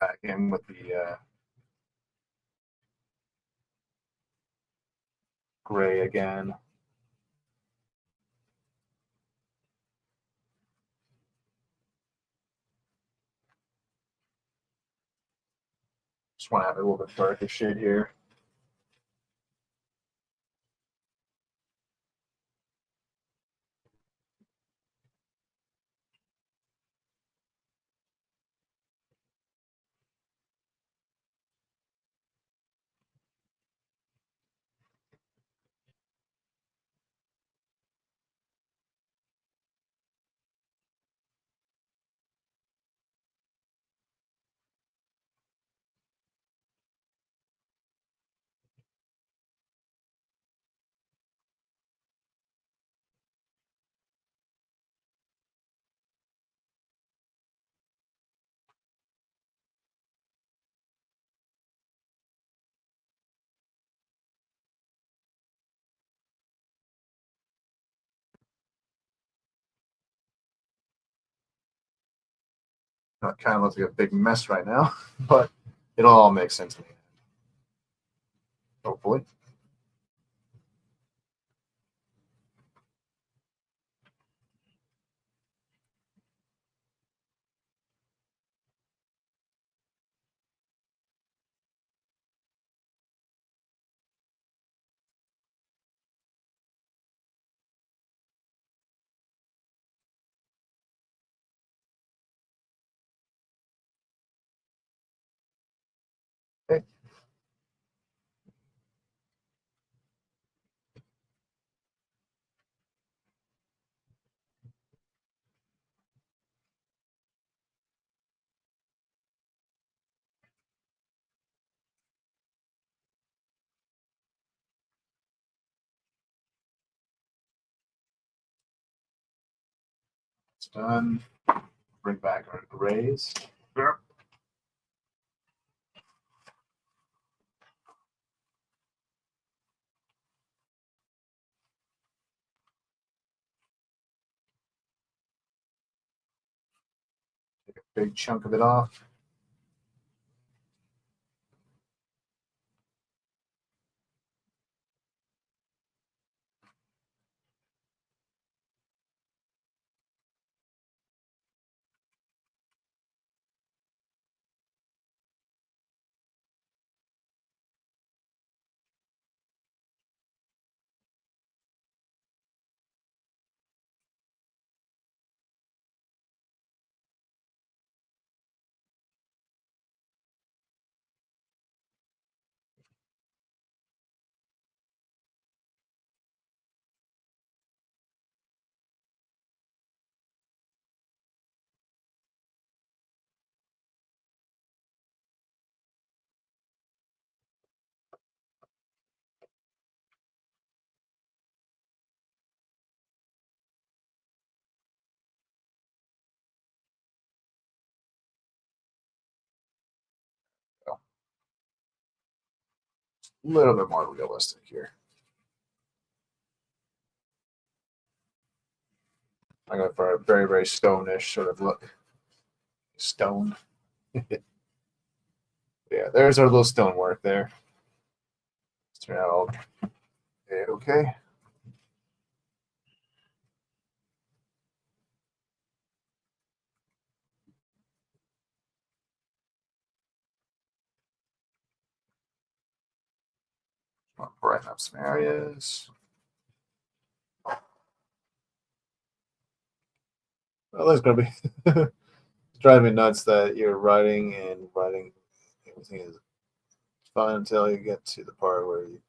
Back in with the gray again. Just want to have a little bit darker shade here. It kind of looks like a big mess right now, but it'll all make sense to me. Hopefully. Okay. It's done. Bring back our grays. Yep. Take a big chunk of it off. little bit more realistic here. I'm going for a very, very stone-ish sort of look. Stone. Yeah, there's our little stonework there. Let's turn out all okay. I'll brighten up some areas. Well, it's gonna be driving me nuts that you're writing and writing. Everything is fine until you get to the part where you,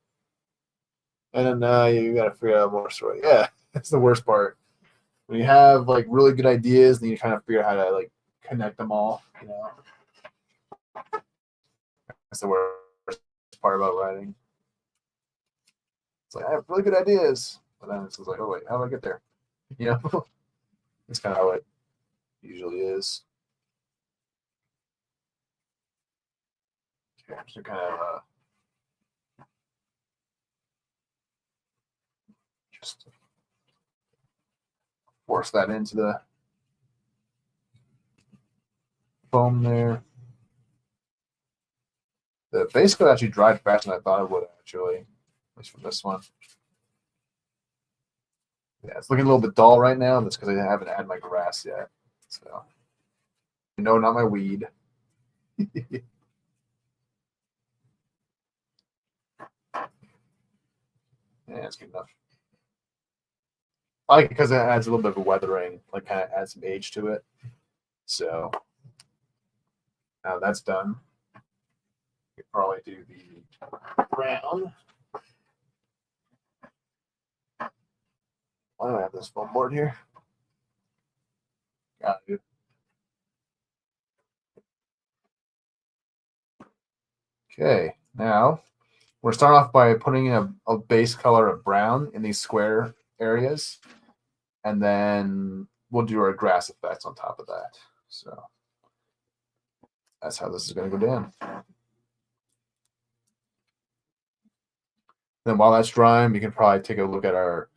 and then now you got to figure out more story. Yeah, that's the worst part. When you have like really good ideas, then you kind of figure out how to like connect them all. You know, that's the worst part about writing. It's like I have really good ideas, but then it's like, oh wait, how do I get there? You know, that's kind of how it usually is. Okay, so kind of just force that into the foam there. The base coat actually dried faster than I thought it would, actually, at least for this one. Yeah, it's looking a little bit dull right now. That's because I haven't added my grass yet. So, no, not my weed. Yeah, it's good enough. I like it because it adds a little bit of a weathering, like kind of adds some age to it. So now that's done. We could probably do the brown. Why do I have this foam board here? Got it. Okay, now we're starting off by putting in a base color of brown in these square areas, and then we'll do our grass effects on top of that. So that's how this is going to go down. Then while that's drying, we can probably take a look at our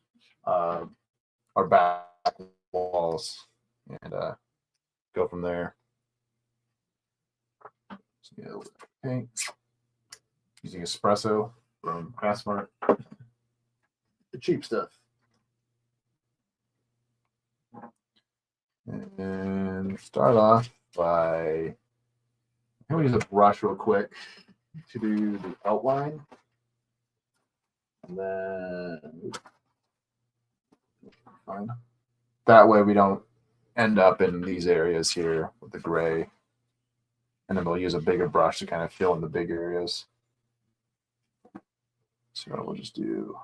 back walls and go from there. So, yeah, okay. Using espresso from Craftsmart, the cheap stuff. And start off by, I'm going to use a brush real quick to do the outline. And then, fine. That way we don't end up in these areas here with the gray. And then we'll use a bigger brush to kind of fill in the big areas. So we'll just do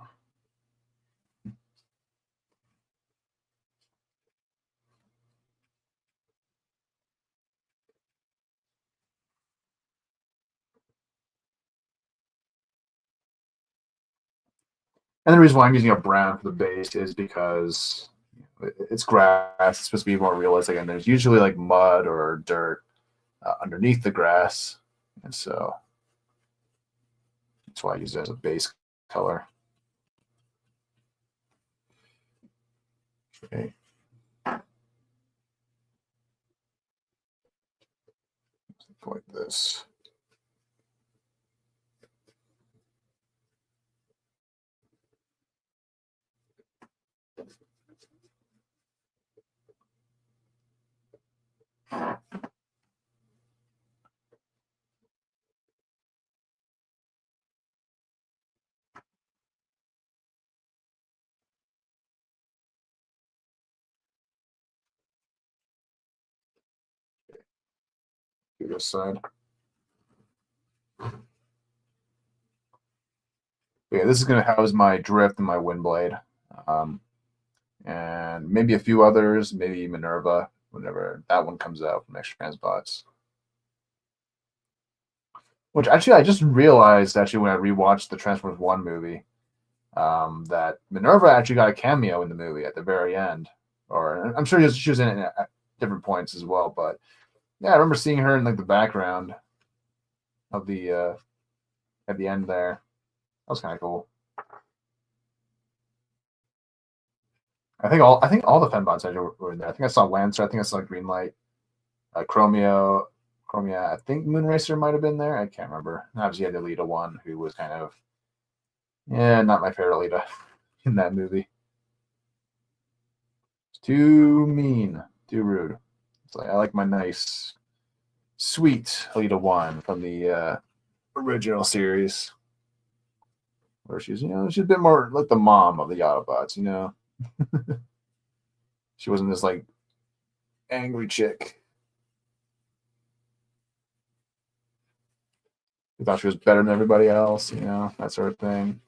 and the reason why I'm using a brown for the base is because it's grass. It's supposed to be more realistic, and there's usually like mud or dirt underneath the grass, and so that's why I use it as a base color. Okay. Like this. Do this side. Yeah, this is going to house my drift and my wind blade, and maybe a few others, maybe Minerva, whenever that one comes out from Extra Transbots. Which actually, I just realized actually when I rewatched the Transformers 1 movie, that Minerva actually got a cameo in the movie at the very end. Or I'm sure she was in it at different points as well, but yeah, I remember seeing her in like the background of the at the end there. was kind of cool. I think all the Fembot sets were in there. I think I saw Lancer. I think I saw Greenlight, Chromia. I think Moonracer might have been there. I can't remember. Obviously, you had the Lita one, who was kind of, not my favorite Lita in that movie. It's too mean, too rude. It's like I like my nice, sweet Lita one from the original series, where she's she's a bit more like the mom of the Autobots. She wasn't this like angry chick who thought she was better than everybody else, that sort of thing.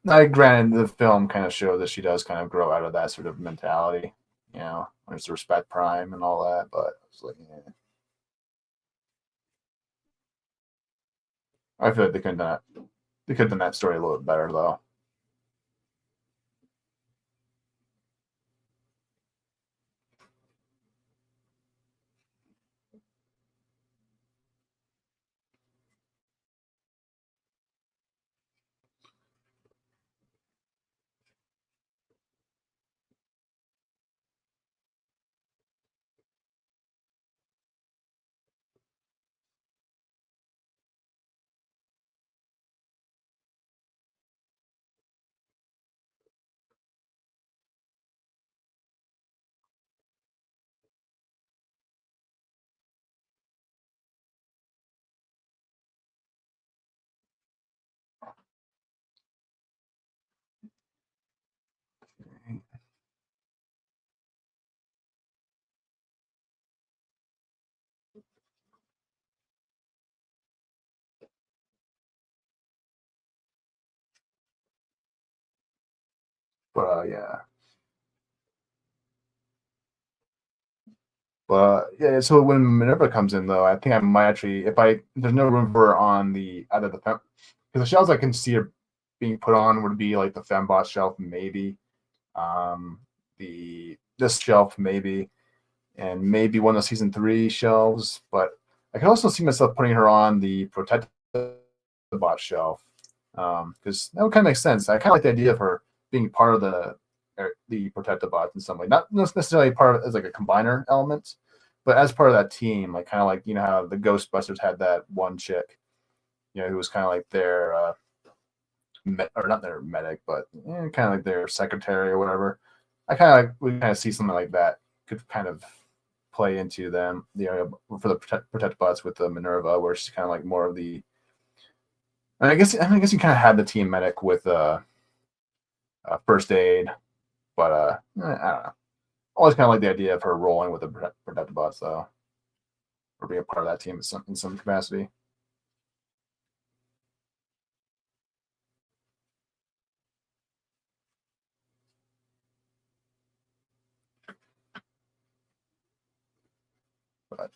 Now, granted, the film kind of showed that she does kind of grow out of that sort of mentality, when it's to respect Prime and all that, but it's like, I feel like they could have done that story a little bit better, though. But yeah. But yeah, so when Minerva comes in, though, I think I might actually, if there's no room for her on either the because the shelves I can see her being put on would be like the Fembot shelf, maybe, this shelf, maybe, and maybe one of the season 3 shelves. But I can also see myself putting her on the Protect the Bot shelf, because that would kind of make sense. I kind of like the idea of her being part of the Protective Bots in some way, not necessarily part of it as like a combiner element, but as part of that team, like kind of like how the Ghostbusters had that one chick, who was kind of like their or not their medic, but kind of like their secretary or whatever. I kind of would kind of see something like that could kind of play into them, for the Protective Bots with the Minerva, where she's kind of like more of the. And I guess you kind of had the team medic with first aid. But I don't know. Always kind of like the idea of her rolling with the Protective Bots, though, or being a part of that team in some capacity. But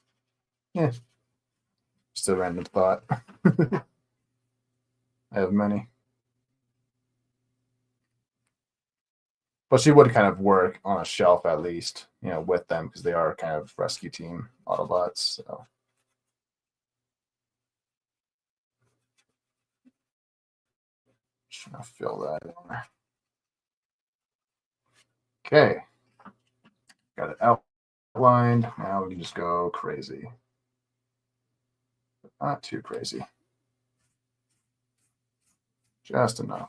yeah, just a random thought. I have many, but she would kind of work on a shelf at least, with them, because they are kind of rescue team Autobots. So. Just gonna fill that in. Okay, got it outlined. Now we can just go crazy. Not too crazy. Just enough.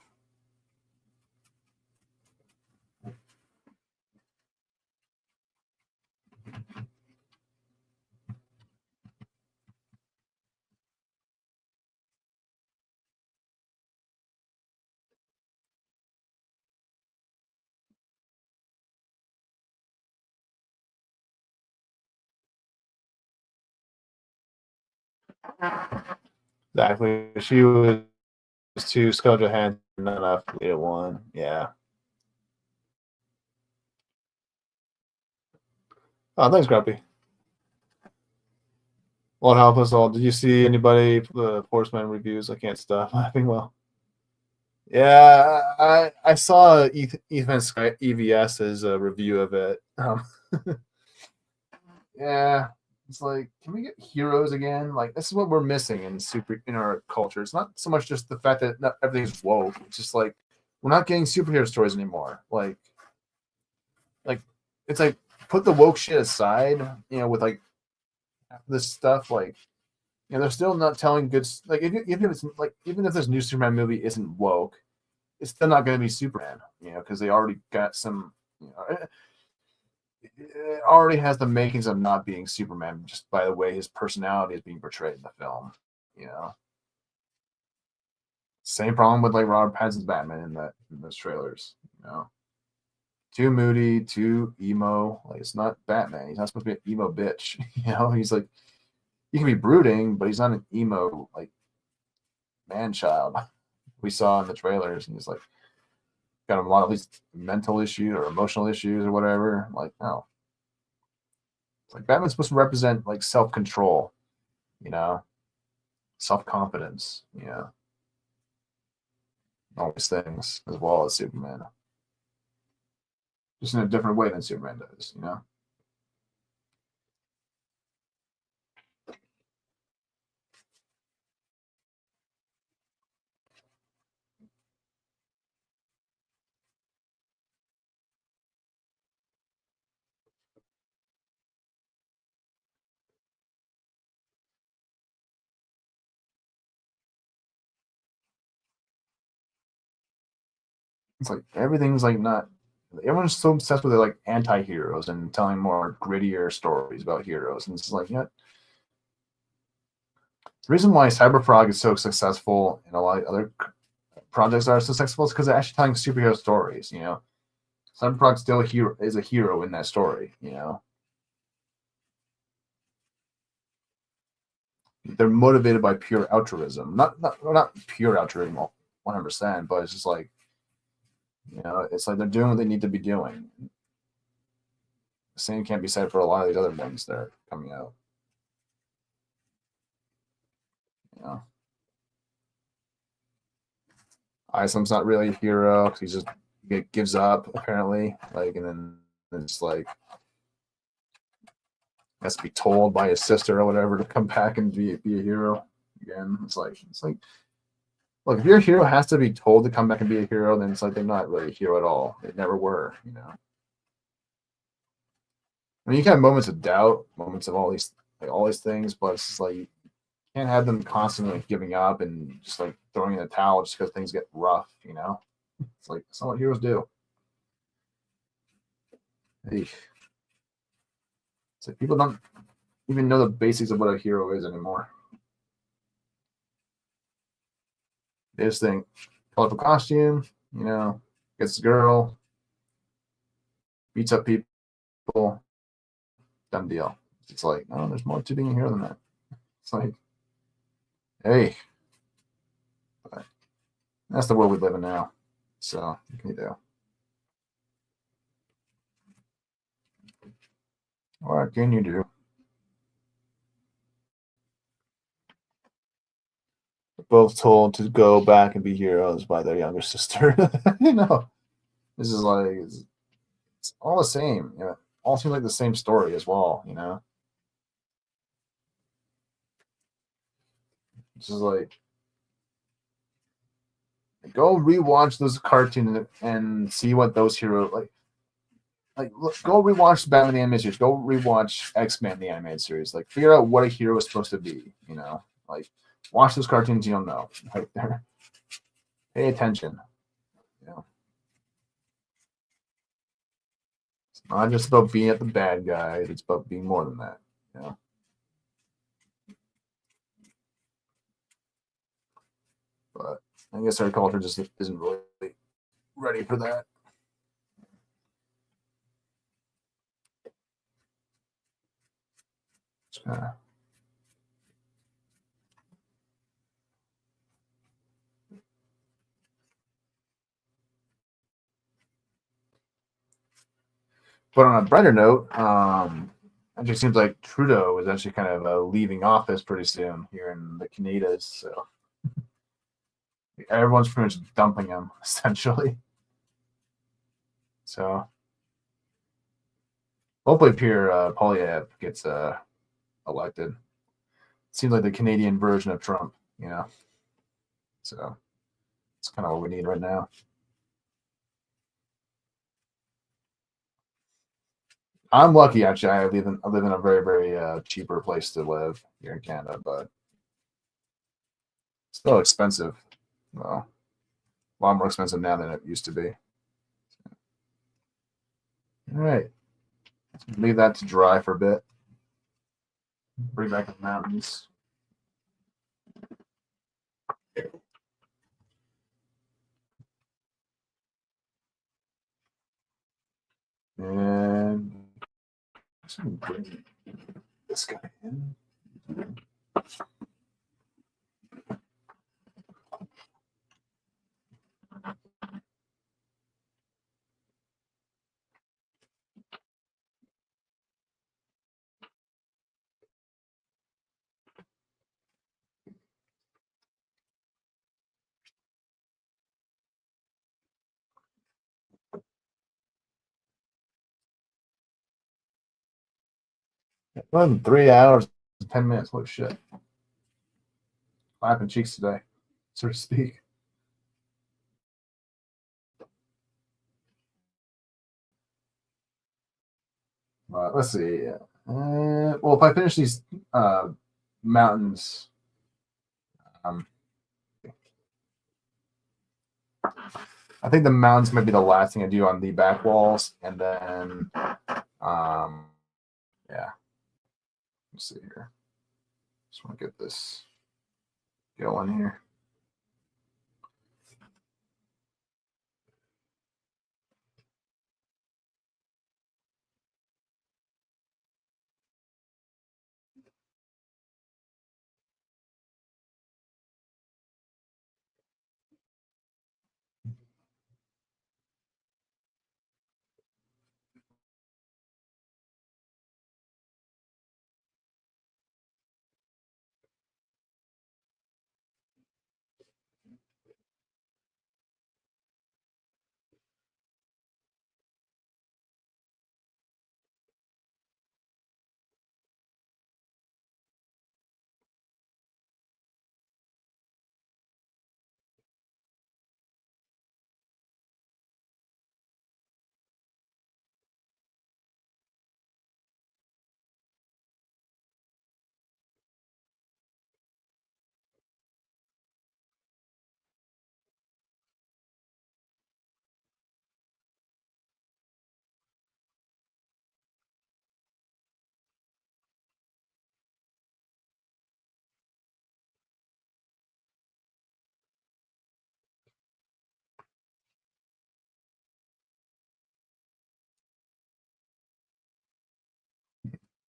Exactly. She was 2, Scarlett Johansson, not enough. Lita 1. Yeah. Oh, thanks, Grumpy. Won't help us all. Did you see anybody the Forceman reviews? I can't stop laughing. Well, yeah, I saw Ethan Sky EVS's review of it. Yeah, It's like, can we get heroes again? Like, this is what we're missing in our culture. It's not so much just the fact that not everything's woke. It's just like we're not getting superhero stories anymore. Like it's like put the woke shit aside, with like this stuff. Like, they're still not telling good. Like, even if it's like, even if this new Superman movie isn't woke, it's still not going to be Superman. Because they already got some. It already has the makings of not being Superman just by the way his personality is being portrayed in the film. You know, same problem with like Robert Pattinson's Batman in those trailers. Too moody, too emo. Like, it's not Batman. He's not supposed to be an emo bitch. He's like, he can be brooding, but he's not an emo like man child we saw in the trailers. And he's like got a lot of these mental issues or emotional issues or whatever. Like, no. It's like Batman's supposed to represent like self-control, self-confidence, all these things, as well as Superman. Just in a different way than Superman does, It's like everything's like not. Everyone's so obsessed with like anti-heroes and telling more grittier stories about heroes, and it's like, the reason why Cyberfrog is so successful and a lot of other projects are so successful is because they're actually telling superhero stories. Cyberfrog still is a hero in that story. They're motivated by pure altruism, not pure altruism, 100%, but it's just like, it's like they're doing what they need to be doing. The same can't be said for a lot of these other ones that are coming out. Iceland's not really a hero because he just gives up apparently. Like, and then it's like has to be told by his sister or whatever to come back and be a hero again. It's like look, if your hero has to be told to come back and be a hero, then it's like they're not really a hero at all. They never were. I mean, you can have moments of doubt, moments of all these things, but it's just like you can't have them constantly like giving up and just like throwing in the towel just because things get rough. It's like that's not what heroes do. It's like people don't even know the basics of what a hero is anymore. They just think colorful costume, gets the girl, beats up people, done deal. It's like, no, there's more to being a hero than that. It's like, hey, but that's the world we live in now. So what can you do? What can you do? Both told to go back and be heroes by their younger sister. This is like it's all the same. All seems like the same story as well. This is like go rewatch those cartoons and see what those heroes like. Look, go rewatch Batman the animated series. Go rewatch X-Men the animated series. Like, figure out what a hero is supposed to be. Like, watch those cartoons. You don't know. Like, pay attention. It's not just about being at the bad guys. It's about being more than that. But I guess our culture just isn't really ready for that. But on a brighter note, actually seems like Trudeau is actually kind of leaving office pretty soon here in the Canadas. So everyone's pretty much dumping him essentially. So hopefully Pierre Polyev gets elected. Seems like the Canadian version of Trump, you know. So it's kind of what we need right now. I'm lucky, actually. I live in a very, very cheaper place to live here in Canada, but still expensive. Well, a lot more expensive now than it used to be. All right, leave that to dry for a bit. Bring back the mountains. And bring this guy in. Well, in 3 hours and 10 minutes. Holy shit. Laughing cheeks today, so to speak. Let's see. Well, if I finish these mountains, I think the mountains might be the last thing I do on the back walls, and then, yeah. Let's see here. Just want to get this going here.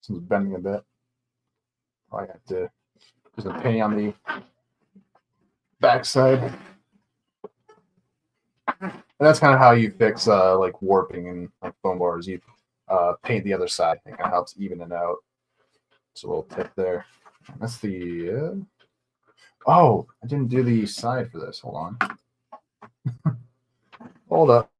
This is bending a bit. Probably have to do some painting on the backside. And that's kind of how you fix like warping and like foam bars. You paint the other side. It kind of helps even it out. It's a little tip there. That's the. Oh, I didn't do the side for this. Hold on. Hold up.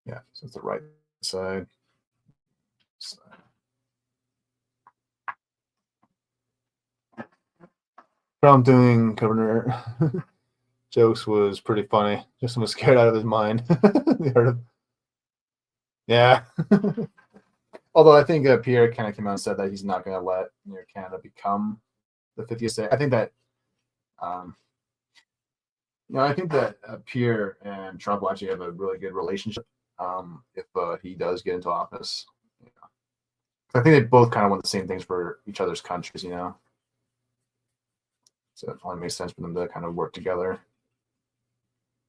Yeah, so it's the right side. Trump doing governor jokes was pretty funny. Just was scared out of his mind. Yeah. Although I think Pierre kind of came out and said that he's not going to let Canada become the 50th state. I think that, I think that Pierre and Trump will actually have a really good relationship if he does get into office. I think they both kind of want the same things for each other's countries, So it only makes sense for them to kind of work together.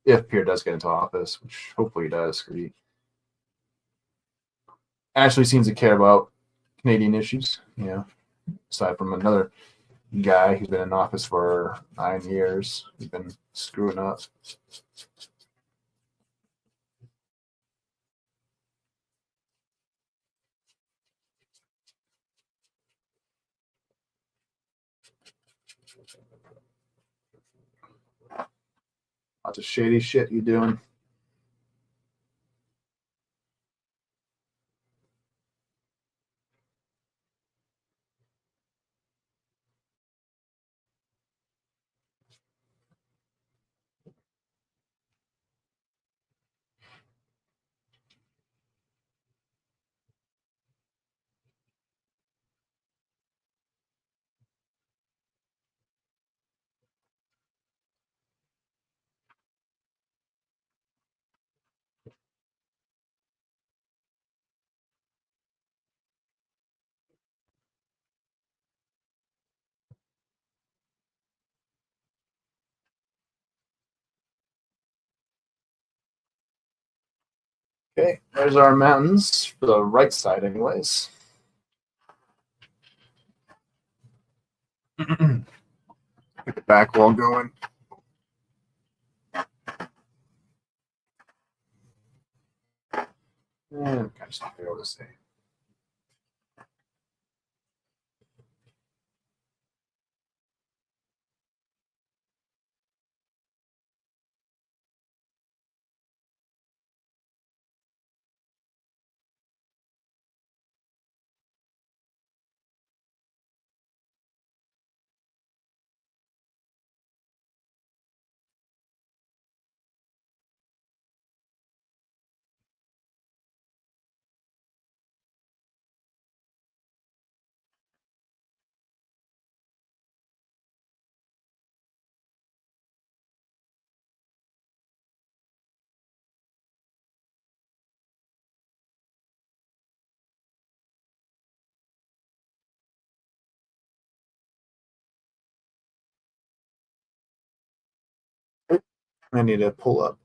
If Pierre does get into office, which hopefully he does, because he actually seems to care about Canadian issues, aside from another guy who's been in office for 9 years. He's been screwing up. Lots of shady shit you doing. Okay, there's our mountains for the right side anyways. Get the back wall going. And kind of not be able to see. I need to pull up.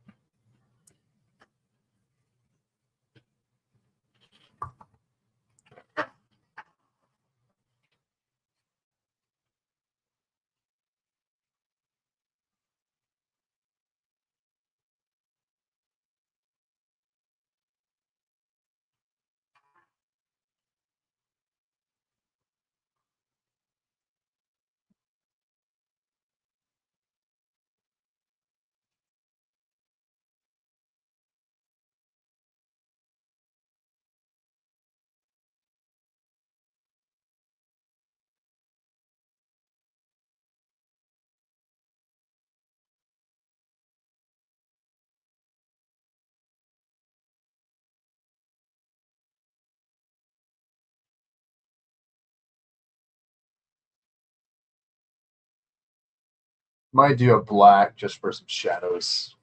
Might do a black just for some shadows.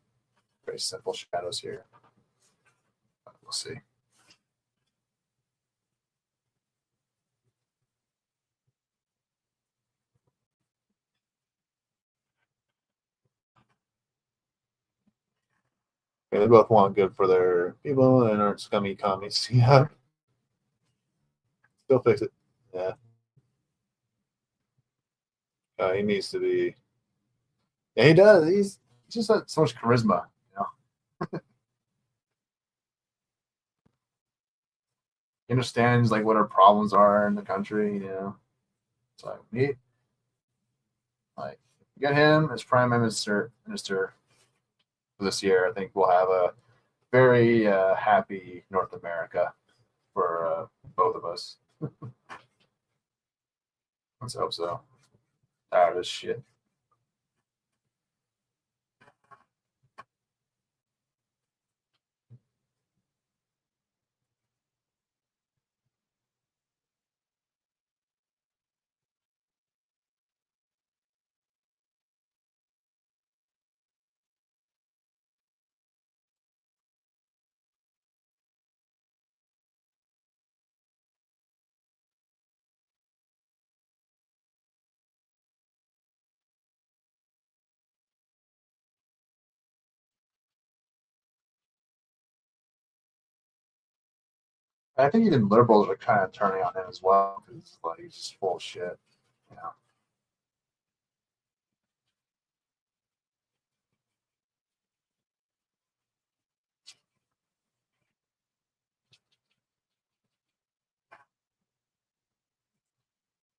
Very simple shadows here. We'll see. Yeah, they both want good for their people and aren't scummy commies. Yeah. Still fix it. Yeah. He needs to be. Yeah, he does. He's just got so much charisma. You know, he understands like what our problems are in the country. You know, it's like we like get him as prime minister for this year. I think we'll have a very happy North America for both of us. Let's hope so. Tired of this shit. I think even liberals are kind of turning on him as well because like he's just full of shit. You know.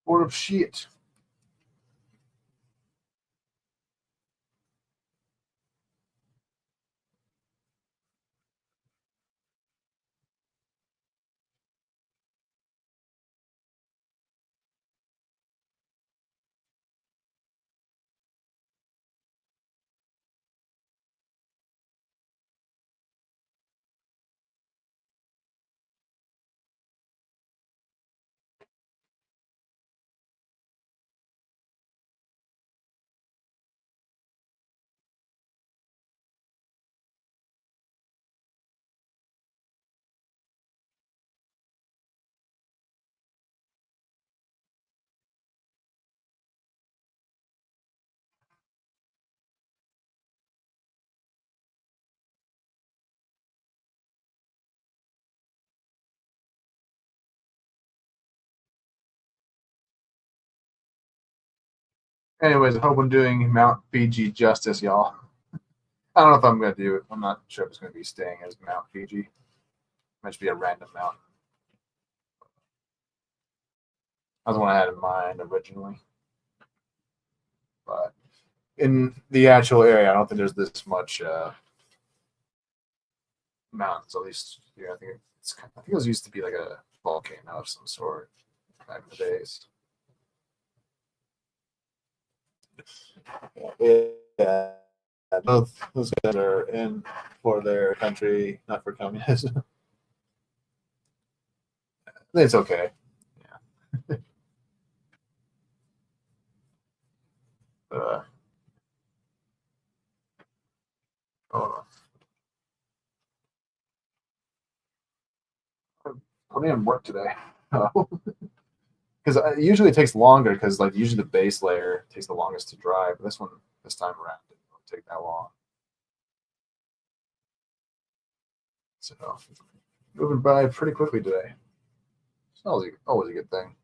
Full of shit. Anyways, I hope I'm doing Mount Fiji justice, y'all. I don't know if I'm going to do it. I'm not sure if it's going to be staying as Mount Fiji. It might just be a random mountain. That's the one I had in mind originally. But in the actual area, I don't think there's this much mountains. At least here, I think it was used to be like a volcano of some sort back in the days. Yeah, both those guys are in for their country, not for communism. It's okay. Yeah. Oh, I'm putting in work today. Because usually it takes longer because like usually the base layer takes the longest to dry, but this time around it won't take that long. So moving by pretty quickly today. It's always a good thing.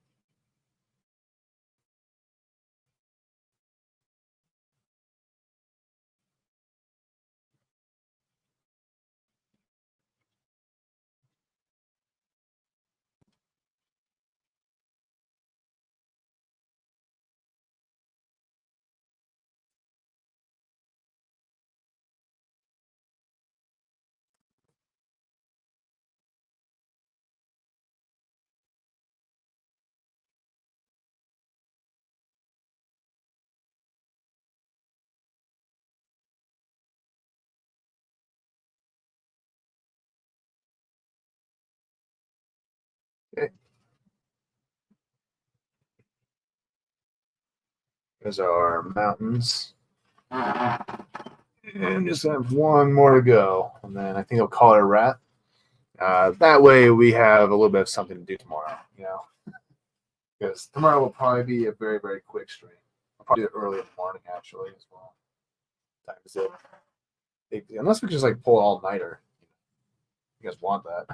Okay. There's our mountains. And just have one more to go. And then I think I'll call it a wrap. That way we have a little bit of something to do tomorrow, you know. Because tomorrow will probably be a very, very quick stream. I'll probably do it early in the morning actually as well. Time is it. Unless we just like pull an all-nighter. You guys want that.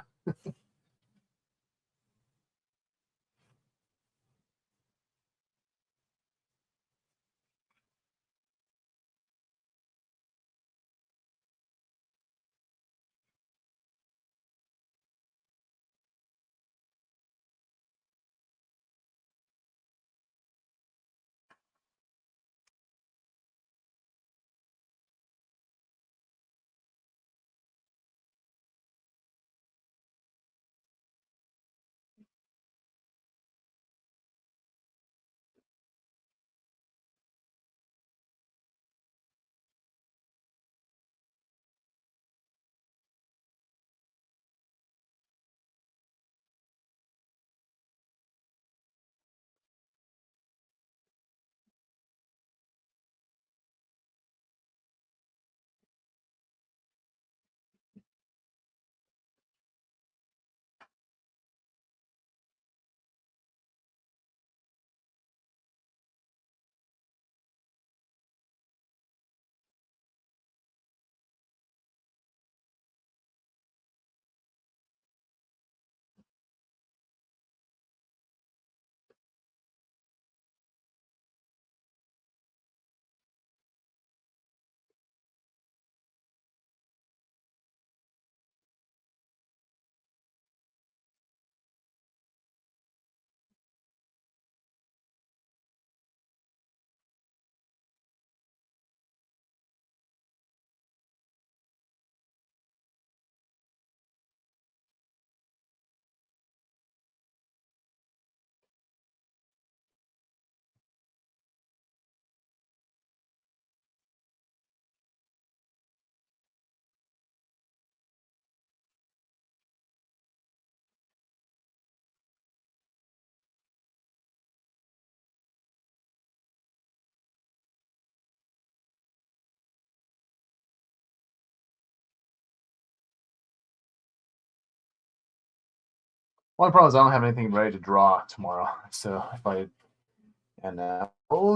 One problem is I don't have anything ready to draw tomorrow. So we'll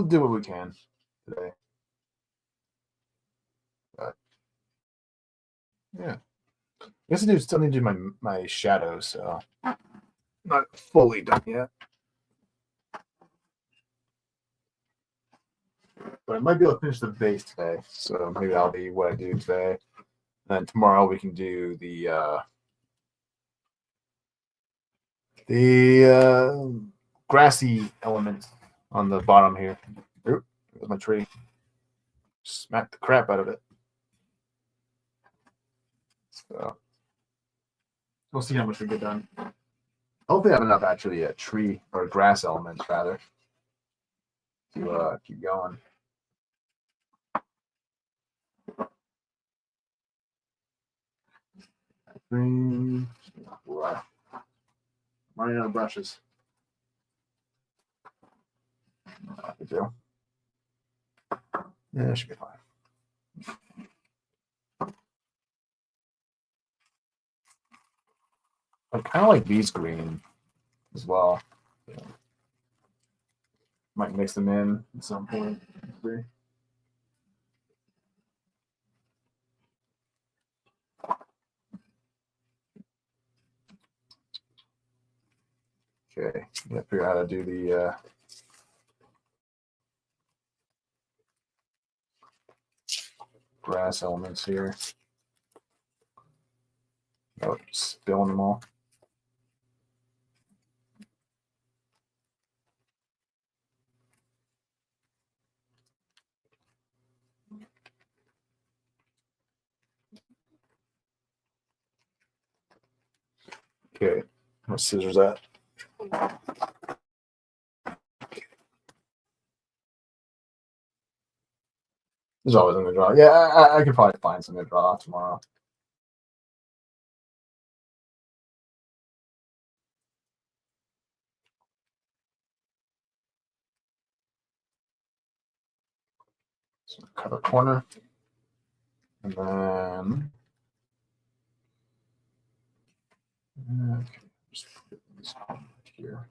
do what we can today. But yeah. I guess I still need to do my shadows, so not fully done yet. But I might be able to finish the base today, so maybe that'll be what I do today. And then tomorrow we can do the grassy element on the bottom here. Oop, there's my tree. Smack the crap out of it. So we'll see how much we get done. Hopefully I have enough actually tree or grass elements rather to keep going. Green. Running out of brushes. Good deal. Yeah, that should be fine. I kind of like these green as well. Yeah. Might mix them in at some point. Okay, yeah, figure out how to do the grass elements here. Oh, spilling them all. Okay, what scissors at? There's always something to draw. Yeah, I could probably find something to draw tomorrow. So cut a corner, and then okay, just put this on here.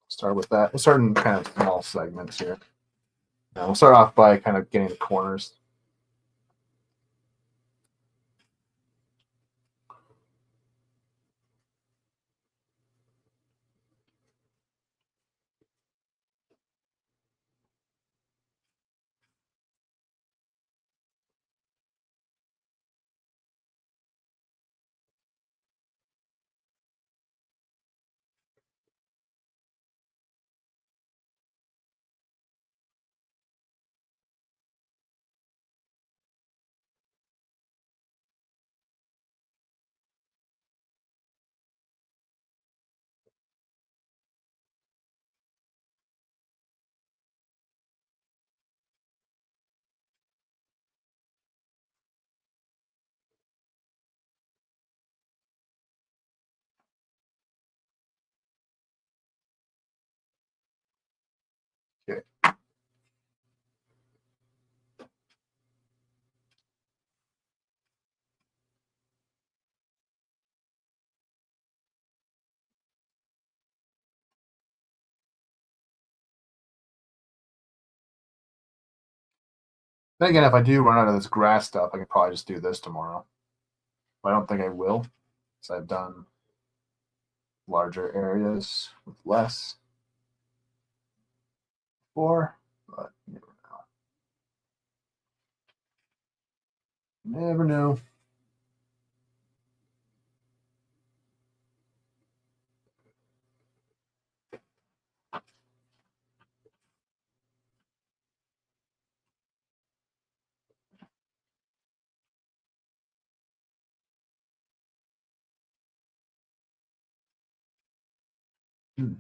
Start with that. We'll start in kind of small segments here. Now we'll start off by kind of getting the corners. Okay. Then again, if I do run out of this grass stuff, I can probably just do this tomorrow. But I don't think I will, because I've done larger areas with less before, but you never know. Never know. Hmm.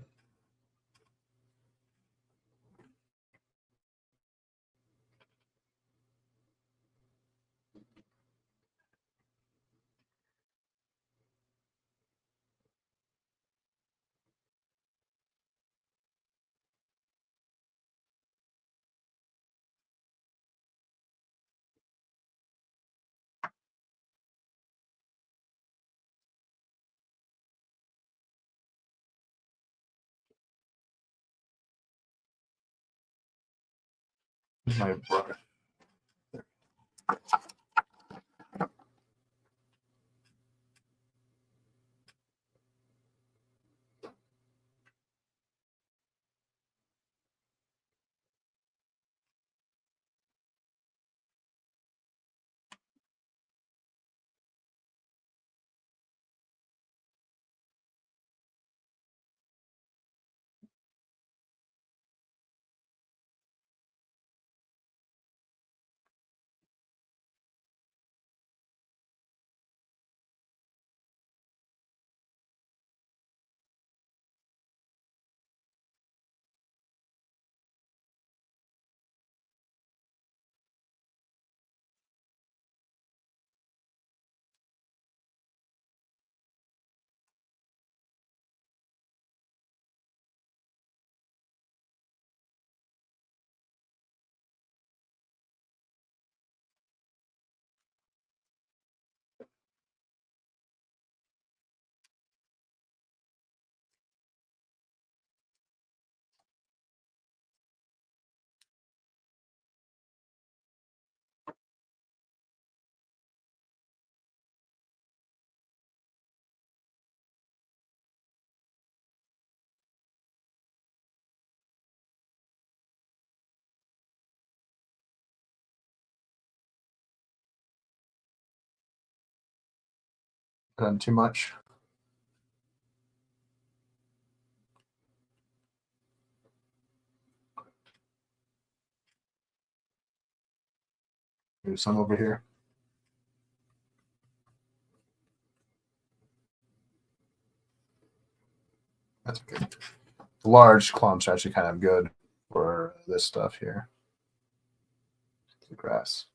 My brush. Done too much. There's some over here. That's okay. The large clumps are actually kind of good for this stuff here. The grass.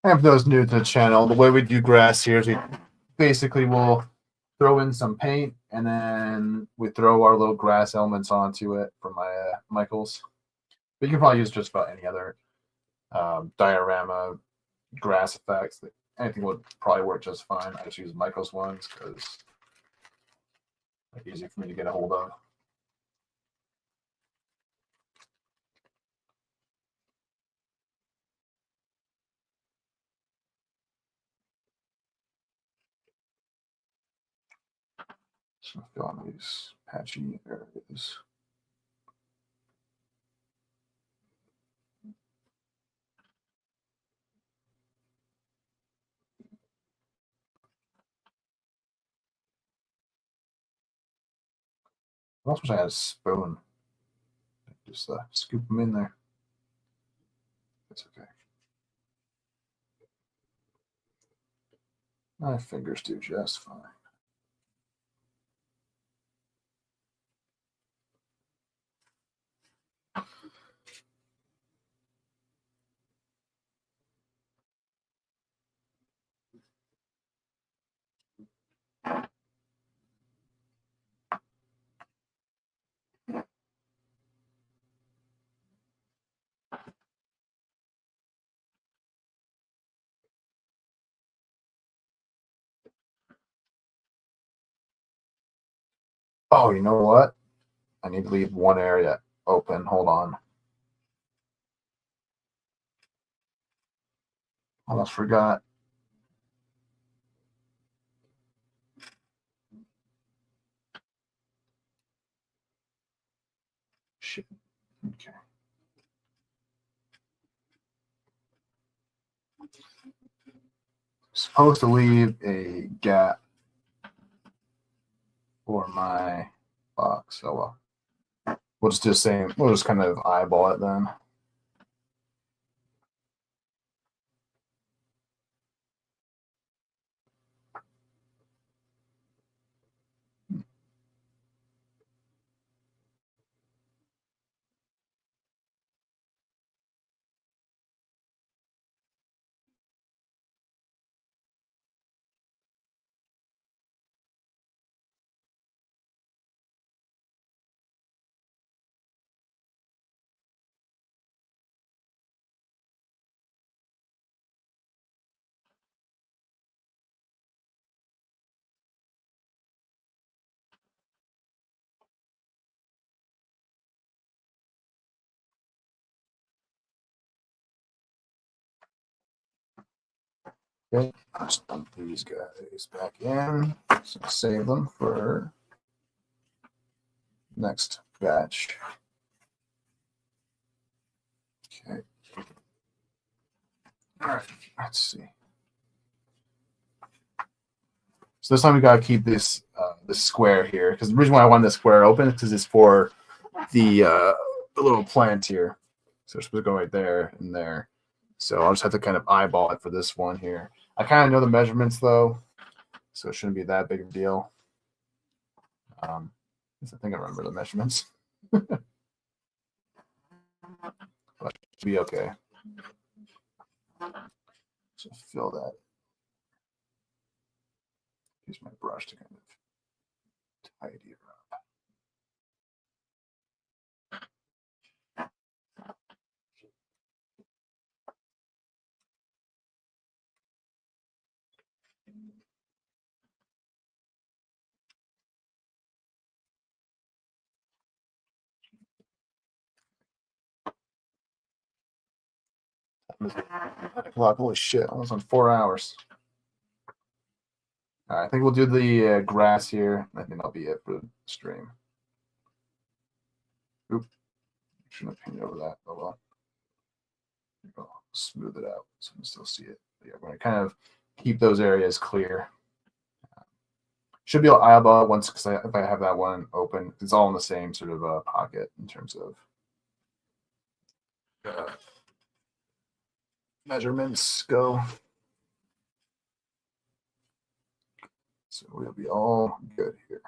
And for those new to the channel, the way we do grass here is we basically will throw in some paint and then we throw our little grass elements onto it for my Michaels. But you can probably use just about any other diorama grass effects. Anything would probably work just fine. I just use Michaels ones because they're easy for me to get a hold of. So go on these patchy areas. I also wish I had a spoon. Just scoop them in there. That's okay. My fingers do just fine. Oh, you know what? I need to leave one area open. Hold on. Almost forgot. Shit. Okay. Supposed to leave a gap for my box. Oh well. We'll just do the same. We'll just kind of eyeball it then. Okay, let's dump these guys back in. So save them for next batch. Okay. All right, let's see. So this time we gotta keep this this square here, because the reason why I want this square open is because it's for the little plant here. So it's supposed to go right there and there. So I'll just have to kind of eyeball it for this one here. I kind of know the measurements though, so it shouldn't be that big of a deal. I think I remember the measurements. But it should be okay. So fill that. Use my brush to kind of tidy it up. Holy shit, almost on 4 hours. All right, I think we'll do the grass here. I think that'll be it for the stream. Oop. Shouldn't have painted over that. Oh well. I'll smooth it out so you can still see it. But yeah, we're going to kind of keep those areas clear. Should be able to eyeball it once, because if I have that one open, it's all in the same sort of pocket in terms of measurements go. So we'll be all good here.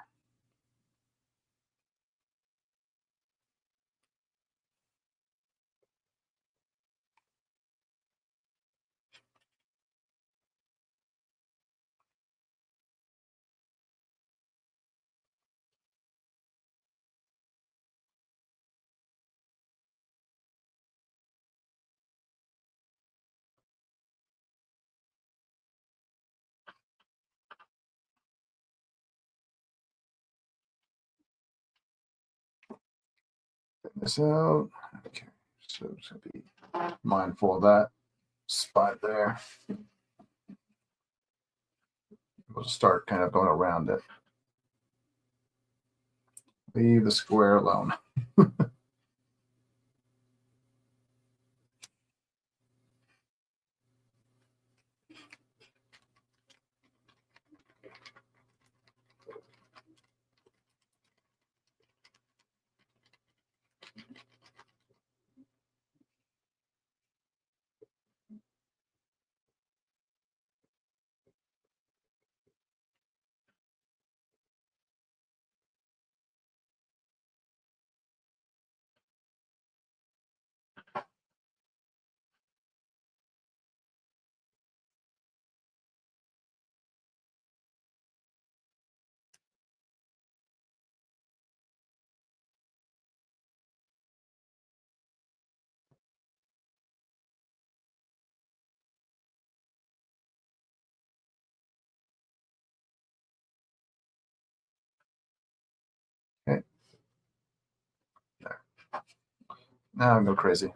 This out. Okay, so it's gonna be mindful of that spot there. We'll start kind of going around it. Leave the square alone. Now I go crazy.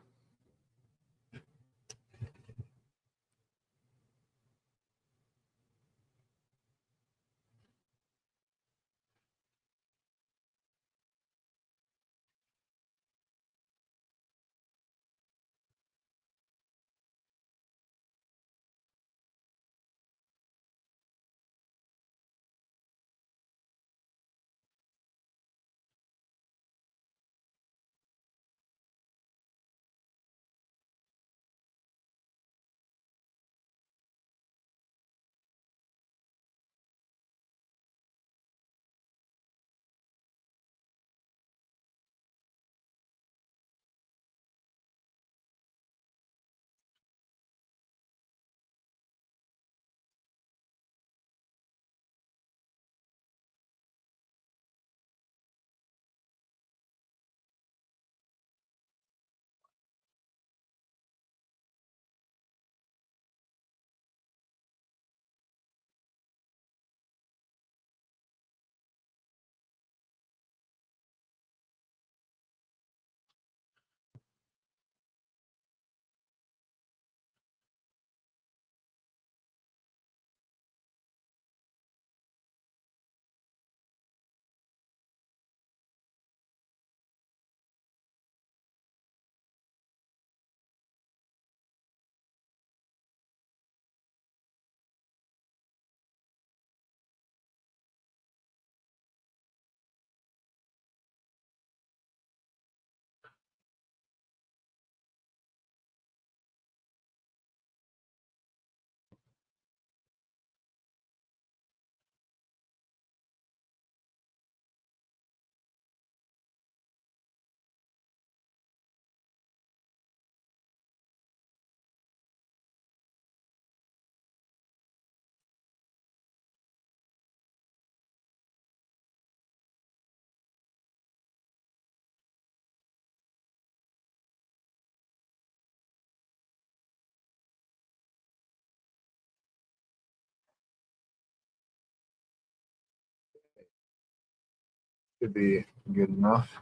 Should be good enough.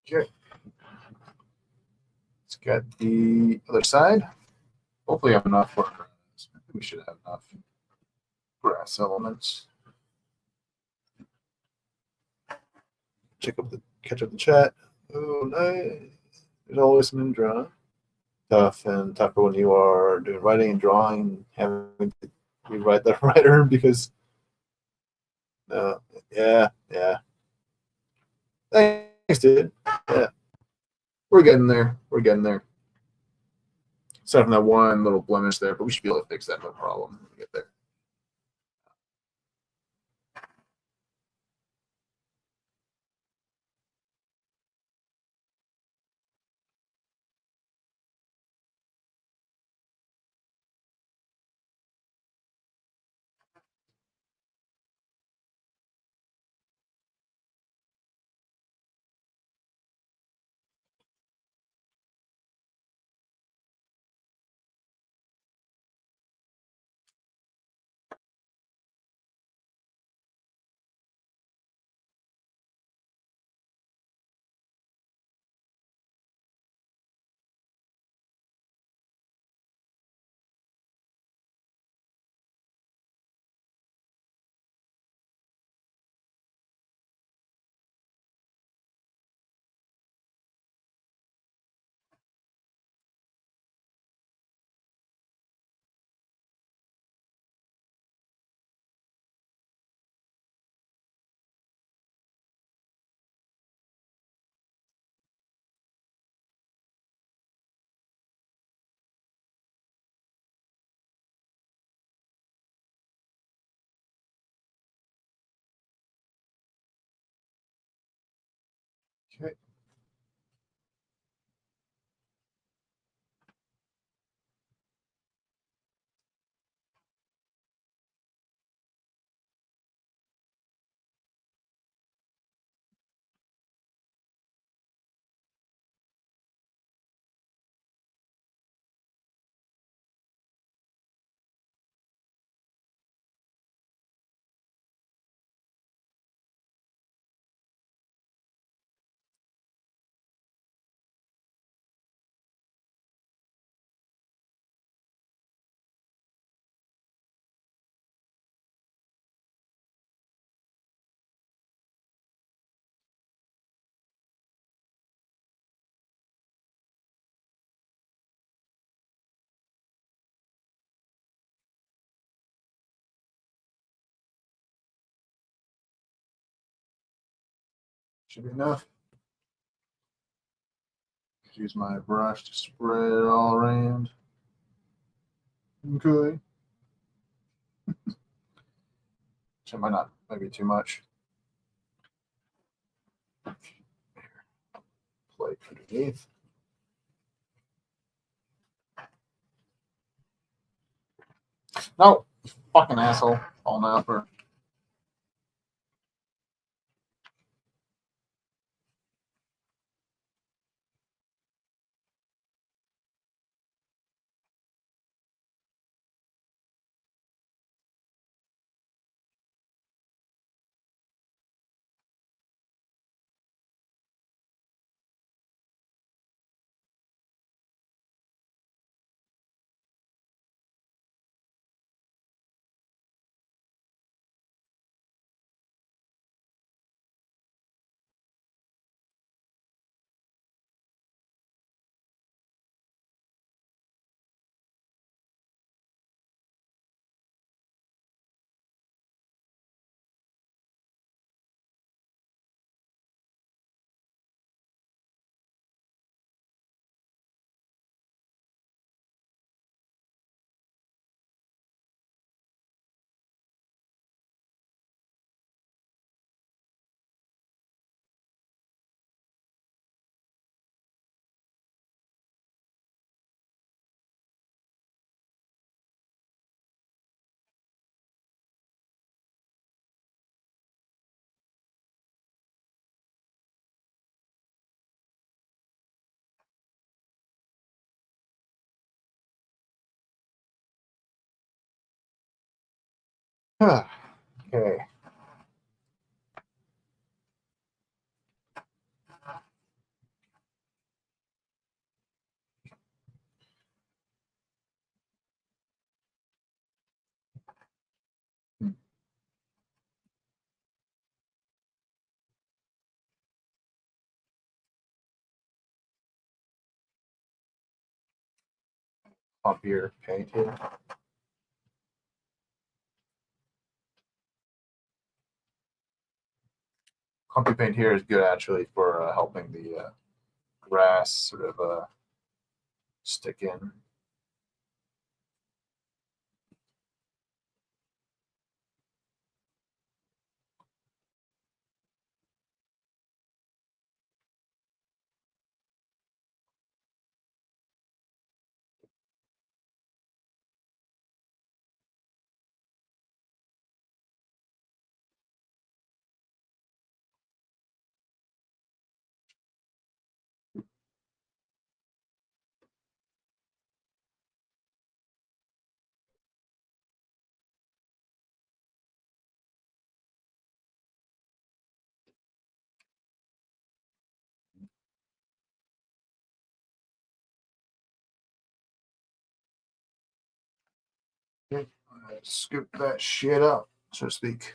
Okay. Let's get the other side. Hopefully I have enough for we should have enough grass elements. Catch up the chat. Oh, nice. There's always some Indra. Tough and tougher when you are doing writing and drawing, having to rewrite the writer because yeah. Thanks, dude. Yeah. We're getting there. We're getting there. Aside from that one little blemish there, but we should be able to fix that, no problem when we get there. Okay. Should be enough. Use my brush to spread it all around. Okay. So it might not, maybe too much. Plate underneath. No, fucking asshole. Falling out for. Okay. Up your paint here. Clumpy paint here is good actually for helping the grass sort of stick in. Okay. Scoop that shit up, so to speak.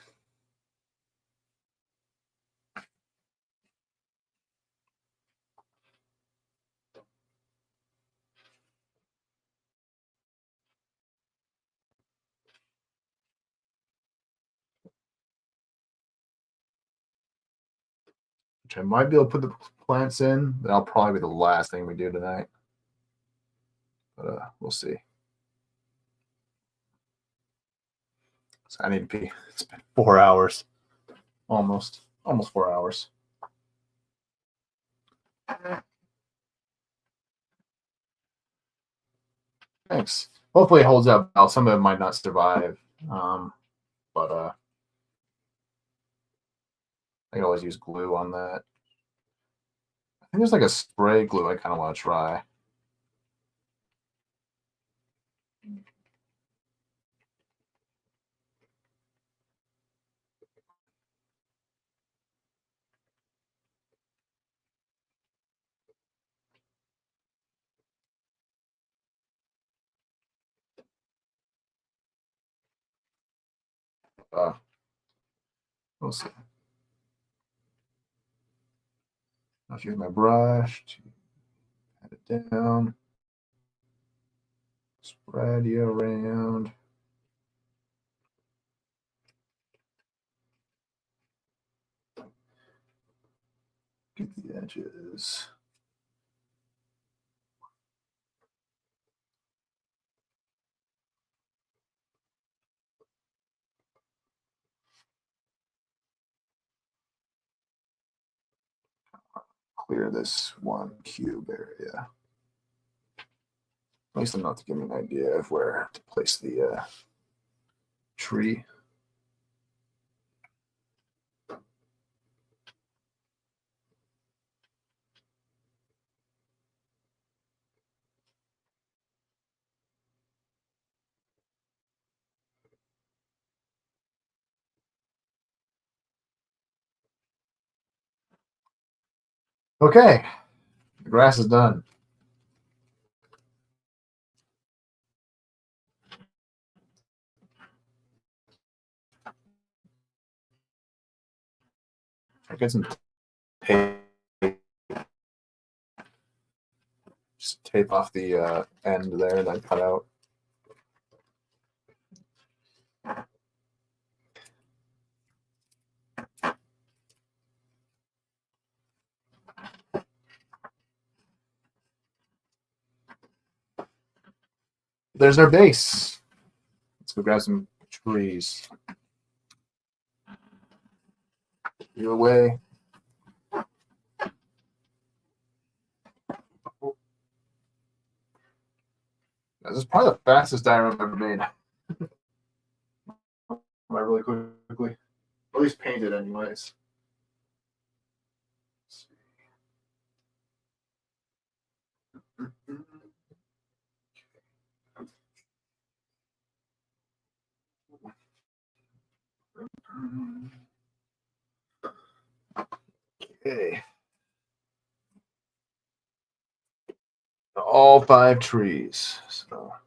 Which I might be able to put the plants in. That'll probably be the last thing we do tonight. But we'll see. So I need to pee. It's been 4 hours. Almost 4 hours. Thanks. Hopefully it holds up. Some of it might not survive. But I can always use glue on that. I think there's like a spray glue I kind of want to try. We'll see. I'll use my brush to pat it down, spread you around. Get the edges. Clear this one cube area. At least enough to give me an idea of where to place the tree. Okay, the grass is done. I get some tape. Just tape off the end there and then cut out. There's our base. Let's go grab some trees. Either way. This is probably the fastest diorama I've ever made. Really quickly. Or at least painted anyways. Okay. All 5 trees. So I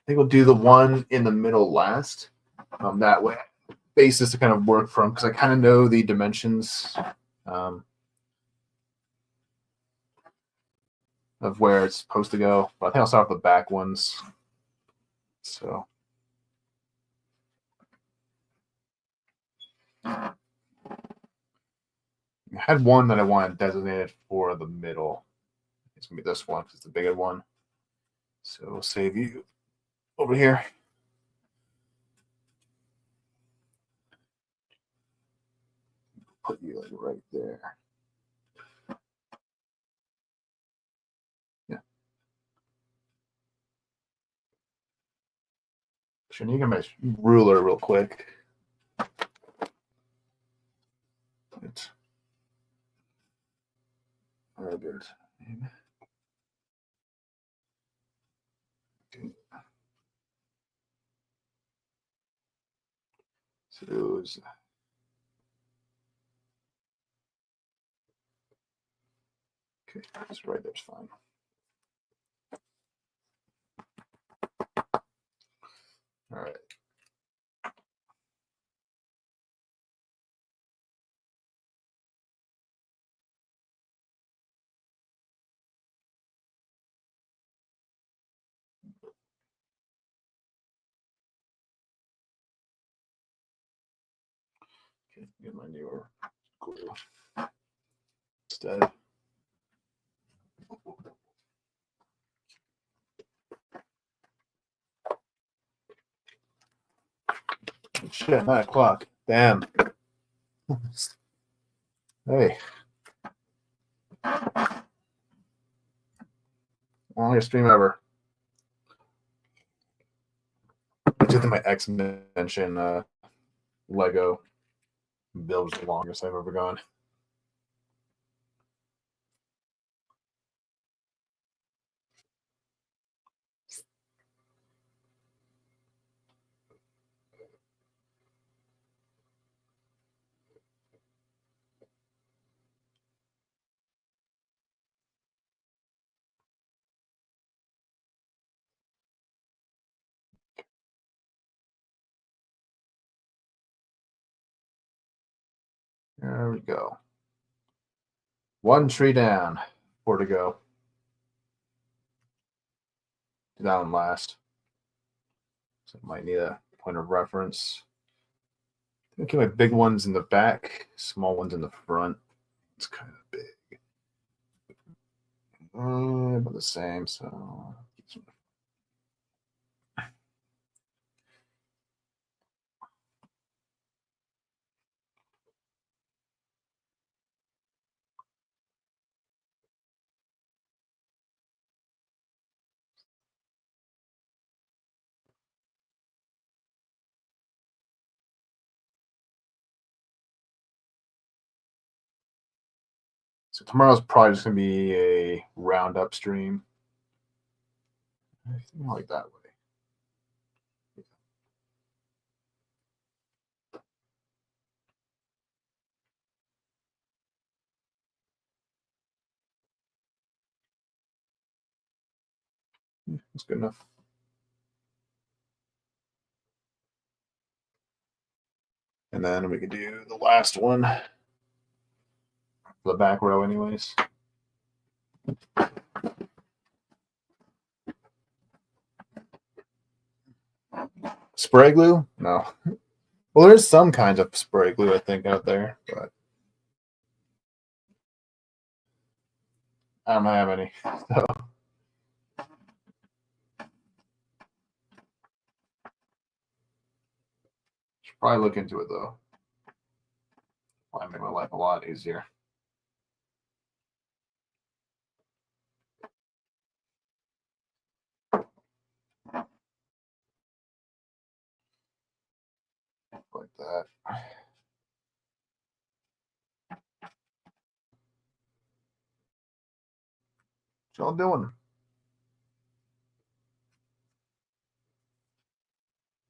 think we'll do the one in the middle last. That way, basis to kind of work from, because I kind of know the dimensions of where it's supposed to go. But I think I'll start with the back ones. So. I had one that I wanted designated for the middle. It's going to be this one because it's the bigger one. So we'll save you over here. Put you like right there. Yeah. Should I get my ruler real quick? It's good. So those. Okay, that's right there's fine. All right. Okay, get my newer glue instead. Shit, 9 o'clock. Damn. Hey. Longest stream ever. I just did my X-Mention Lego build was the longest I've ever gone. There we go. 1 tree down. 4 to go. Do that one last. So might need a point of reference. Okay, my big ones in the back, small ones in the front. It's kind of big. About the same, so. So tomorrow's probably just gonna be a roundup stream. I think I like that way. That's good enough. And then we could do the last one, the back row, anyways. Spray glue? No. Well, there's some kinds of spray glue, I think, out there, but I don't have any. So. Should probably look into it, though. Might make my life a lot easier. Like that. What y'all doing?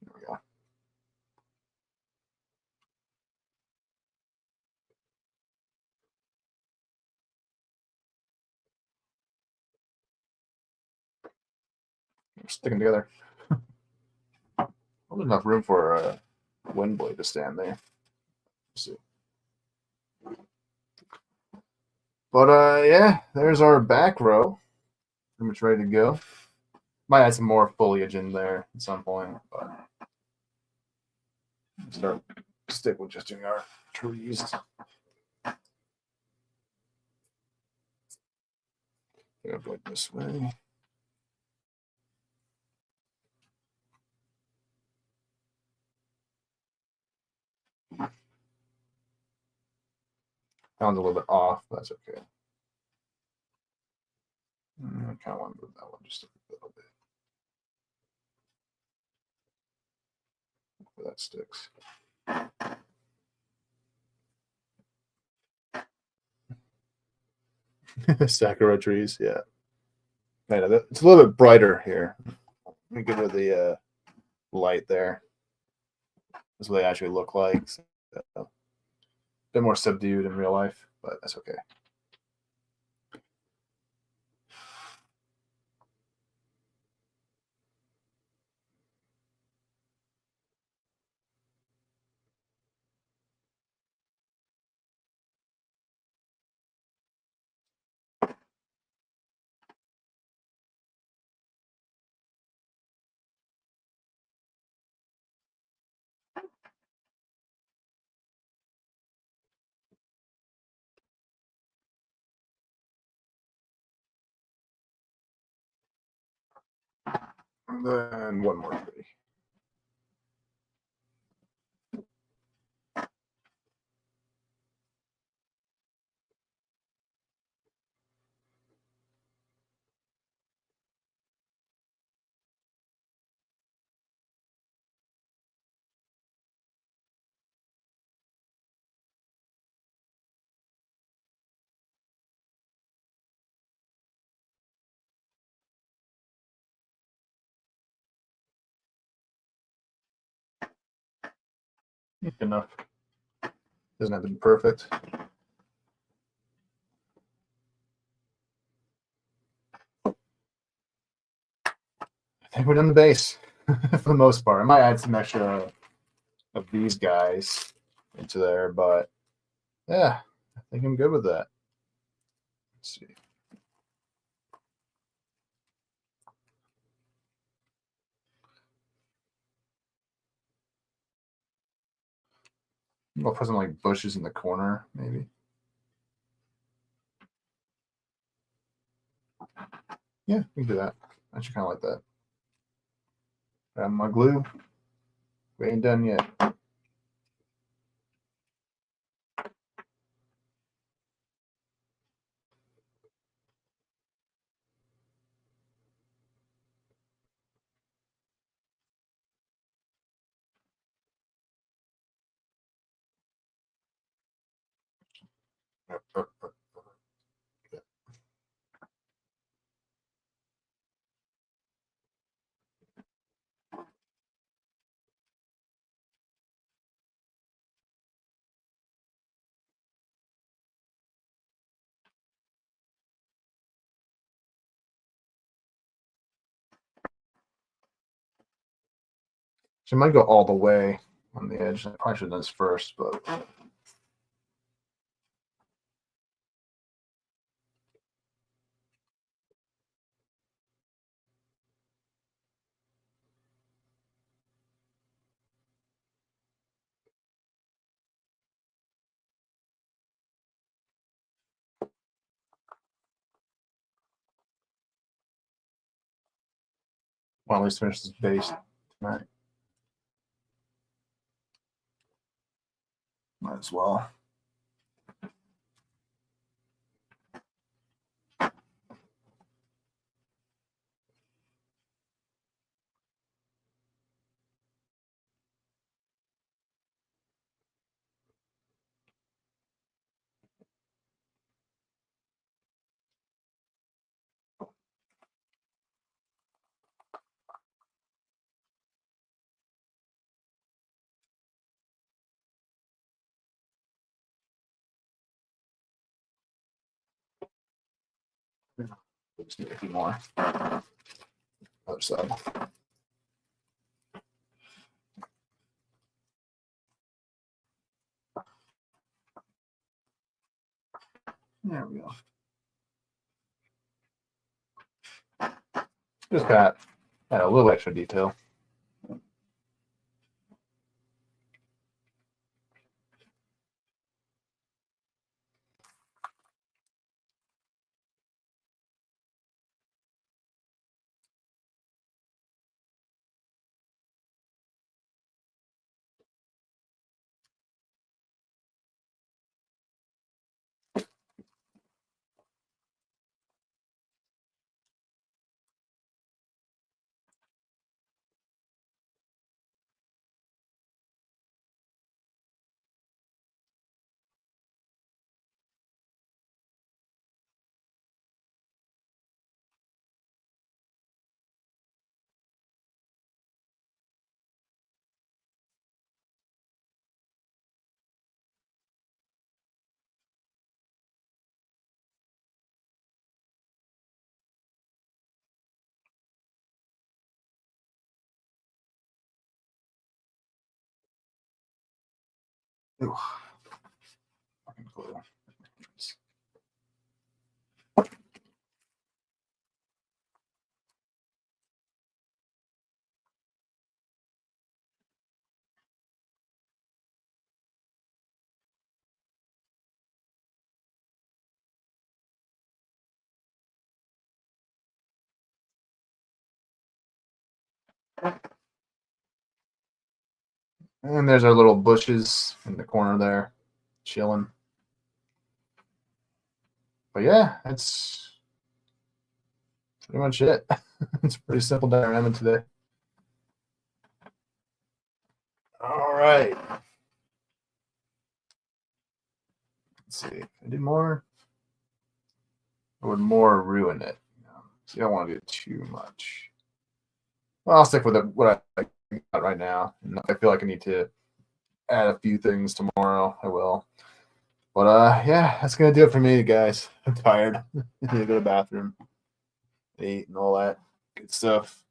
There we go. We're sticking together. Well, there's enough room for a wind blade to stand there. Let's see. But yeah, there's our back row. Pretty much ready to go. Might add some more foliage in there at some point, but stick with just doing our trees. Go like this way. That one's a little bit off, but that's okay. I kind of want to move that one just a little bit. Where that sticks. Sakura trees, yeah. It's a little bit brighter here. Let me give her the light there. That's what they actually look like. So, a bit more subdued in real life, but that's okay. And then one more tree. Enough. Doesn't have to be perfect. I think we're done the base for the most part. I might add some extra of these guys into there, but yeah, I think I'm good with that. Let's see. I'll put some like bushes in the corner, maybe. Yeah, we can do that. I should kind of like that. Grab my glue. We ain't done yet. So I might go all the way on the edge. I probably should have done this first, but well, at least finish this base tonight. Might as well. Just need a few more. Other side. There we go. Just got a little extra detail. Ooh. Glue. And there's our little bushes in the corner there, chilling. But yeah, that's pretty much it. It's a pretty simple diorama today. All right. Let's see. If I did more, or would more ruin it? So you don't want to do too much. Well, I'll stick with it, what I got right now. And I feel like I need to add a few things tomorrow. I will. But yeah, that's gonna do it for me, guys. I'm tired. I need to go to the bathroom, eat, and all that good stuff.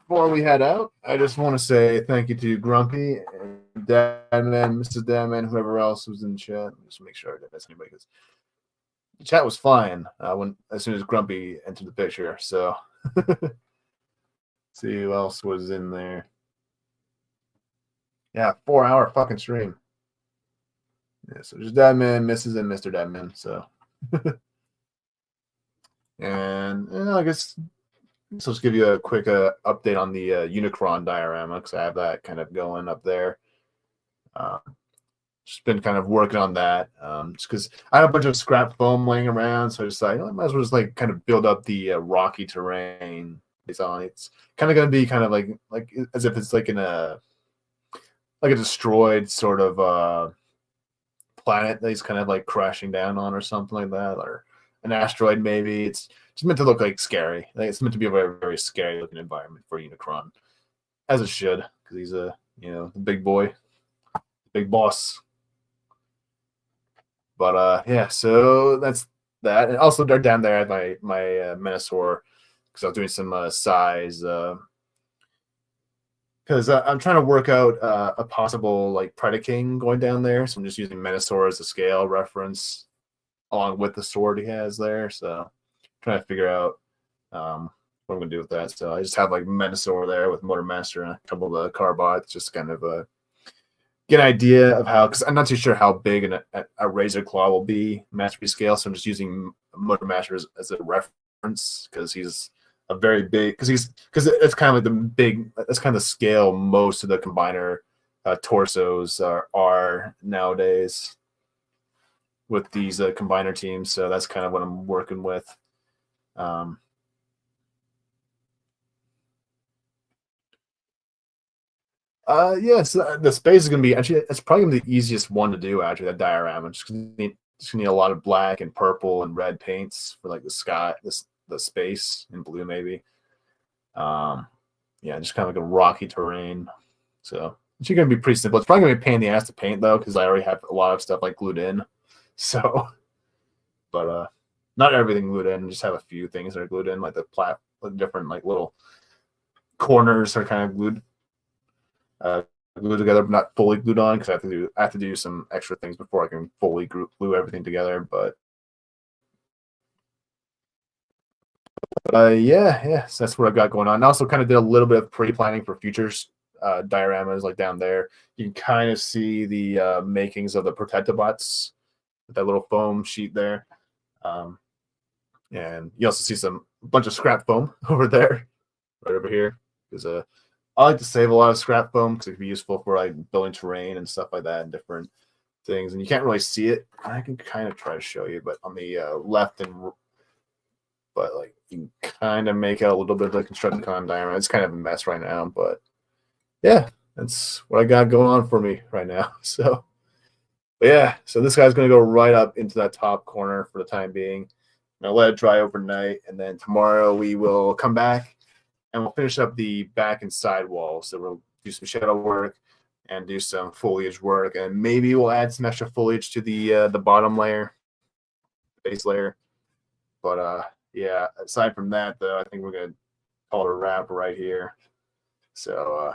Before we head out, I just want to say thank you to Grumpy and Dadman, Mrs. Dadman, whoever else was in the chat. Just make sure I didn't miss anybody because the chat was fine as soon as Grumpy entered the picture. So see who else was in there. Yeah, 4-hour fucking stream. Yeah, so just Deadman, Mrs. and Mr. Deadman. So, and I guess so. Let's give you a quick update on the Unicron diorama because I have that kind of going up there. Just been kind of working on that just because I have a bunch of scrap foam laying around, so I just thought, I might as well just like kind of build up the rocky terrain. It's kind of going to be kind of like as if it's like in a destroyed sort of planet that he's kind of like crashing down on or something like that, or an asteroid maybe. It's just meant to look like scary. Like it's meant to be a very, very scary looking environment for Unicron, as it should, because he's a the big boy, big boss. But yeah, so that's that. And also they're down there at my Menosaur because I was doing some size because I'm trying to work out a possible like Predaking going down there. So I'm just using Menosaur as a scale reference along with the sword he has there. So trying to figure out what I'm gonna do with that. So I just have like Menosaur there with Motor Master and a couple of the Carbots, just kind of get an idea of how, because I'm not too sure how big a Razor Claw will be masterpiece scale. So I'm just using Motor Master as a reference because he's a very big, because it's kind of like the big, that's kind of the scale most of the combiner torsos are nowadays with these combiner teams. So that's kind of what I'm working with. Yes, the space is gonna be actually, it's probably gonna be the easiest one to do, actually, that diorama. Just gonna need a lot of black and purple and red paints for like the sky, the space, and blue maybe. Yeah, just kind of like a rocky terrain. So it's gonna be pretty simple. It's probably gonna be a pain in the ass to paint though, because I already have a lot of stuff like glued in. So, but not everything glued in. Just have a few things that are glued in, like the different like little corners are kind of glued together, but not fully glued on, because I have to do some extra things before I can fully glue everything together. But yeah, so that's what I've got going on. And also kind of did a little bit of pre-planning for futures dioramas, like down there. You can kind of see the makings of the Protectobots with that little foam sheet there. And you also see a bunch of scrap foam over there, right over here, because I like to save a lot of scrap foam because it can be useful for like building terrain and stuff like that and different things. And you can't really see it. I can kind of try to show you, but on the left but like you can kind of make out a little bit of the Constructicon diorama. It's kind of a mess right now, but yeah, that's what I got going on for me right now. So, but yeah, so this guy's going to go right up into that top corner for the time being. I'm going to let it dry overnight, and then tomorrow we will come back and we'll finish up the back and side walls. So we'll do some shadow work and do some foliage work, and maybe we'll add some extra foliage to the bottom layer, base layer. But yeah, aside from that, though, I think we're gonna call it a wrap right here. So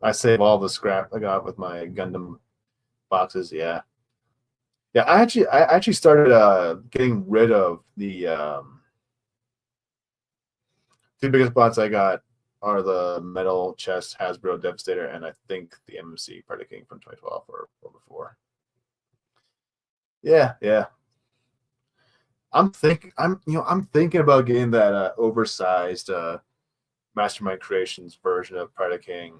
I save all the scrap I got with my Gundam boxes. Yeah. I actually started getting rid of the two biggest bots I got are the Metal Chest Hasbro Devastator, and I think the MMC Predaking from 2012 or before. Yeah. I'm thinking about getting that oversized Mastermind Creations version of Predaking,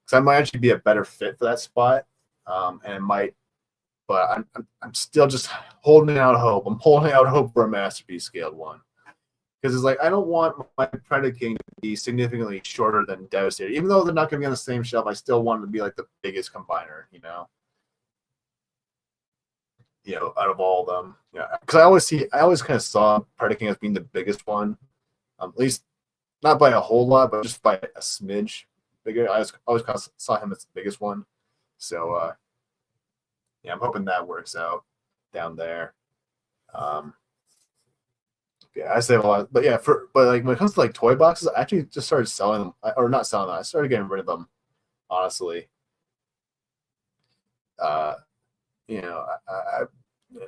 because I might actually be a better fit for that spot, and it might. But I'm still just holding out hope. I'm holding out hope for a masterpiece scaled one, because it's like I don't want my Predaking to be significantly shorter than Devastator, even though they're not going to be on the same shelf. I still want it to be like the biggest combiner, out of all of them. Yeah, because I always kind of saw Predaking as being the biggest one, at least not by a whole lot, but just by a smidge bigger. I always kind of saw him as the biggest one. So yeah, I'm hoping that works out down there. Yeah, I save a lot, but yeah, but like when it comes to like toy boxes, I actually just started selling them, or not selling them. I started getting rid of them, honestly. I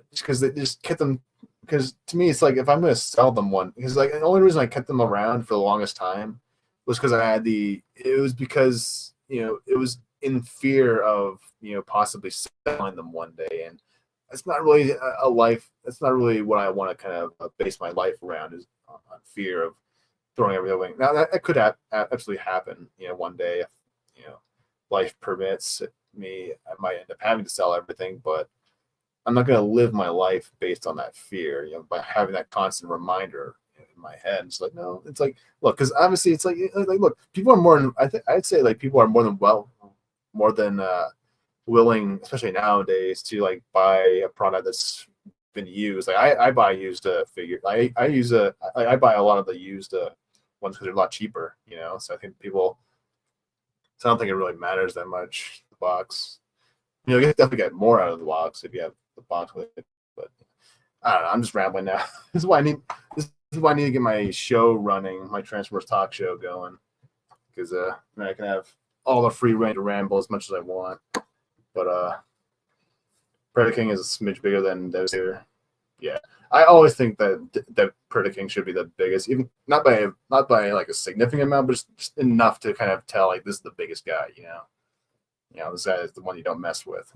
just because they just kept them. Because to me, it's like if I'm going to sell them one, because like the only reason I kept them around for the longest time was because I had it was because, it was in fear of, possibly selling them one day. And it's not really a life. That's not really what I want to kind of base my life around, is on fear of throwing everything away. Now that could absolutely happen, one day, if, life permits me, I might end up having to sell everything, but I'm not going to live my life based on that fear, by having that constant reminder in my head. It's like, no, it's like, look, because obviously it's like, look, people are more than, I'd say like people are more than willing, especially nowadays, to like buy a product that's been used. Like I buy used figure. I buy a lot of the used ones because they're a lot cheaper, So I think people. So I don't think it really matters that much. The box, you definitely get more out of the box if you have the box with it. But I don't know. I'm just rambling now. This is why I need. This is why I need to get my show running, my Transformers talk show going, because then I can have all the free reign to ramble as much as I want. But Predator King is a smidge bigger than Devastator. Yeah, I always think that Predator King should be the biggest, even not by like a significant amount, but just enough to kind of tell like this is the biggest guy. This guy is the one you don't mess with.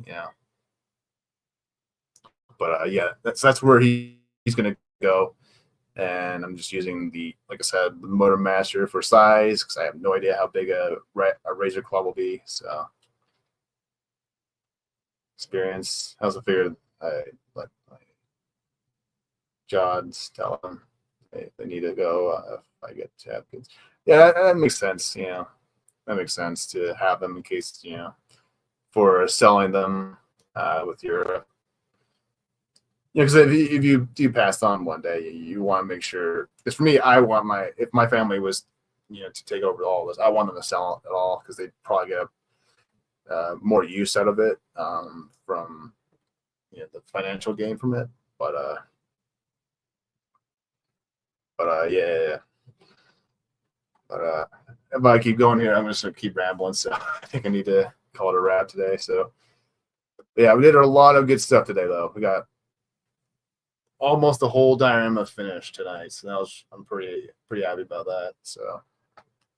But yeah, that's where he's gonna go. And I'm just using like I said, the Motor Master for size, because I have no idea how big a razor claw will be. So experience, how's it figured? I let my Jods tell them they need to go if I get to have kids. Yeah, that makes sense. That makes sense to have them in case, for selling them with your. Because if you do pass on one day, you want to make sure. Because for me, if my family was, to take over all this, I want them to sell it all, because they'd probably get more use out of it from, the financial gain from it. But yeah. But if I keep going here, I'm just gonna keep rambling. So I think I need to call it a wrap today. So yeah, we did a lot of good stuff today, though. We got almost the whole diorama finished tonight, so I'm pretty happy about that. So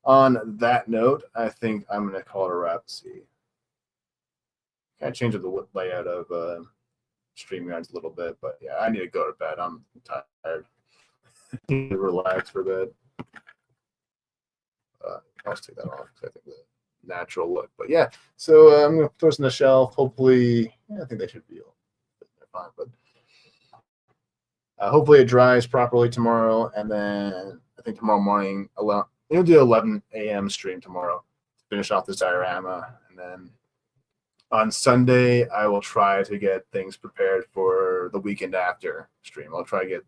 on that note, I think I'm gonna call it a wrap. Let's see, kind of change the layout of StreamYards a little bit, but yeah, I need to go to bed. I'm tired. Need to relax for a bit. I'll just take that off because I think the natural look. But yeah, so I'm gonna throw this in the shelf. Hopefully, I think they should be fine. But hopefully it dries properly tomorrow, and then I think tomorrow morning, we'll do 11 a.m. stream tomorrow. Finish off this diorama, and then on Sunday I will try to get things prepared for the weekend after stream. I'll try to get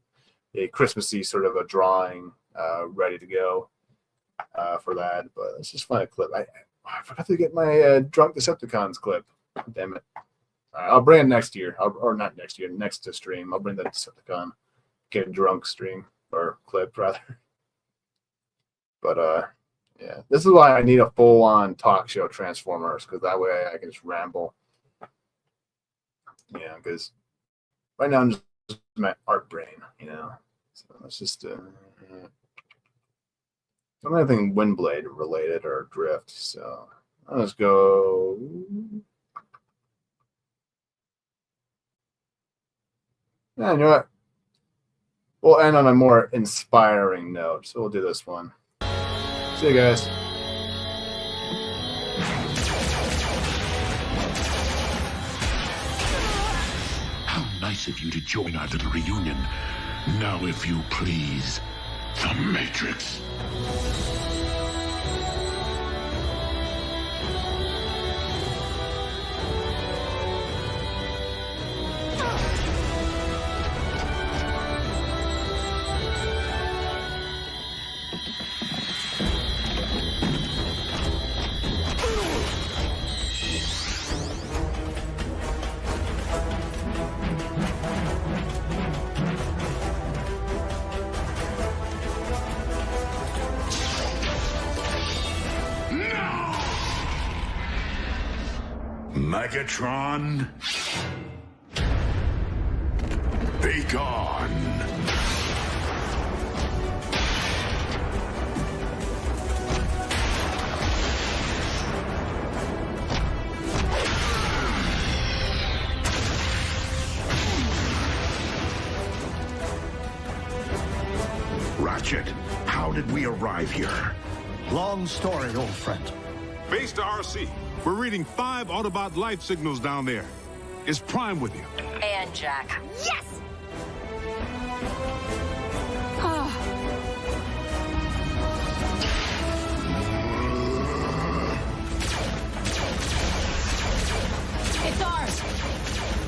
a Christmassy sort of a drawing ready to go for that. But let's just find a clip. I forgot to get my Drunk Decepticons clip. Damn it. I'll bring it next year, or not next year, next to stream. I'll bring that Decepticon Get Drunk stream, or clip rather. But yeah, this is why I need a full-on talk show Transformers, because that way I can just ramble. Yeah, because right now I'm just my art brain, So it's just anything Windblade related or drift. So let's go. Yeah, you know what? We'll end on a more inspiring note, so we'll do this one. See you guys. How nice of you to join our little reunion. Now, if you please, the Matrix. Megatron, be gone. Ratchet, how did we arrive here? Long story, old friend. Base to RC. We're reading 5 Autobot life signals down there. Is Prime with you? And Jack. Yes! Oh. It's ours!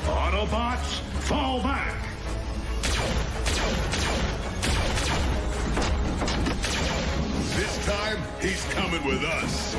Autobots, fall back! This time, he's coming with us.